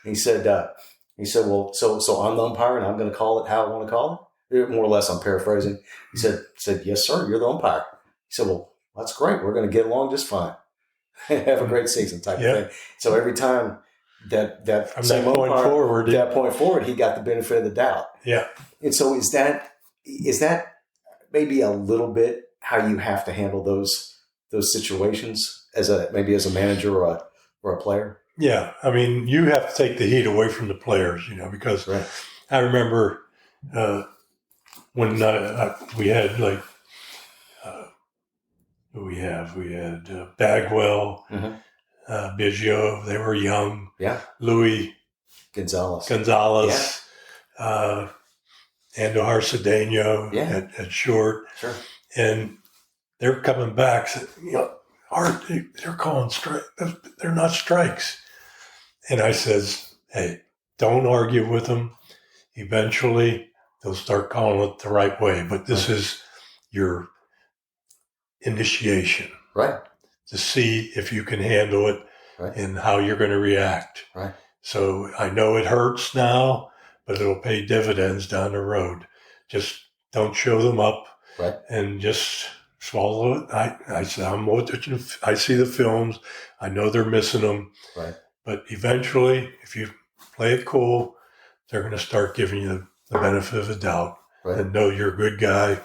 Speaker 1: And he said, well, so I'm the umpire and I'm going to call it how I want to call it? More or less, I'm paraphrasing. He said, yes, sir, you're the umpire. He said, well, that's great. We're going to get along just fine. Have a great season type of thing. So every time that
Speaker 2: from
Speaker 1: same
Speaker 2: that point
Speaker 1: umpire,
Speaker 2: forward,
Speaker 1: that point forward, he got the benefit of the doubt.
Speaker 2: Yeah.
Speaker 1: And so is that maybe a little bit how you have to handle those situations as a manager or a player?
Speaker 2: Yeah. I mean, you have to take the heat away from the players, because
Speaker 1: right.
Speaker 2: I remember when we had like, we had Bagwell, Biggio. They were young.
Speaker 1: Yeah.
Speaker 2: Louis
Speaker 1: Gonzalez.
Speaker 2: Andujar Cedeno at short.
Speaker 1: Sure.
Speaker 2: And they're coming back. Art, they're calling strike. They're not strikes. And I says, hey, don't argue with them. Eventually, they'll start calling it the right way. But this is your initiation,
Speaker 1: right?
Speaker 2: To see if you can handle it,
Speaker 1: right,
Speaker 2: and how you're going to react,
Speaker 1: right?
Speaker 2: So I know it hurts now, but it'll pay dividends down the road. Just don't show them up,
Speaker 1: right,
Speaker 2: and just swallow it. I see the films. I know they're missing them,
Speaker 1: right?
Speaker 2: But eventually, if you play it cool, they're going to start giving you the benefit of the doubt, right, and know you're a good guy.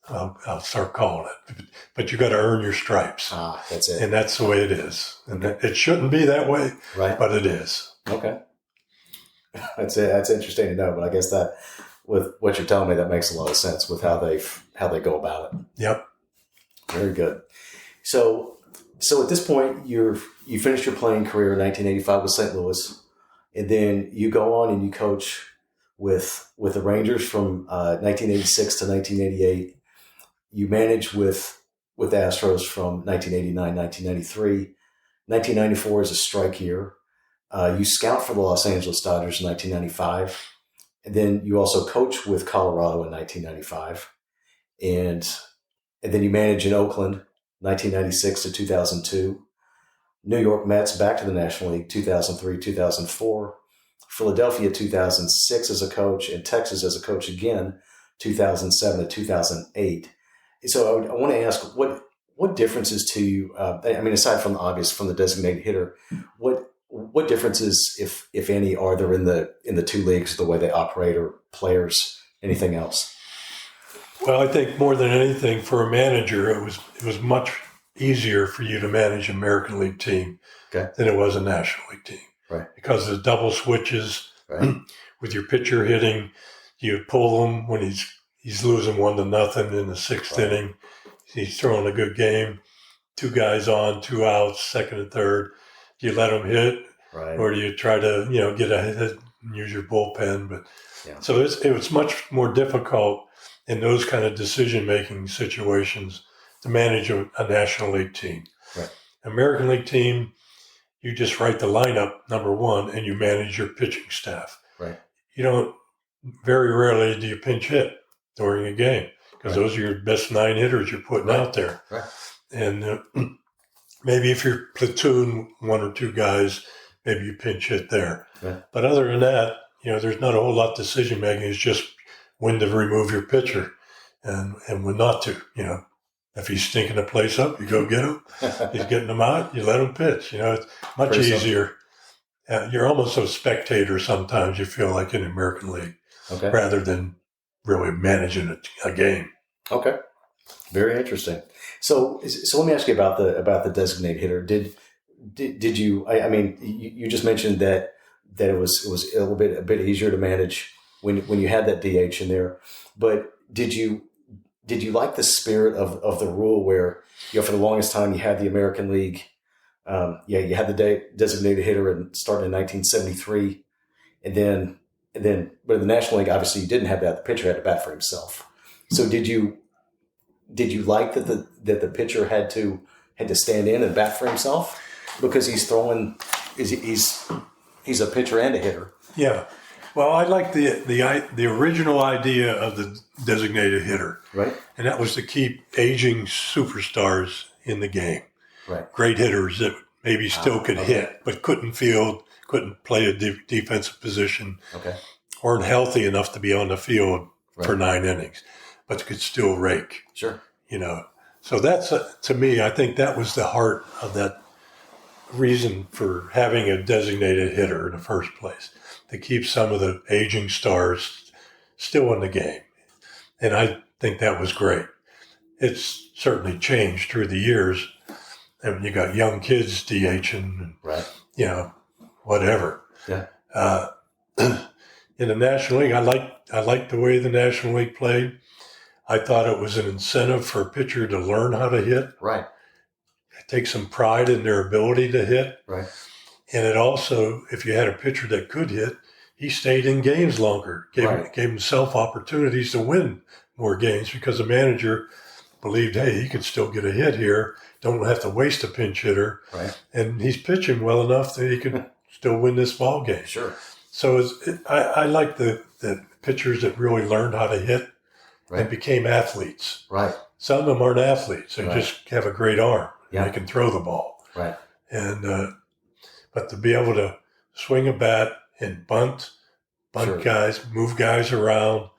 Speaker 2: I'll start calling it. But you got to earn your stripes.
Speaker 1: That's it.
Speaker 2: And that's the way it is. And it shouldn't be that way,
Speaker 1: right,
Speaker 2: but it is.
Speaker 1: Okay. That's it. That's interesting to know. But I guess that with what you're telling me, that makes a lot of sense with how they go about it.
Speaker 2: Yep.
Speaker 1: Very good. So at this point, you finished your playing career in 1985 with St. Louis, and then you go on and you coach with the Rangers from 1986 to 1988. You manage with Astros from 1989, 1993. 1994 is a strike year. You scout for the Los Angeles Dodgers in 1995. And then you also coach with Colorado in 1995. And then you manage in Oakland, 1996 to 2002. New York Mets back to the National League, 2003, 2004. Philadelphia, 2006 as a coach, and Texas as a coach again, 2007 to 2008. So I want to ask, what differences to you? Aside from the obvious, from the designated hitter, what differences, if any, are there in the two leagues, the way they operate, or players, anything else?
Speaker 2: Well, I think more than anything, for a manager, it was much easier for you to manage an American League team than it was a National League team,
Speaker 1: right? Because
Speaker 2: of the double switches,
Speaker 1: right,
Speaker 2: with your pitcher hitting, you pull him when he's losing 1-0 in the sixth inning. He's throwing a good game. 2 guys on, 2 outs, second and third. Do you let him hit,
Speaker 1: right,
Speaker 2: or do you try to get a hit and use your bullpen? But so it was much more difficult in those kind of decision-making situations to manage a National League team.
Speaker 1: Right.
Speaker 2: American League team, you just write the lineup, number one, and you manage your pitching staff.
Speaker 1: Right.
Speaker 2: Very rarely do you pinch hit during a game, because those are your best 9 hitters you're putting out there.
Speaker 1: Right.
Speaker 2: And maybe if you're platoon 1 or 2 guys, maybe you pinch hit there.
Speaker 1: Right.
Speaker 2: But other than that, there's not a whole lot of decision making. It's just when to remove your pitcher and when not to. If he's stinking the place up, you go get him. He's getting them out, you let him pitch. It's much
Speaker 1: Pretty
Speaker 2: easier. You're almost a spectator sometimes, you feel like, in the American League, rather than really managing a game. Okay.
Speaker 1: Very interesting. So let me ask you about the designated hitter. Did you? You just mentioned that it was a bit easier to manage when you had that DH in there. But did you like the spirit of the rule where for the longest time you had the American League? You had the designated hitter starting in 1973, and then but in the National League, obviously you didn't have that. The pitcher had to bat for himself. So did you like that the pitcher had to stand in and bat for himself because he's a pitcher and a hitter?
Speaker 2: Yeah. Well, I like the original idea of the designated hitter,
Speaker 1: right?
Speaker 2: And that was to keep aging superstars in the game,
Speaker 1: right?
Speaker 2: Great hitters that maybe still could hit, but couldn't field, couldn't play a defensive position, weren't healthy enough to be on the field for 9 innings, but could still rake.
Speaker 1: Sure.
Speaker 2: So that's, to me, I think that was the heart of that reason for having a designated hitter in the first place, to keep some of the aging stars still in the game. And I think that was great. It's certainly changed through the years. And you got young kids DHing, and, whatever.
Speaker 1: Yeah.
Speaker 2: In the National League, I liked the way the National League played. I thought it was an incentive for a pitcher to learn how to hit.
Speaker 1: Right.
Speaker 2: Take some pride in their ability to hit.
Speaker 1: Right.
Speaker 2: And it also, if you had a pitcher that could hit, he stayed in games longer, gave himself opportunities to win more games because the manager believed, hey, he could still get a hit here. Don't have to waste a pinch hitter.
Speaker 1: Right.
Speaker 2: And he's pitching well enough that he could still win this ball game.
Speaker 1: Sure.
Speaker 2: So I like the pitchers that really learned how to hit and became athletes.
Speaker 1: Right.
Speaker 2: Some of them aren't athletes. They just have a great arm.
Speaker 1: Yeah.
Speaker 2: They can throw the ball.
Speaker 1: Right.
Speaker 2: And but to be able to swing a bat and bunt guys, move guys around,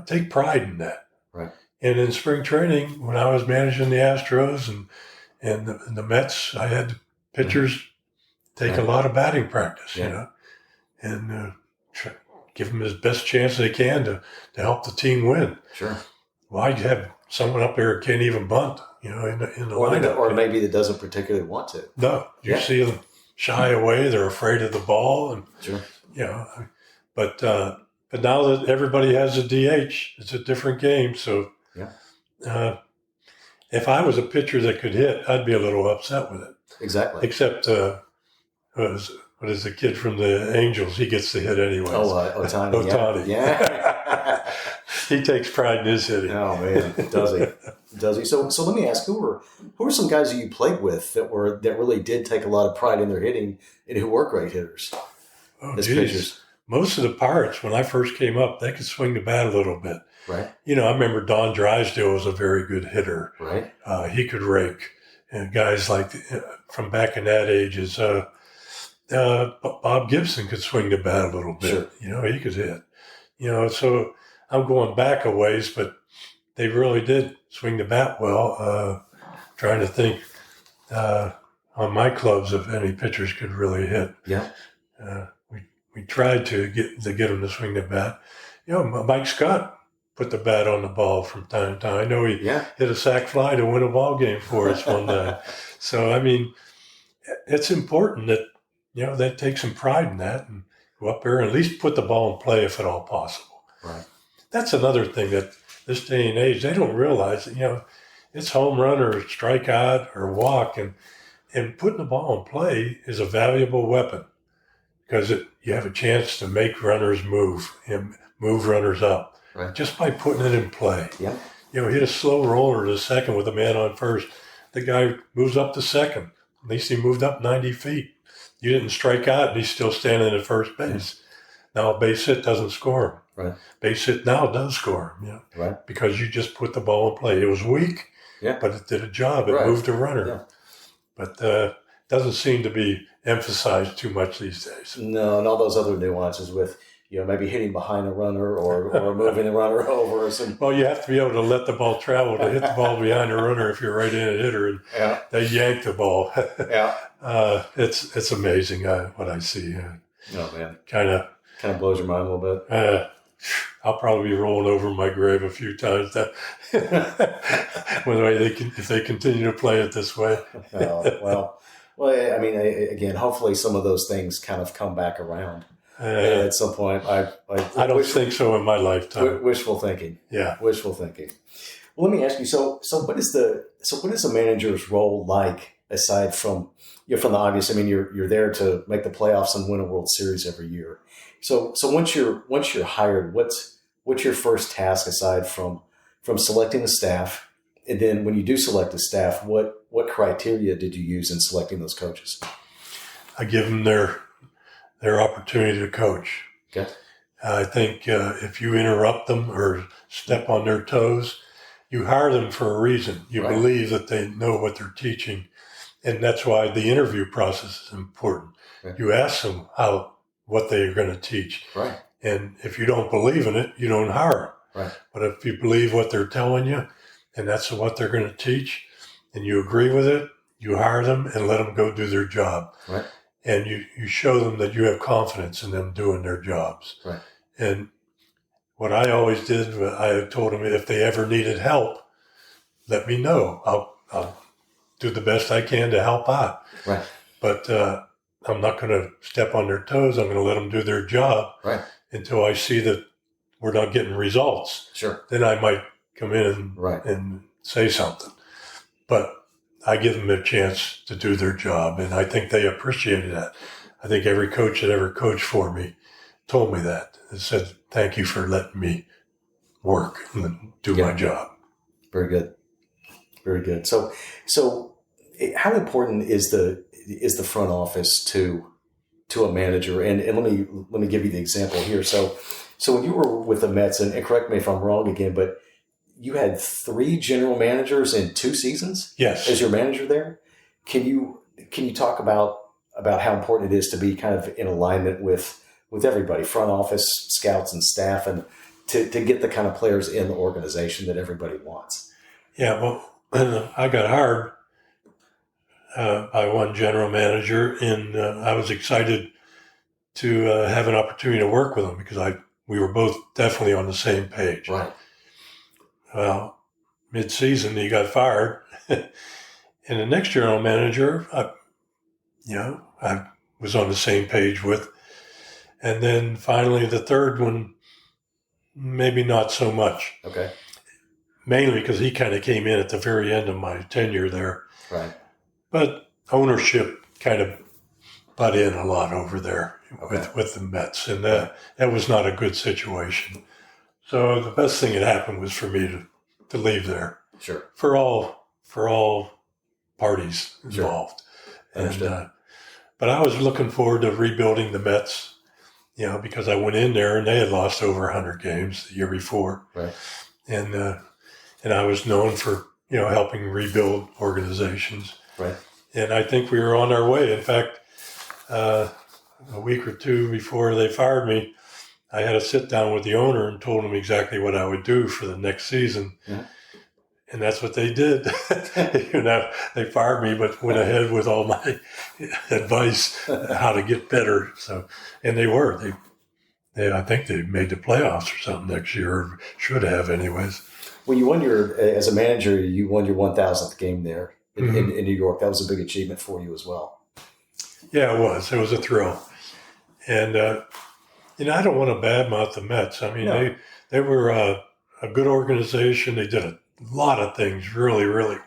Speaker 2: take pride in that.
Speaker 1: Right.
Speaker 2: And in spring training, when I was managing the Astros and the Mets, I had pitchers take a lot of batting practice, and give them as best chance they can to help the team win.
Speaker 1: Sure.
Speaker 2: Well, you have someone up there that can't even bunt, in the lineup.
Speaker 1: Or maybe that doesn't particularly want to.
Speaker 2: No. You see them shy away. They're afraid of the ball. And, but now that everybody has a DH, it's a different game. So if I was a pitcher that could hit, I'd be a little upset with it.
Speaker 1: Exactly.
Speaker 2: Except, what is the kid from the Angels? He gets the hit anyway.
Speaker 1: Ohtani.
Speaker 2: Ohtani.
Speaker 1: Yeah.
Speaker 2: He takes pride in his hitting.
Speaker 1: Oh man, does he? So let me ask, who were some guys that you played with that really did take a lot of pride in their hitting and who were great hitters?
Speaker 2: As pitchers. Most of the Pirates, when I first came up, they could swing the bat a little bit.
Speaker 1: Right.
Speaker 2: I remember Don Drysdale was a very good hitter.
Speaker 1: Right.
Speaker 2: He could rake. And guys like from back in that age is Bob Gibson could swing the bat a little bit. Sure. He could hit. So I'm going back a ways, but they really did swing the bat well. Trying to think on my clubs if any pitchers could really hit.
Speaker 1: Yeah.
Speaker 2: We tried to get them to swing the bat. Mike Scott put the bat on the ball from time to time. I know he hit a sac fly to win a ball game for us one night. So, I mean, it's important that, they take some pride in that and go up there and at least put the ball in play if at all possible.
Speaker 1: Right.
Speaker 2: That's another thing that this day and age, they don't realize that, it's home run or strikeout or walk. And putting the ball in play is a valuable weapon because you have a chance to make runners move and move runners up just by putting it in play.
Speaker 1: Yeah.
Speaker 2: Hit a slow roller to second with a man on first. The guy moves up to second. At least he moved up 90 feet. You didn't strike out, and he's still standing at first base. Now a base hit doesn't score him.
Speaker 1: Right.
Speaker 2: Base hit now does score him.
Speaker 1: Right.
Speaker 2: Because you just put the ball in play. It was weak, but it did a job. It moved a runner. Yeah. But doesn't seem to be emphasized too much these days.
Speaker 1: No, and all those other nuances with maybe hitting behind a runner or moving the runner over.
Speaker 2: Well, you have to be able to let the ball travel to hit the ball behind a runner if you're a right-handed hitter, and they yank the ball. It's amazing what I see.
Speaker 1: Oh man,
Speaker 2: kind of
Speaker 1: blows your mind a little bit.
Speaker 2: I'll probably be rolling over in my grave a few times if they continue to play it this way.
Speaker 1: Well, I mean, again, hopefully some of those things kind of come back around. At some point, I
Speaker 2: don't think so in my lifetime.
Speaker 1: Wishful thinking.
Speaker 2: Yeah,
Speaker 1: wishful thinking. Well, let me ask you. So what is a manager's role like aside from from the obvious? I mean, you're there to make the playoffs and win a World Series every year. So once you're hired, what's your first task aside from selecting the staff? And then when you do select a staff, what criteria did you use in selecting those coaches?
Speaker 2: I give them their opportunity to coach.
Speaker 1: Okay.
Speaker 2: I think if you interrupt them or step on their toes, you hire them for a reason. You believe that they know what they're teaching. And that's why the interview process is important. Right. You ask them what they're going to teach.
Speaker 1: Right.
Speaker 2: And if you don't believe in it, you don't hire them.
Speaker 1: Right.
Speaker 2: But if you believe what they're telling you, and that's what they're going to teach, and you agree with it, you hire them and let them go do their job.
Speaker 1: Right.
Speaker 2: And you show them that you have confidence in them doing their jobs.
Speaker 1: Right.
Speaker 2: And what I always did, I told them if they ever needed help, let me know. I'll do the best I can to help out.
Speaker 1: Right.
Speaker 2: But I'm not going to step on their toes. I'm going to let them do their job until I see that we're not getting results.
Speaker 1: Sure.
Speaker 2: Then I might come in and say something. But I give them a chance to do their job, and I think they appreciated that. I think every coach that ever coached for me told me that. It said, thank you for letting me work and do my job.
Speaker 1: Very good. Very good. So how important is the front office to a manager? And let me give you the example here. So when you were with the Mets, and correct me if I'm wrong again, but you had 3 general managers in 2 seasons?
Speaker 2: Yes.
Speaker 1: As your manager there? Can you talk about how important it is to be kind of in alignment with everybody, front office, scouts, and staff, and to get the kind of players in the organization that everybody wants?
Speaker 2: Yeah, well, I got hired by one general manager, and I was excited to have an opportunity to work with him because we were both definitely on the same page.
Speaker 1: Right.
Speaker 2: Well, mid-season, he got fired. And the next general manager, I was on the same page with. And then finally, the third one, maybe not so much.
Speaker 1: Okay.
Speaker 2: Mainly because he kind of came in at the very end of my tenure there.
Speaker 1: Right.
Speaker 2: But ownership kind of butt in a lot over there with the Mets. And that was not a good situation. So the best thing that happened was for me to leave there.
Speaker 1: Sure.
Speaker 2: For all parties involved.
Speaker 1: Sure.
Speaker 2: But I was looking forward to rebuilding the Mets, because I went in there and they had lost over 100 games the year before.
Speaker 1: Right.
Speaker 2: And I was known for, helping rebuild organizations.
Speaker 1: Right.
Speaker 2: And I think we were on our way. In fact, a week or 2 before they fired me, I had a sit down with the owner and told him exactly what I would do for the next season. Yeah. And that's what they did. They fired me, but went ahead with all my advice how to get better. So, and they were. I think they made the playoffs or something next year, or should have anyways.
Speaker 1: Well, you won as a manager, you won your 1,000th game there in New York. That was a big achievement for you as well.
Speaker 2: Yeah, it was. It was a thrill. And, I don't want to badmouth the Mets. I mean, they were a good organization. They did a lot of things really, really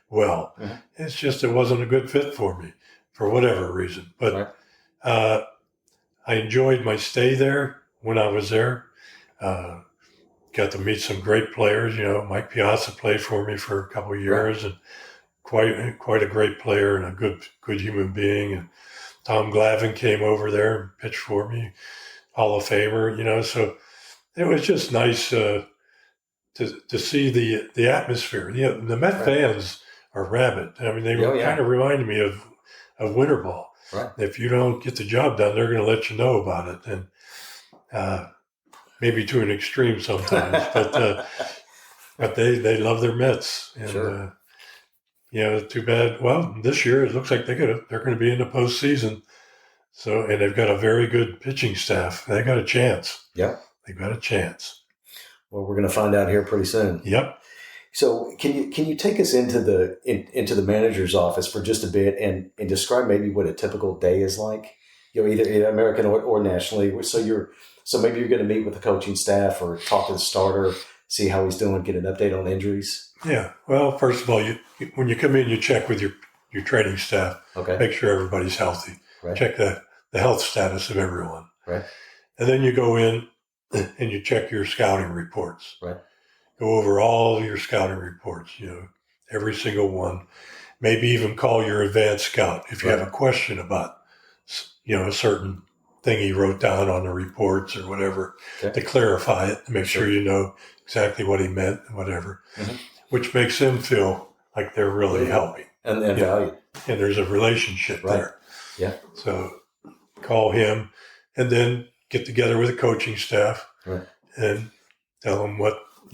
Speaker 2: well. Mm-hmm. It's just it wasn't a good fit for me for whatever reason. But I enjoyed my stay there when I was there. Got to meet some great players. Mike Piazza played for me for a couple of years, and quite a great player and a good human being. And Tom Glavine came over there and pitched for me, Hall of Famer. So it was just nice to see the atmosphere. The Met fans are rabid. I mean, they kind of reminded me of winter ball. Right. If you don't get the job done, they're going to let you know about it. And maybe to an extreme sometimes, but they love their Mets. And,
Speaker 1: sure.
Speaker 2: Too bad. Well, this year it looks like they're going to be in the postseason. So, and they've got a very good pitching staff. They got a chance.
Speaker 1: Yeah.
Speaker 2: They've got a chance.
Speaker 1: Well, we're going to find out here pretty soon.
Speaker 2: Yep.
Speaker 1: So can you take us into the manager's office for just a bit and describe maybe what a typical day is like? Either American or nationally. So maybe you're going to meet with the coaching staff or talk to the starter, see how he's doing, get an update on injuries.
Speaker 2: Yeah. Well, first of all, when you come in, you check with your training staff.
Speaker 1: Okay.
Speaker 2: Make sure everybody's healthy.
Speaker 1: Right.
Speaker 2: Check the health status of everyone.
Speaker 1: Right.
Speaker 2: And then you go in and you check your scouting reports.
Speaker 1: Right.
Speaker 2: Go over all your scouting reports, every single one. Maybe even call your advanced scout if you have a question about, a certain thing he wrote down on the reports or whatever, to clarify it, to make sure you know exactly what he meant and whatever, which makes them feel like they're really helping.
Speaker 1: And valued.
Speaker 2: And there's a relationship there.
Speaker 1: Yeah.
Speaker 2: So call him and then get together with the coaching staff and tell them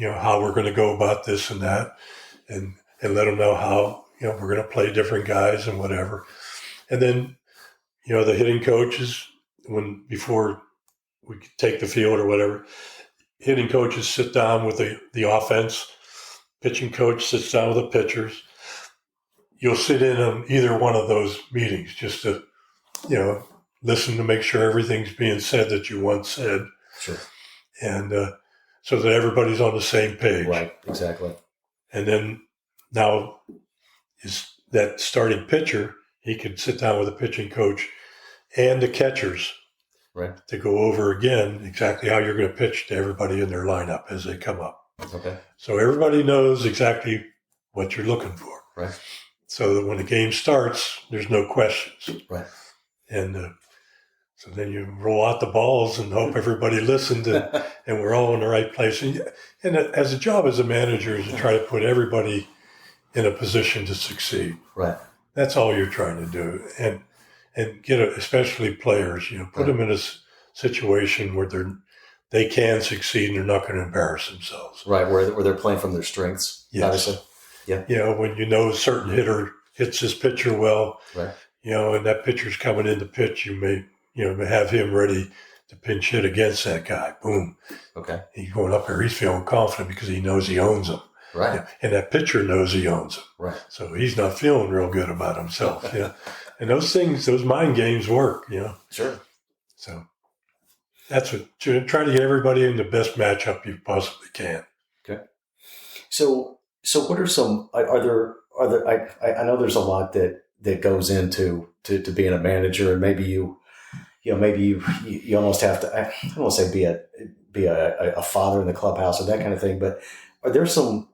Speaker 2: how we're going to go about this and that, and let them know how, we're going to play different guys and whatever. And then, the hitting coaches, before we take the field or whatever, hitting coaches sit down with the offense, pitching coach sits down with the pitchers. You'll sit in on either one of those meetings just to, listen to make sure everything's being said that you once said.
Speaker 1: Sure.
Speaker 2: And so that everybody's on the same page.
Speaker 1: Right, exactly.
Speaker 2: And then now is that starting pitcher, he could sit down with the pitching coach and the catchers to go over again exactly how you're going to pitch to everybody in their lineup as they come up.
Speaker 1: Okay.
Speaker 2: So everybody knows exactly what you're looking for.
Speaker 1: Right.
Speaker 2: So that when the game starts, there's no questions.
Speaker 1: Right.
Speaker 2: And so then you roll out the balls and hope everybody listened and we're all in the right place. And as a job as a manager is to try to put everybody in a position to succeed.
Speaker 1: Right.
Speaker 2: That's all you're trying to do. And get, especially players, put them in a situation where they can succeed and they're not going to embarrass themselves.
Speaker 1: Right, where they're playing from their strengths, obviously. Yeah.
Speaker 2: When a certain hitter hits his pitcher well, and that pitcher's coming in to pitch, you may have him ready to pinch hit against that guy. Boom.
Speaker 1: Okay. He's
Speaker 2: going up there, he's feeling confident because he knows he owns him.
Speaker 1: Right.
Speaker 2: And that pitcher knows he owns him.
Speaker 1: Right.
Speaker 2: So he's not feeling real good about himself. And those mind games work,
Speaker 1: Sure.
Speaker 2: So that's what try to get everybody in the best matchup you possibly can.
Speaker 1: Okay. So what are some, are there, I know there's a lot that goes into being a manager, and maybe you almost have to, I don't want to say be a father in the clubhouse or that kind of thing, but are there some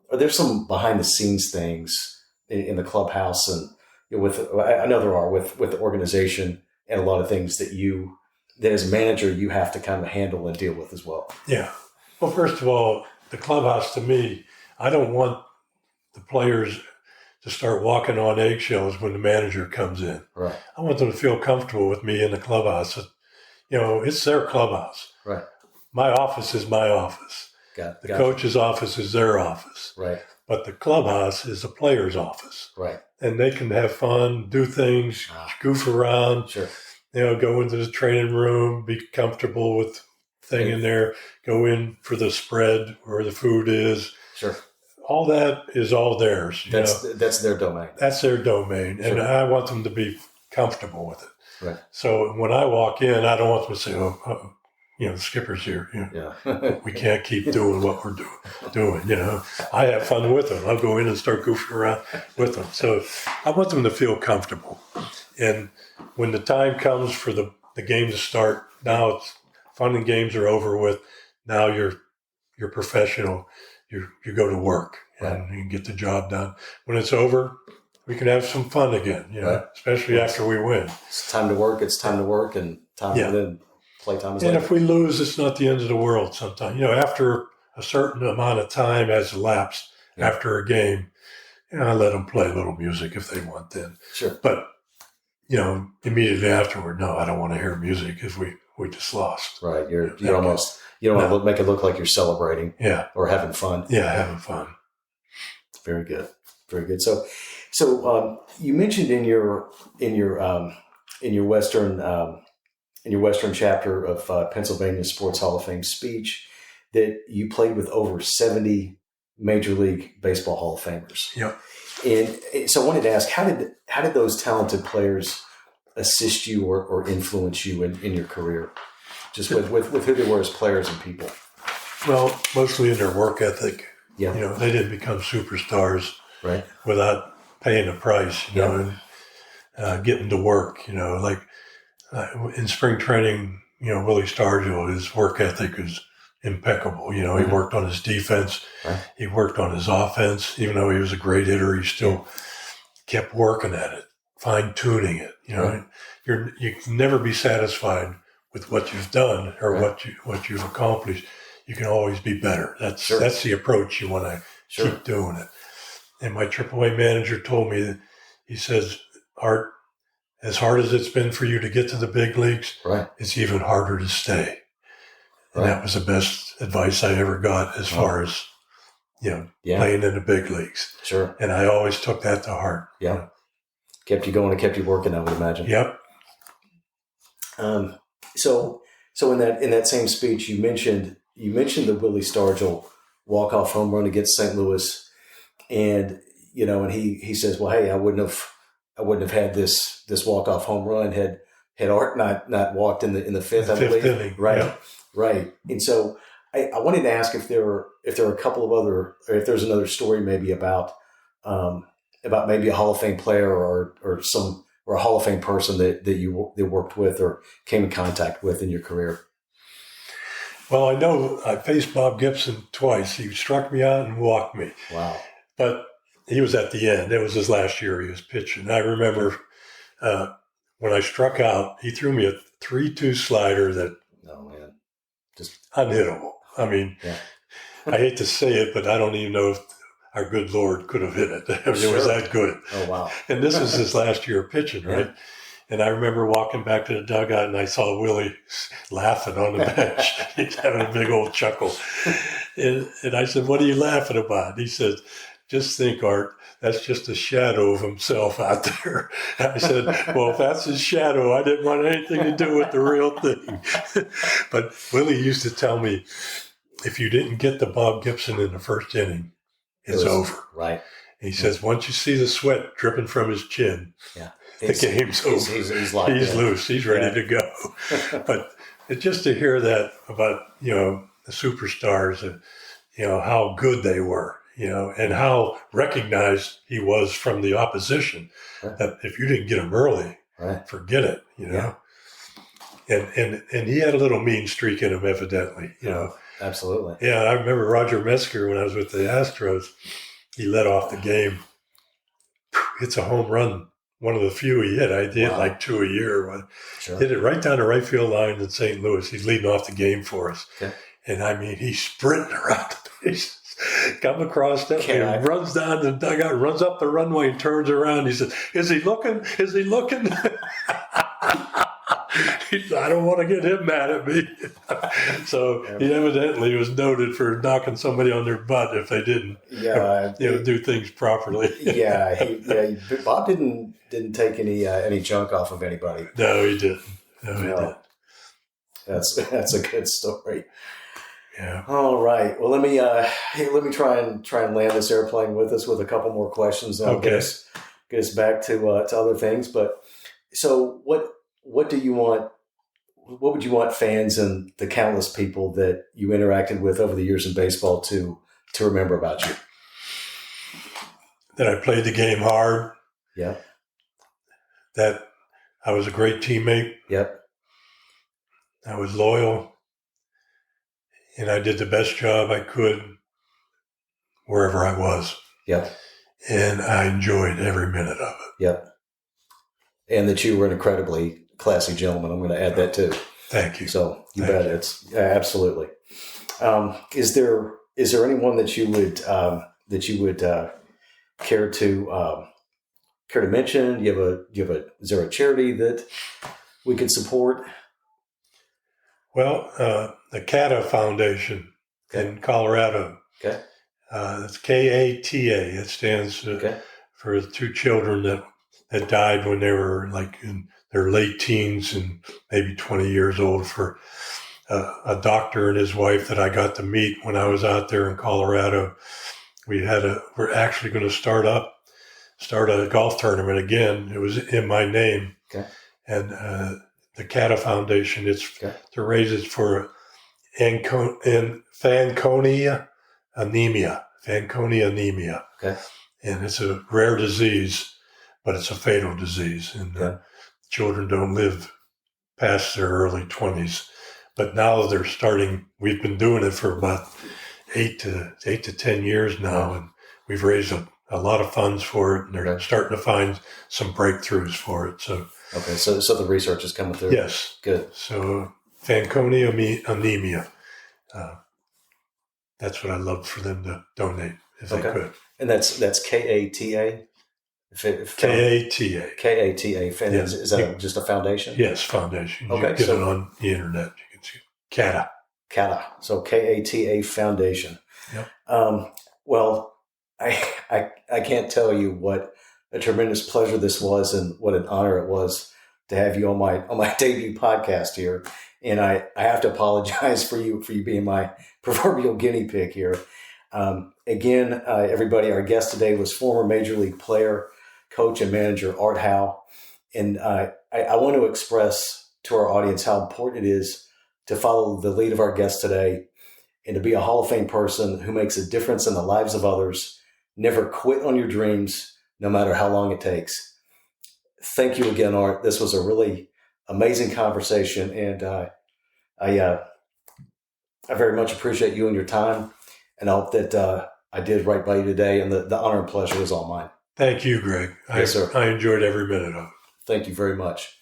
Speaker 1: behind the scenes things in the clubhouse and I know there are with the organization, and a lot of things that as a manager you have to kind of handle and deal with as well?
Speaker 2: Yeah. Well, first of all, the clubhouse, to me, I don't want the players to start walking on eggshells when the manager comes in.
Speaker 1: Right.
Speaker 2: I want them to feel comfortable with me in the clubhouse. It's their clubhouse.
Speaker 1: Right.
Speaker 2: My office is my office. The coach's office is their office.
Speaker 1: Right.
Speaker 2: But the clubhouse is the player's office.
Speaker 1: Right.
Speaker 2: And they can have fun, do things, goof around.
Speaker 1: Sure.
Speaker 2: Go into the training room, be comfortable with thing in there, go in for the spread where the food is.
Speaker 1: Sure.
Speaker 2: All that is all theirs.
Speaker 1: That's their domain.
Speaker 2: That's their domain. Sure. And I want them to be comfortable with it.
Speaker 1: Right.
Speaker 2: So when I walk in, I don't want them to say, the skipper's here. We can't keep doing what we're doing. I have fun with them. I'll go in and start goofing around with them. So I want them to feel comfortable. And when the time comes for the game to start, now it's fun and games are over with. Now you're professional. You go to work and you can get the job done. When it's over, we can have some fun again, especially after we win.
Speaker 1: It's time to work. It's time to work, and time to then playtime is
Speaker 2: later.
Speaker 1: And
Speaker 2: if we lose, it's not the end of the world sometimes. After a certain amount of time has elapsed after a game, I let them play a little music if they want then.
Speaker 1: Sure.
Speaker 2: But, immediately afterward, no, I don't want to hear music if we just lost.
Speaker 1: Right. You don't want to make it look like you're celebrating or having fun.
Speaker 2: Yeah, having fun.
Speaker 1: Very good. Very good. So you mentioned in your Western chapter of Pennsylvania Sports Hall of Fame speech that you played with over 70 Major League Baseball Hall of Famers.
Speaker 2: Yep.
Speaker 1: And so I wanted to ask, how did those talented players assist you or influence you in your career, just with who they were as players and people?
Speaker 2: Well, mostly in their work ethic.
Speaker 1: Yeah.
Speaker 2: They didn't become superstars
Speaker 1: right.
Speaker 2: without paying a price, and getting to work. Like in spring training, Willie Stargell, his work ethic is impeccable. He worked on his defense.
Speaker 1: Right.
Speaker 2: He worked on his offense. Even though he was a great hitter, he still kept working at it, fine-tuning it.
Speaker 1: Right.
Speaker 2: You can never be satisfied with what you've done or what you've accomplished. You can always be better. That's the approach you want to keep doing it. And my AAA manager told me that, he says, Art, as hard as it's been for you to get to the big leagues, it's even harder to stay. And that was the best advice I ever got as far as, playing in the big leagues.
Speaker 1: Sure.
Speaker 2: And I always took that to heart.
Speaker 1: Yeah. Kept you going and kept you working, I would imagine.
Speaker 2: Yep.
Speaker 1: So in that same speech, you mentioned the Willie Stargell walk-off home run against St. Louis, and and he says, well, hey, I wouldn't have had this walk-off home run had Art not walked in the fifth, I believe.
Speaker 2: Inning.
Speaker 1: Right.
Speaker 2: Yeah.
Speaker 1: Right. And so I wanted to ask if there are a couple of other, or if there's another story maybe about maybe a Hall of Fame player or a Hall of Fame person that you worked with or came in contact with in your career.
Speaker 2: Well, I know I faced Bob Gibson twice. He struck me out and walked me.
Speaker 1: Wow.
Speaker 2: But he was at the end. It was his last year he was pitching. I remember when I struck out, he threw me a 3-2 slider that, just unhittable. I mean, I hate to say it, but I don't even know if our good Lord could have hit it. I mean, it was that good.
Speaker 1: Oh, wow.
Speaker 2: And this was his last year of pitching, right? And I remember walking back to the dugout and I saw Willie laughing on the bench. He's having a big old chuckle. And I said, what are you laughing about? And he said, just think, Art, that's just a shadow of himself out there. And I said, well, if that's his shadow, I didn't want anything to do with the real thing. But Willie used to tell me, if you didn't get to Bob Gibson in the first inning, it's over.
Speaker 1: Right.
Speaker 2: And he says, once you see the sweat dripping from his chin, the game's over. He's loose. He's ready to go. But just to hear that about, the superstars, how good they were, and how recognized he was from the opposition, that if you didn't get him early, forget it, And he had a little mean streak in him, evidently,
Speaker 1: Absolutely.
Speaker 2: Yeah, I remember Roger Metzger when I was with the Astros. He led off the game. It's a home run. One of the few he hit. I did like 2 a year. Hit it right down the right field line in St. Louis. He's leading off the game for us. Okay. And I mean, he's sprinting around the bases. Come across that and runs down the dugout, runs up the runway and turns around. He says, is he looking? Is he looking? I don't want to get him mad at me. So he evidently was noted for knocking somebody on their butt if they didn't, do things properly.
Speaker 1: Bob didn't take any junk off of anybody.
Speaker 2: No, he didn't. He didn't.
Speaker 1: That's a good story.
Speaker 2: Yeah.
Speaker 1: All right. Well, let me try and land this airplane with us with a couple more questions. And I'll get us back to other things. But so what do you want? What would you want fans and the countless people that you interacted with over the years in baseball to remember about you?
Speaker 2: That I played the game hard.
Speaker 1: Yeah.
Speaker 2: That I was a great teammate.
Speaker 1: Yep.
Speaker 2: I was loyal. And I did the best job I could wherever I was.
Speaker 1: Yep.
Speaker 2: And I enjoyed every minute of it.
Speaker 1: Yep. And that you were an incredibly classy gentleman. I'm going to add that too.
Speaker 2: Thank you.
Speaker 1: So you bet. It's absolutely. Is there anyone that you would care to mention? Is there a charity that we could support?
Speaker 2: Well, the CATA Foundation in Colorado.
Speaker 1: Okay.
Speaker 2: It's KATA. It stands for the two children that died when they were like in their late teens and maybe 20 years old, for a doctor and his wife that I got to meet when I was out there in Colorado. We're actually going to start a golf tournament again. It was in my name.
Speaker 1: Okay.
Speaker 2: And the CATA Foundation, it's to raise it for Fanconi anemia. Okay. And it's a rare disease, but it's a fatal disease, and children don't live past their early 20s. But now they're starting. We've been doing it for about 8 to 10 years now, and we've raised a lot of funds for it, and they're starting to find some breakthroughs for it. So
Speaker 1: so the research is coming through.
Speaker 2: Yes,
Speaker 1: good.
Speaker 2: So Fanconi anemia. That's what I'd love for them to donate if they could.
Speaker 1: And that's KATA?
Speaker 2: KATA.
Speaker 1: KATA. Is that just a foundation?
Speaker 2: Yes, foundation. You can get it on the internet. You can see CATA.
Speaker 1: CATA. So KATA Foundation.
Speaker 2: Yep.
Speaker 1: Well, I can't tell you what a tremendous pleasure this was, and what an honor it was to have you on my debut podcast here. And I have to apologize for you being my proverbial guinea pig here. Again, everybody, our guest today was former Major League player, coach, and manager Art Howe. And I want to express to our audience how important it is to follow the lead of our guest today and to be a Hall of Fame person who makes a difference in the lives of others. Never quit on your dreams, no matter how long it takes. Thank you again, Art. This was a really amazing conversation, and I very much appreciate you and your time, and I hope that I did right by you today, and the honor and pleasure was all mine.
Speaker 2: Thank you, Greg.
Speaker 1: Yes, sir.
Speaker 2: I enjoyed every minute of it.
Speaker 1: Thank you very much.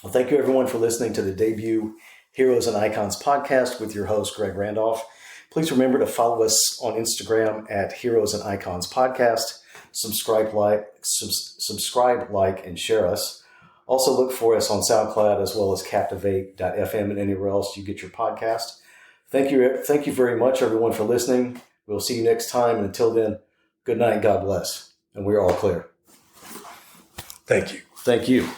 Speaker 1: Well, thank you, everyone, for listening to the debut Heroes and Icons podcast with your host, Greg Randolph. Please remember to follow us on Instagram at Heroes and Icons Podcast. Subscribe, like, and share us. Also look for us on SoundCloud as well as Captivate.fm and anywhere else you get your podcast. Thank you very much, everyone, for listening. We'll see you next time. And until then, good night, God bless. And we're all clear.
Speaker 2: Thank you.
Speaker 1: Thank you.